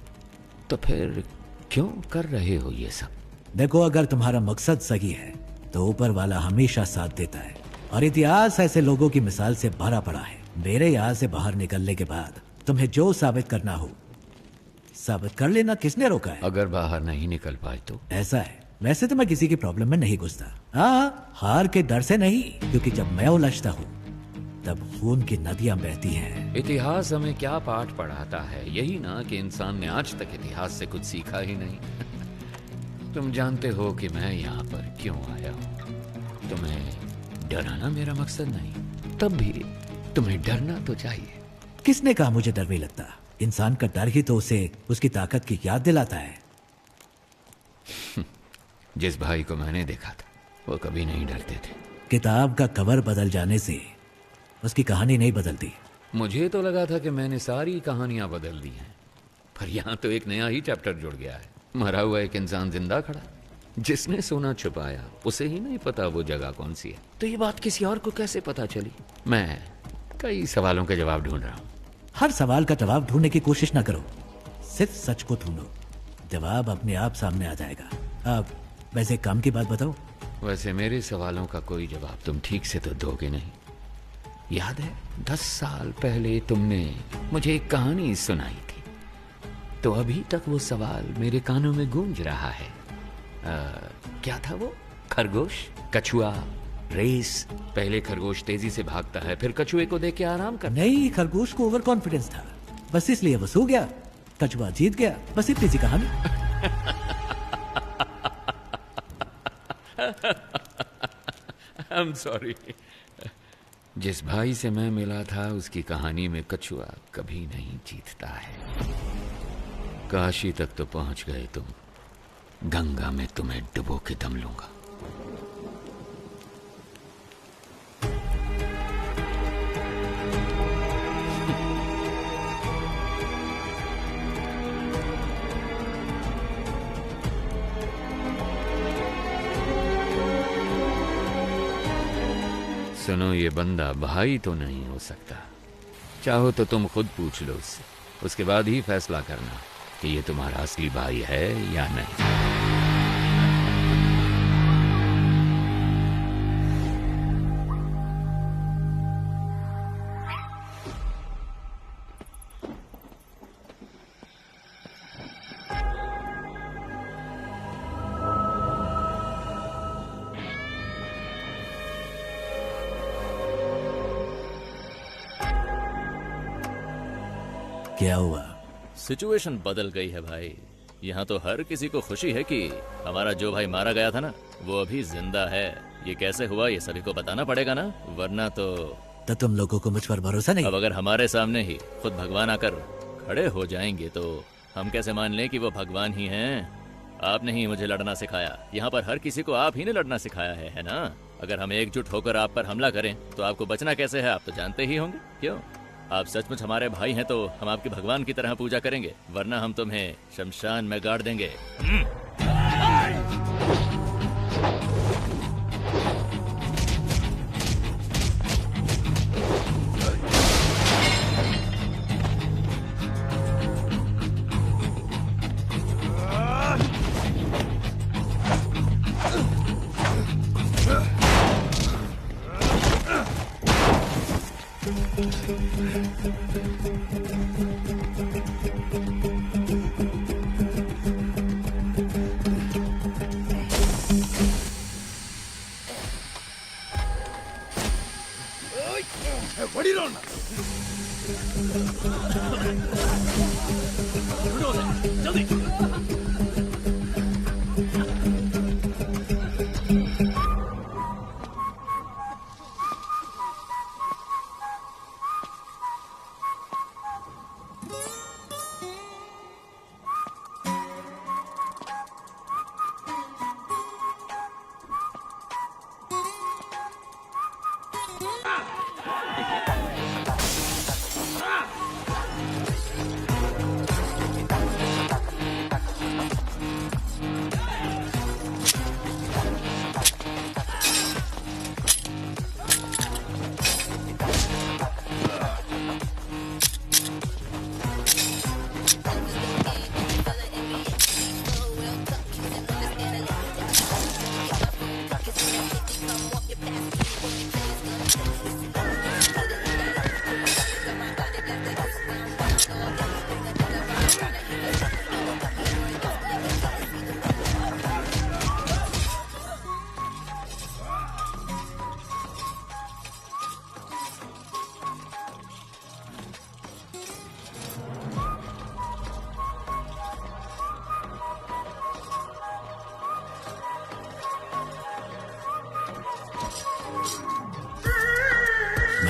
तो फिर क्यों कर रहे हो ये सब? देखो, अगर तुम्हारा मकसद सही है तो ऊपर वाला हमेशा साथ देता है, और इतिहास ऐसे लोगों की मिसाल से भरा पड़ा है। मेरे यहाँ से बाहर निकलने के बाद तुम्हें जो साबित करना हो साबित कर लेना, किसने रोका है? अगर बाहर नहीं निकल पाए तो? ऐसा है, वैसे तो मैं किसी की प्रॉब्लम में नहीं घुसता। हाँ, हार के डर से नहीं, क्योंकि जब मैं उलझता हूँ तब खून की नदियां बहती हैं। इतिहास हमें क्या पाठ पढ़ाता है? यही ना कि इंसान ने आज तक इतिहास से कुछ सीखा ही नहीं। तुम जानते हो कि मैं यहाँ पर क्यों आया हूँ। तुम्हें डराना मेरा मकसद नहीं, तब भी तुम्हें डरना तो चाहिए। किसने कहा मुझे डर नहीं लगता? इंसान का डर ही तो उसे उसकी ताकत की याद दिलाता है। जिस भाई को मैंने देखा था वो कभी नहीं डरते थे। किताब का कवर बदल जाने से उसकी कहानी नहीं बदलती। मुझे तो लगा था कि मैंने सारी कहानियां बदल दी हैं, पर यहाँ तो एक नया ही चैप्टर जुड़ गया है। मरा हुआ एक इंसान जिंदा खड़ा, जिसने सोना छुपाया उसे ही नहीं पता वो जगह कौन सी है। तो ये बात किसी और को कैसे पता चली? मैं कई सवालों के जवाब ढूंढ रहा हूँ। हर सवाल का जवाब ढूंढने की कोशिश ना करो, सिर्फ सच को ढूंढो, जवाब अपने आप सामने आ जाएगा। अब वैसे काम की बात बताओ। वैसे मेरे सवालों का कोई जवाब तुम ठीक से तो दोगे नहीं। याद है 10 साल पहले तुमने मुझे एक कहानी सुनाई थी, तो अभी तक वो सवाल मेरे कानों में गूंज रहा है। क्या था वो? खरगोश, कछुआ, रेस। पहले खरगोश तेजी से भागता है, फिर कछुए को देख के आराम करता है। नहीं, खरगोश को ओवर कॉन्फिडेंस था, बस इसलिए वो सो गया। कछुआ जीत गया, बस इतनी सी कहानी। I'm sorry। जिस भाई से मैं मिला था उसकी कहानी में कछुआ कभी नहीं जीतता है। काशी तक तो पहुंच गए तुम, गंगा में तुम्हें डुबो के दम लूंगा। सुनो, ये बंदा भाई तो नहीं हो सकता। चाहो तो तुम खुद पूछ लो उससे, उसके बाद ही फैसला करना कि ये तुम्हारा असली भाई है या नहीं। क्या हुआ? सिचुएशन बदल गई है भाई। यहाँ तो हर किसी को खुशी है कि हमारा जो भाई मारा गया था ना, वो अभी जिंदा है। ये कैसे हुआ ये सभी को बताना पड़ेगा ना, वरना तो तुम लोगों को मुझ पर भरोसा नहीं? अब अगर हमारे सामने ही खुद भगवान आकर खड़े हो जाएंगे तो हम कैसे मान लें कि वो भगवान ही हैं? आपने ही मुझे लड़ना सिखाया, यहाँ पर हर किसी को आप ही ने लड़ना सिखाया है ना? अगर हम एकजुट होकर आप पर हमला करें तो आपको बचना कैसे है, आप तो जानते ही होंगे। क्यों? आप सचमुच हमारे भाई हैं तो हम आपके भगवान की तरह पूजा करेंगे, वरना हम तुम्हें शमशान में गाड़ देंगे।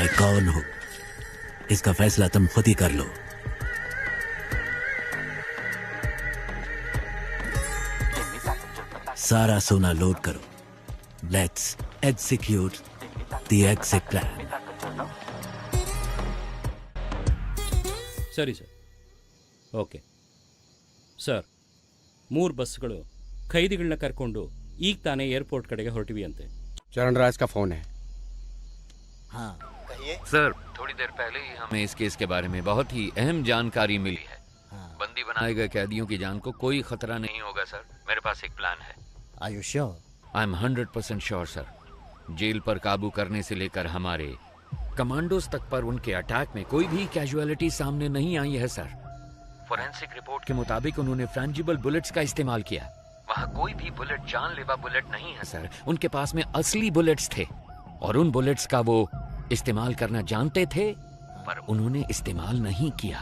मैं कौन हूं इसका फैसला तुम खुद ही कर लो। सारा सोना लोड करो। Let's execute the exit plan. ಸರಿ ಸರ್. ಓಕೆ ಸರ್, 3 ಬಸ್ಗಳು ಖೈದಿಗಳನ್ನ ಕರ್ಕೊಂಡು ಈಗ ತಾನೇ ಏರ್ಪೋರ್ಟ್ ಕಡೆಗೆ ಹೊರಟಿವಿ ಅಂತೆ. चरण राज का फोन है। हाँ कहिए सर, थोड़ी देर पहले ही हमें इस केस के बारे में बहुत ही अहम जानकारी मिली है। बंदी बनाए गए कैदियों की जान को कोई खतरा नहीं होगा सर। मेरे पास एक प्लान है। Are you sure? I am 100% sure sir. Jail पर काबू करने से लेकर हमारे कमांडोज तक पर उनके अटैक में कोई भी कैजुअलिटी सामने नहीं आई है सर। फोरेंसिक रिपोर्ट के मुताबिक उन्होंने फ्रेंजिबल बुलेट्स का इस्तेमाल किया। वहाँ कोई भी बुलेट जानलेवा बुलेट नहीं है सर। उनके पास में असली बुलेट्स थे और उन बुलेट्स का वो इस्तेमाल करना जानते थे, पर उन्होंने इस्तेमाल नहीं किया।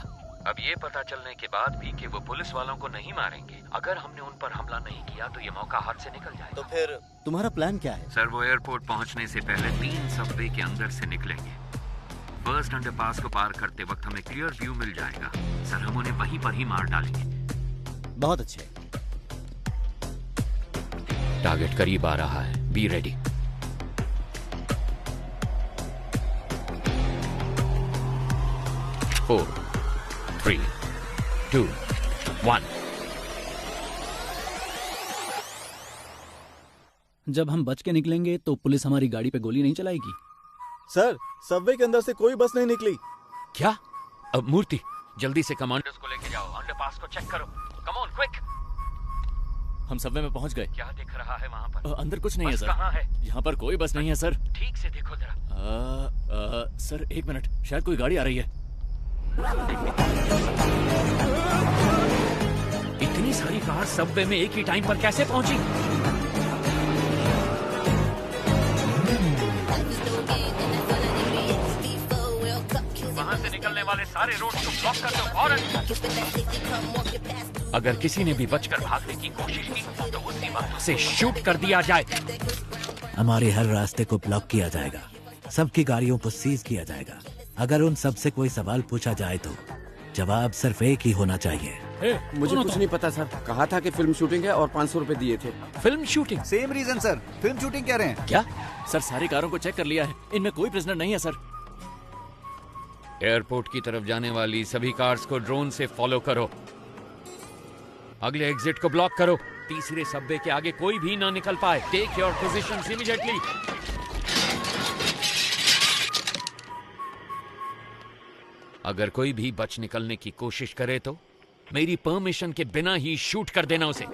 अब ये पता चलने के बाद भी कि वो पुलिस वालों को नहीं मारेंगे, अगर हमने उन पर हमला नहीं किया तो ये मौका हाथ से निकल जाएगा। तो फिर तुम्हारा प्लान क्या है? सर, वो एयरपोर्ट पहुंचने से पहले 3 सबवे के अंदर से निकलेंगे। फर्स्ट अंडरपास को पार करते वक्त हमें क्लियर व्यू मिल जाएगा सर। हम उन्हें वहीं पर ही मार डालेंगे। बहुत अच्छे। टारगेट करीब आ रहा है, बी रेडी। फोर, 3, 2, 1। जब हम बच के निकलेंगे तो पुलिस हमारी गाड़ी पे गोली नहीं चलाएगी। सर, सबवे के अंदर से कोई बस नहीं निकली। क्या? अब मूर्ति, जल्दी से कमांडर्स को लेके जाओ। अंडरपास को चेक करो। Come on quick. हम सबवे में पहुंच गए। क्या दिख रहा है वहाँ पर? अंदर कुछ नहीं है सर। कहाँ है? यहाँ पर कोई बस नहीं है सर। ठीक से देखो जरा। सर 1 मिनट, शायद कोई गाड़ी आ रही है। इतनी सारी कार सबवे में एक ही टाइम पर कैसे पहुंची? वहां से निकलने वाले सारे रोड को ब्लॉक कर दो फौरन। अगर किसी ने भी बचकर भागने की कोशिश की तो उसी वक्त उसे शूट कर दिया जाए। हमारे हर रास्ते को ब्लॉक किया जाएगा, सबकी गाड़ियों को सीज किया जाएगा। अगर उन सब से कोई सवाल पूछा जाए तो जवाब सिर्फ एक ही होना चाहिए। मुझे कुछ नहीं पता सर। कहा था कि फिल्म शूटिंग है और 500 रुपए दिए थे। Film shooting? Same reason sir, film shooting कह रहे हैं। क्या? सर सारी कारों को चेक कर लिया है, इनमें कोई प्रिजनर नहीं है सर। एयरपोर्ट की तरफ जाने वाली सभी कार्स को ड्रोन से फॉलो करो। अगले एग्जिट को ब्लॉक करो। तीसरे सबवे के आगे कोई भी ना निकल पाए। Take your positions immediately. अगर कोई भी बच निकलने की कोशिश करे तो मेरी परमिशन के बिना ही शूट कर देना उसे।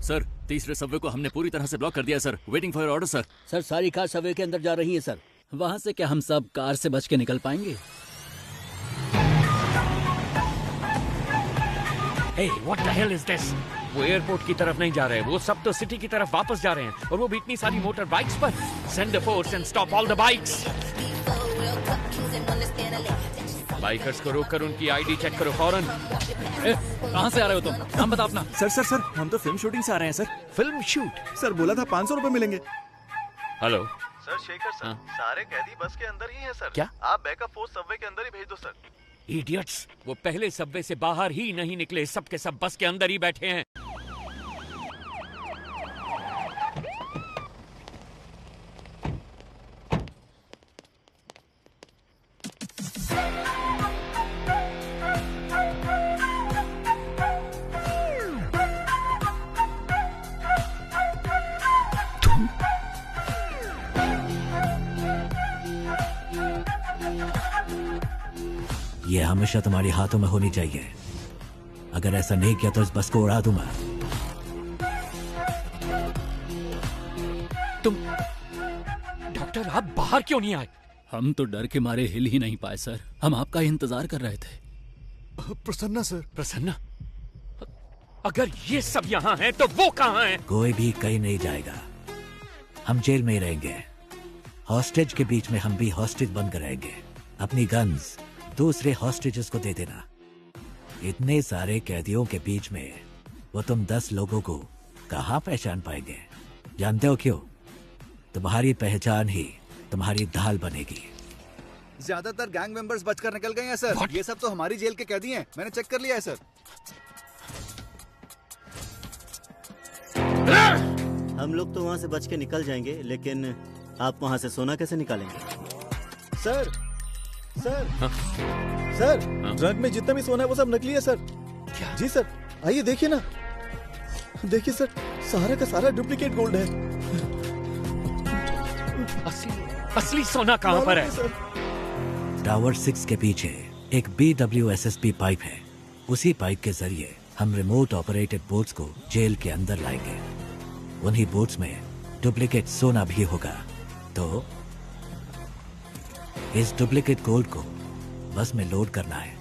सर, तीसरे सबवे को हमने पूरी तरह से ब्लॉक कर दिया sir. Waiting for order sir. Sir सारी कार सबवे के अंदर जा रही है सर। वहां से क्या हम सब कार से बच के निकल पाएंगे? Hey, what the hell is this? वो एयरपोर्ट की तरफ नहीं जा रहे, वो सब तो सिटी की तरफ वापस जा रहे हैं, और वो भी इतनी सारी मोटर बाइक्स पर। Send a force and stop all the bikes. Bikers को रोककर उनकी आईडी चेक करो फौरन। कहाँ से आ रहे हो तुम? नाम बता अपना। सर हम तो फिल्म शूटिंग से आ रहे हैं सर। Film shoot? सर बोला था 500 रुपए मिलेंगे। हेलो सर, शेखर सर, सारे कैदी बस के अंदर ही हैं सर। क्या? आप बैकअप फोर्स सबवे के अंदर ही भेज दो सर। इडियट्स, वो पहले सबवे से बाहर ही नहीं निकले, सब के सब बस के अंदर ही बैठे हैं। ये हमेशा तुम्हारे हाथों में होनी चाहिए। अगर ऐसा नहीं किया तो इस बस को उड़ा दूंगा। तुम डॉक्टर, आप बाहर क्यों नहीं आए? हम तो डर के मारे हिल ही नहीं पाए सर। हम आपका इंतजार कर रहे थे। प्रसन्ना सर। प्रसन्ना? अगर ये सब यहाँ हैं तो वो कहाँ हैं? कोई भी कहीं नहीं जाएगा, हम जेल में ही रहेंगे। हॉस्टेज के बीच में हम भी हॉस्टेज बनकर रहेंगे। अपनी गन्स दूसरे हॉस्टेजेस को दे देना। इतने सारे कैदियों के बीच में वो तुम 10 लोगों को कहाँ पहचान पाएंगे? जानते हो क्यों? तुम्हारी पहचान ही तुम्हारी ढाल बनेगी। ज्यादातर गैंग मेंबर्स बचकर निकल गए हैं सर। ये सब तो हमारी जेल के कैदी हैं। मैंने चेक कर लिया है सर। हम लोग तो वहाँ से बच के निकल जाएंगे, लेकिन आप वहाँ से सोना कैसे निकालेंगे? सर सर सर, ट्रक में जितना भी सोना है वो सब नकली है सर। क्या? जी सर, आइए देखिए ना। देखिए सर, सारा का सारा डुप्लीकेट गोल्ड है। असली सोना कहाँ पर है? टावर 6 के पीछे एक BWSSP पाइप है। उसी पाइप के जरिए हम रिमोट ऑपरेटेड बोट्स को जेल के अंदर लाएंगे। उन्हीं बोट्स में डुप्लीकेट सोना भी होगा। तो इस डुप्लीकेट गोल्ड को बस में लोड करना है।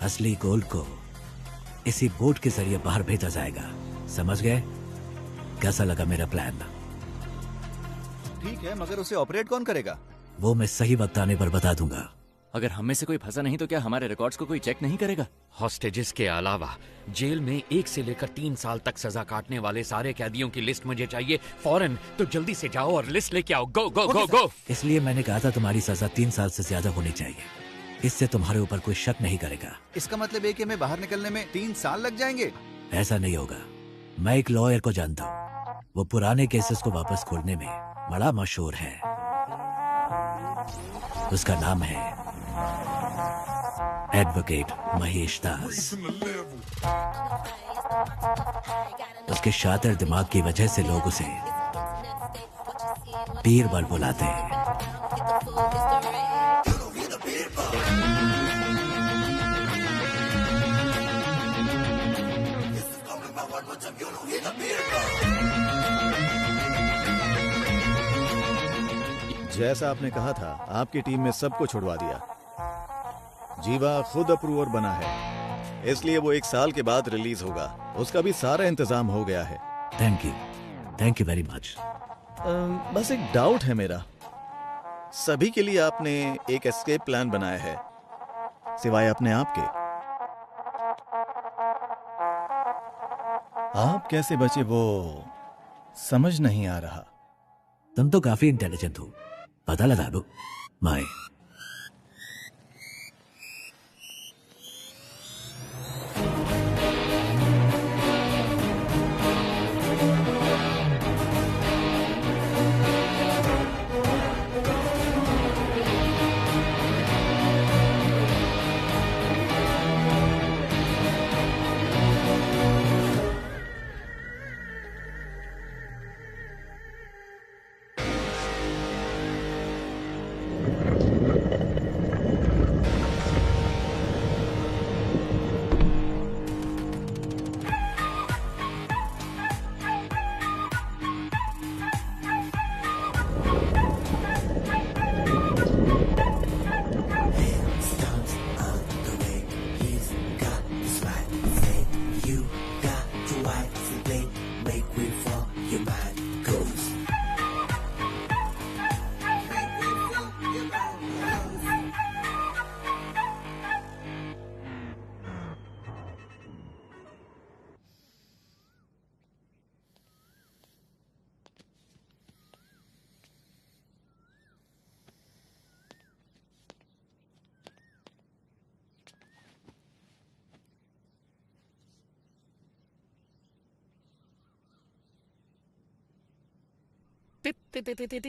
असली गोल्ड को इसी बोट के जरिए बाहर भेजा जाएगा। समझ गए? कैसा लगा मेरा प्लान? ठीक है, मगर उसे ऑपरेट कौन करेगा? वो मैं सही वक्त आने पर बता दूंगा। अगर हम में से कोई फंसा नहीं तो क्या हमारे रिकॉर्ड्स को कोई चेक नहीं करेगा? हॉस्टेजेस के अलावा जेल में 1 से लेकर 3 साल तक सजा काटने वाले सारे कैदियों की लिस्ट मुझे चाहिए फौरन। तो जल्दी से जाओ और लिस्ट लेके आओ। गो गो गो गो। इसलिए मैंने कहा था तुम्हारी सजा 3 साल से ज्यादा होनी चाहिए। इससे तुम्हारे ऊपर कोई शक नहीं करेगा। इसका मतलब है कि हमें बाहर निकलने में 3 साल लग जाएंगे? ऐसा नहीं होगा। मैं एक लॉयर को जानता हूँ। वो पुराने केसेस को वापस खोलने में बड़ा मशहूर है। उसका नाम है एडवोकेट महेश दास। उसके शातिर दिमाग की वजह से लोग उसे बीरबल बुलाते हैं। जैसा आपने कहा था, आपकी टीम में सबको छुड़वा दिया। जीवा खुद अप्रूवर बना है, इसलिए वो 1 साल के बाद रिलीज होगा। उसका भी सारा इंतजाम हो गया है। Thank you very much. बस एक डाउट है मेरा। सभी के लिए आपने एक एस्केप प्लान बनाया है, सिवाय अपने आप के। आप कैसे बचे वो समझ नहीं आ रहा। तुम तो काफी इंटेलिजेंट हो, पता लगा दो। माय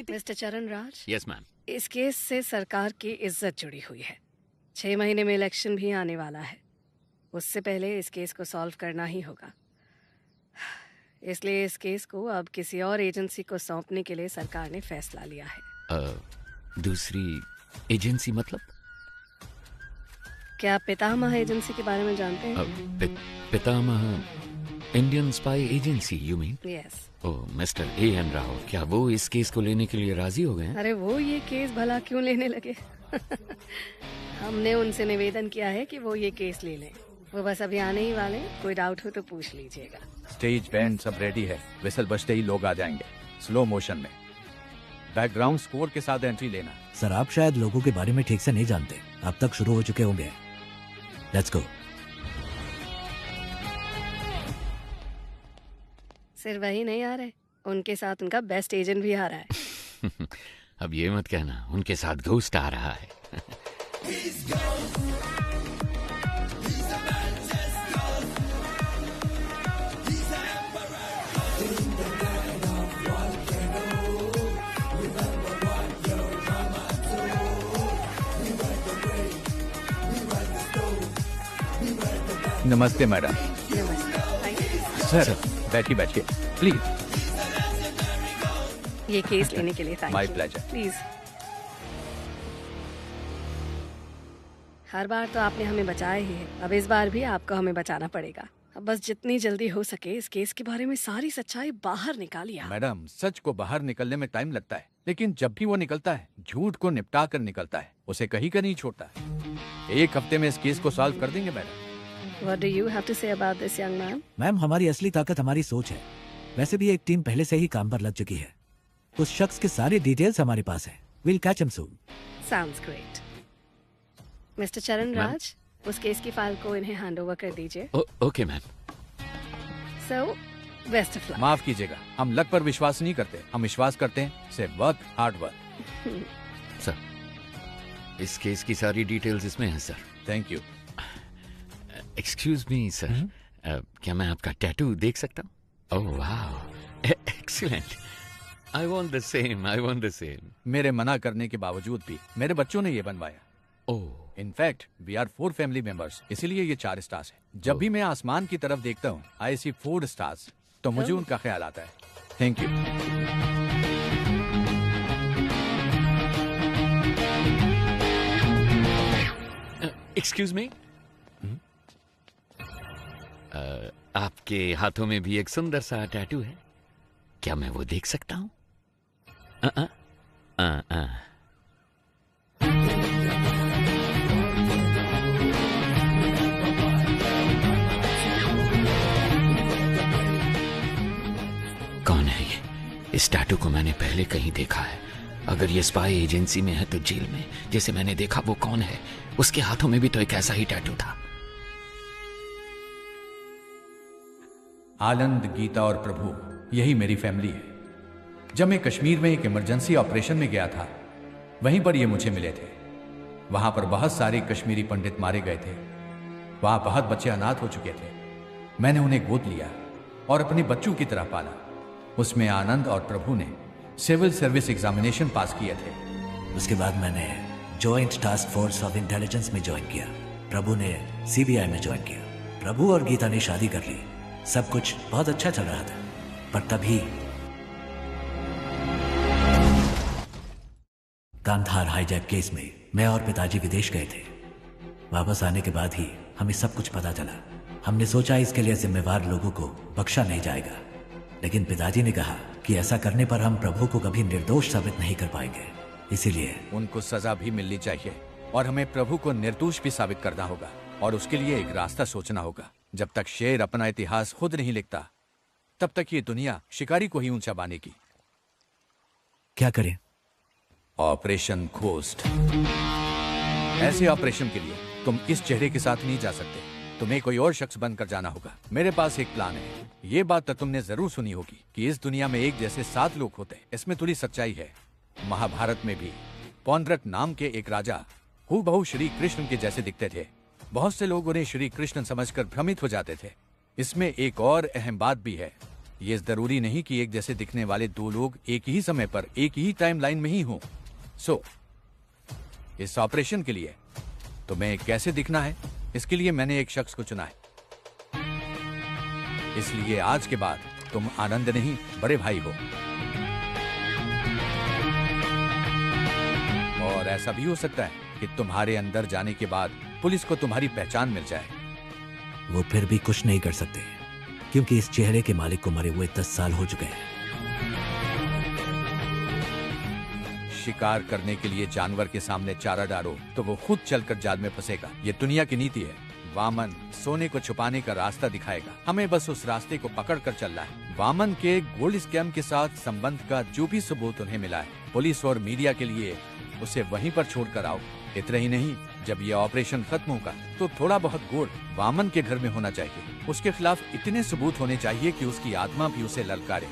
मिस्टर चरण राज, यस मैम। इस केस से सरकार की इज्जत जुड़ी हुई है। 6 महीने में इलेक्शन भी आने वाला है। उससे पहले इस केस को सॉल्व करना ही होगा। इसलिए इस केस को अब किसी और एजेंसी को सौंपने के लिए सरकार ने फैसला लिया है। दूसरी एजेंसी मतलब? क्या आप पितामह एजेंसी के बारे में जानते हैं? Pitamah Indian spy agency you mean? Yes. Oh, mister A.N. Rao, क्या वो इस केस को लेने के लिए राजी हो गए हैं? अरे वो ये केस भला क्यों लेने लगे? हमने उनसे निवेदन किया है कि वो ये केस ले लें। वो बस अभी आने ही वाले, कोई डाउट हो तो पूछ लीजिएगा। स्टेज बैंड सब रेडी है, विसल बजते ही लोग आ जाएंगे स्लो मोशन में। बैकग्राउंड स्कोर के साथ एंट्री लेना। सर, आप शायद लोगों के बारे में ठीक से नहीं जानते। अब तक शुरू हो चुके होंगे। Let's go. सिर्फ वही नहीं आ रहे, उनके साथ उनका बेस्ट एजेंट भी आ रहा है। अब ये मत कहना उनके साथ घोस्ट आ रहा है। नमस्ते मैडम। सर बैठिए बैठिए प्लीज। ये केस लेने के लिए thank my you. Pleasure. Please. हर बार तो आपने हमें बचाया ही है, अब इस बार भी आपको हमें बचाना पड़ेगा। अब बस जितनी जल्दी हो सके इस केस के बारे में सारी सच्चाई बाहर निकालिए। मैडम सच को बाहर निकलने में टाइम लगता है, लेकिन जब भी वो निकलता है झूठ को निपटा कर निकलता है, उसे कहीं का नहीं छोड़ता है। एक हफ्ते में इस केस को सॉल्व कर देंगे madam. What do you have to say about this young man? Ma'am हमारी असली ताकत हमारी सोच है। वैसे भी एक टीम पहले से ही काम पर लग चुकी है। उस शख्स के सारी डिटेल्स हमारे पास है। We'll catch him soon. Sounds great. Mister चरण मैम? राज, उस केस की फाइल को इन्हें हैंड ओवर कर दीजिए। Okay ma'am. So, best of luck. माफ कीजिएगा, हम लक पर विश्वास नहीं करते, हम विश्वास करते हैं सिर्फ वर्क, हार्ड वर्क। सर, इस केस की सारी डिटेल्स इसमें हैं sir. Thank you. Excuse me sir, क्या मैं आपका टैटू देख सकता हूँ? ओह वाह, excellent. I want the same, I want the same. मेरे मना करने के बावजूद भी मेरे बच्चों ने ये बनवाया। Oh. In fact we are 4 family members, इसीलिए ये 4 स्टार्स है। जब भी मैं आसमान की तरफ देखता हूँ आई सी 4 स्टार्स, तो मुझे उनका ख्याल आता है। Thank you. एक्सक्यूज मी, आपके हाथों में भी एक सुंदर सा टैटू है, क्या मैं वो देख सकता हूँ? कौन है ये? इस टैटू को मैंने पहले कहीं देखा है। अगर ये स्पाई एजेंसी में है तो जेल में जैसे मैंने देखा वो कौन है? उसके हाथों में भी तो एक ऐसा ही टैटू था। आनंद, गीता और प्रभु, यही मेरी फैमिली है। जब मैं कश्मीर में एक इमरजेंसी ऑपरेशन में गया था, वहीं पर ये मुझे मिले थे। वहां पर बहुत सारे कश्मीरी पंडित मारे गए थे। वहां बहुत बच्चे अनाथ हो चुके थे। मैंने उन्हें गोद लिया और अपने बच्चों की तरह पाला। उसमें आनंद और प्रभु ने सिविल सर्विस एग्जामिनेशन पास किए थे। उसके बाद मैंने joint task force of intelligence में ज्वाइन किया। प्रभु ने सीबीआई में ज्वाइन किया। प्रभु और गीता ने शादी कर ली। सब कुछ बहुत अच्छा चल रहा था, पर तभी कांधार हाईजैक केस में मैं और पिताजी विदेश गए थे। वापस आने के बाद ही हमें सब कुछ पता चला। हमने सोचा इसके लिए जिम्मेवार लोगों को बख्शा नहीं जाएगा, लेकिन पिताजी ने कहा कि ऐसा करने पर हम प्रभु को कभी निर्दोष साबित नहीं कर पाएंगे। इसीलिए उनको सजा भी मिलनी चाहिए और हमें प्रभु को निर्दोष भी साबित करना होगा, और उसके लिए एक रास्ता सोचना होगा। जब तक शेर अपना इतिहास खुद नहीं लिखता, तब तक ये दुनिया शिकारी को ही ऊंचा बानेगी। क्या करें? Operation ghost. ऐसे ऑपरेशन के लिए तुम इस चेहरे के साथ नहीं जा सकते, तुम्हें कोई और शख्स बनकर जाना होगा। मेरे पास एक प्लान है। ये बात तो तुमने जरूर सुनी होगी कि इस दुनिया में एक जैसे 7 लोग होते हैं। इसमें थोड़ी सच्चाई है। महाभारत में भी पौंड्रक नाम के एक राजा हूबहू श्री कृष्ण के जैसे दिखते थे। बहुत से लोग उन्हें श्री कृष्ण समझकर भ्रमित हो जाते थे। इसमें एक और अहम बात भी है। ये जरूरी नहीं कि एक जैसे दिखने वाले 2 लोग एक ही समय पर एक ही टाइमलाइन में ही हों। इस ऑपरेशन के लिए तुम्हें कैसे दिखना है, इसके लिए मैंने एक शख्स को चुना है। इसलिए आज के बाद तुम आनंद नहीं, बड़े भाई हो। और ऐसा भी हो सकता है कि तुम्हारे अंदर जाने के बाद पुलिस को तुम्हारी पहचान मिल जाए। वो फिर भी कुछ नहीं कर सकते, क्योंकि इस चेहरे के मालिक को मरे हुए 10 साल हो चुके हैं। शिकार करने के लिए जानवर के सामने चारा डालो तो वो खुद चलकर जाल में फंसेगा। ये दुनिया की नीति है। वामन सोने को छुपाने का रास्ता दिखाएगा, हमें बस उस रास्ते को पकड़ कर चलना है। वामन के गोल्ड स्कैम के साथ संबंध का जो भी सबूत उन्हें मिला है, पुलिस और मीडिया के लिए उसे वहीं पर छोड़कर आओ। इतना ही नहीं, जब ये ऑपरेशन खत्म होगा तो थोड़ा बहुत गोल्ड वामन के घर में होना चाहिए। उसके खिलाफ इतने सबूत होने चाहिए कि उसकी आत्मा भी उसे ललकारे।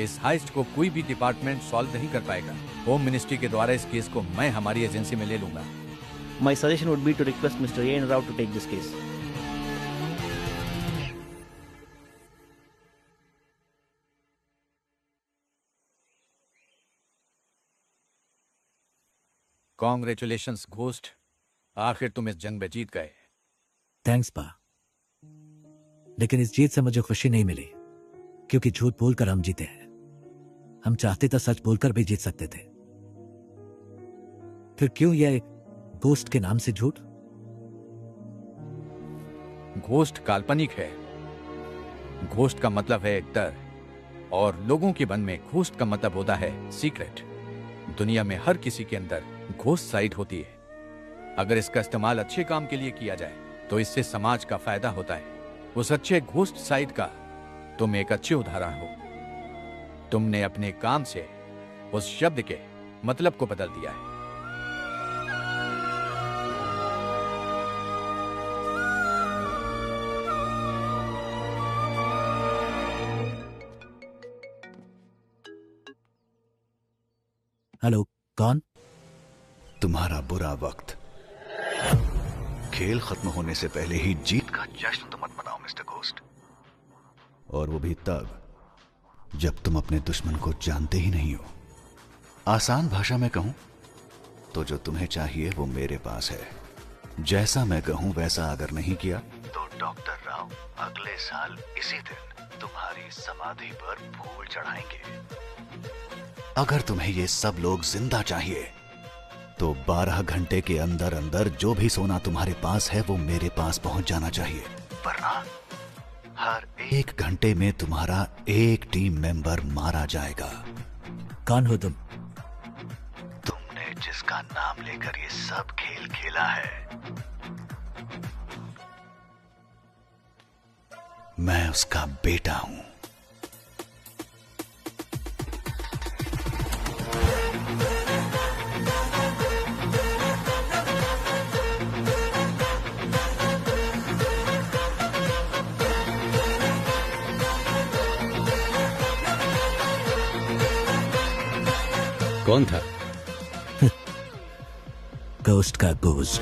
इस हाइस्ट को कोई भी डिपार्टमेंट सॉल्व नहीं कर पाएगा। होम मिनिस्ट्री के द्वारा इस केस को मैं हमारी एजेंसी में ले लूंगा। My suggestion would be to request Mr. A. Rao to take this case. Congratulations ghost, आखिर तुम इस जंग में जीत गए। थैंक्स पा, लेकिन इस जीत से मुझे खुशी नहीं मिली, क्योंकि झूठ बोलकर हम जीते हैं। हम चाहते तो सच बोलकर भी जीत सकते थे। फिर क्यों यह घोस्ट के नाम से झूठ? घोस्ट काल्पनिक है। घोस्ट का मतलब है डर, और लोगों के मन में घोस्ट का मतलब होता है सीक्रेट। दुनिया में हर किसी के अंदर घोस्ट साइड होती है। अगर इसका इस्तेमाल अच्छे काम के लिए किया जाए तो इससे समाज का फायदा होता है। उस अच्छे घोस्ट साइड का तुम एक अच्छे उदाहरण हो। तुमने अपने काम से उस शब्द के मतलब को बदल दिया है। हेलो, कौन? तुम्हारा बुरा वक्त। खेल खत्म होने से पहले ही जीत का जश्न तो मत मनाओ मिस्टर घोस्ट। और वो भी तब जब तुम अपने दुश्मन को जानते ही नहीं हो। आसान भाषा में कहूं तो जो तुम्हें चाहिए वो मेरे पास है। जैसा मैं कहूं वैसा अगर नहीं किया तो डॉक्टर राव अगले साल इसी दिन तुम्हारी समाधि पर फूल चढ़ाएंगे। अगर तुम्हें ये सब लोग जिंदा चाहिए तो 12 घंटे के अंदर अंदर जो भी सोना तुम्हारे पास है वो मेरे पास पहुंच जाना चाहिए, वरना हर 1 घंटे में तुम्हारा एक टीम मेंबर मारा जाएगा। कौन हो तुम? तुमने जिसका नाम लेकर ये सब खेल खेला है, मैं उसका बेटा हूं। कौन था? घोस्ट का घोस्ट।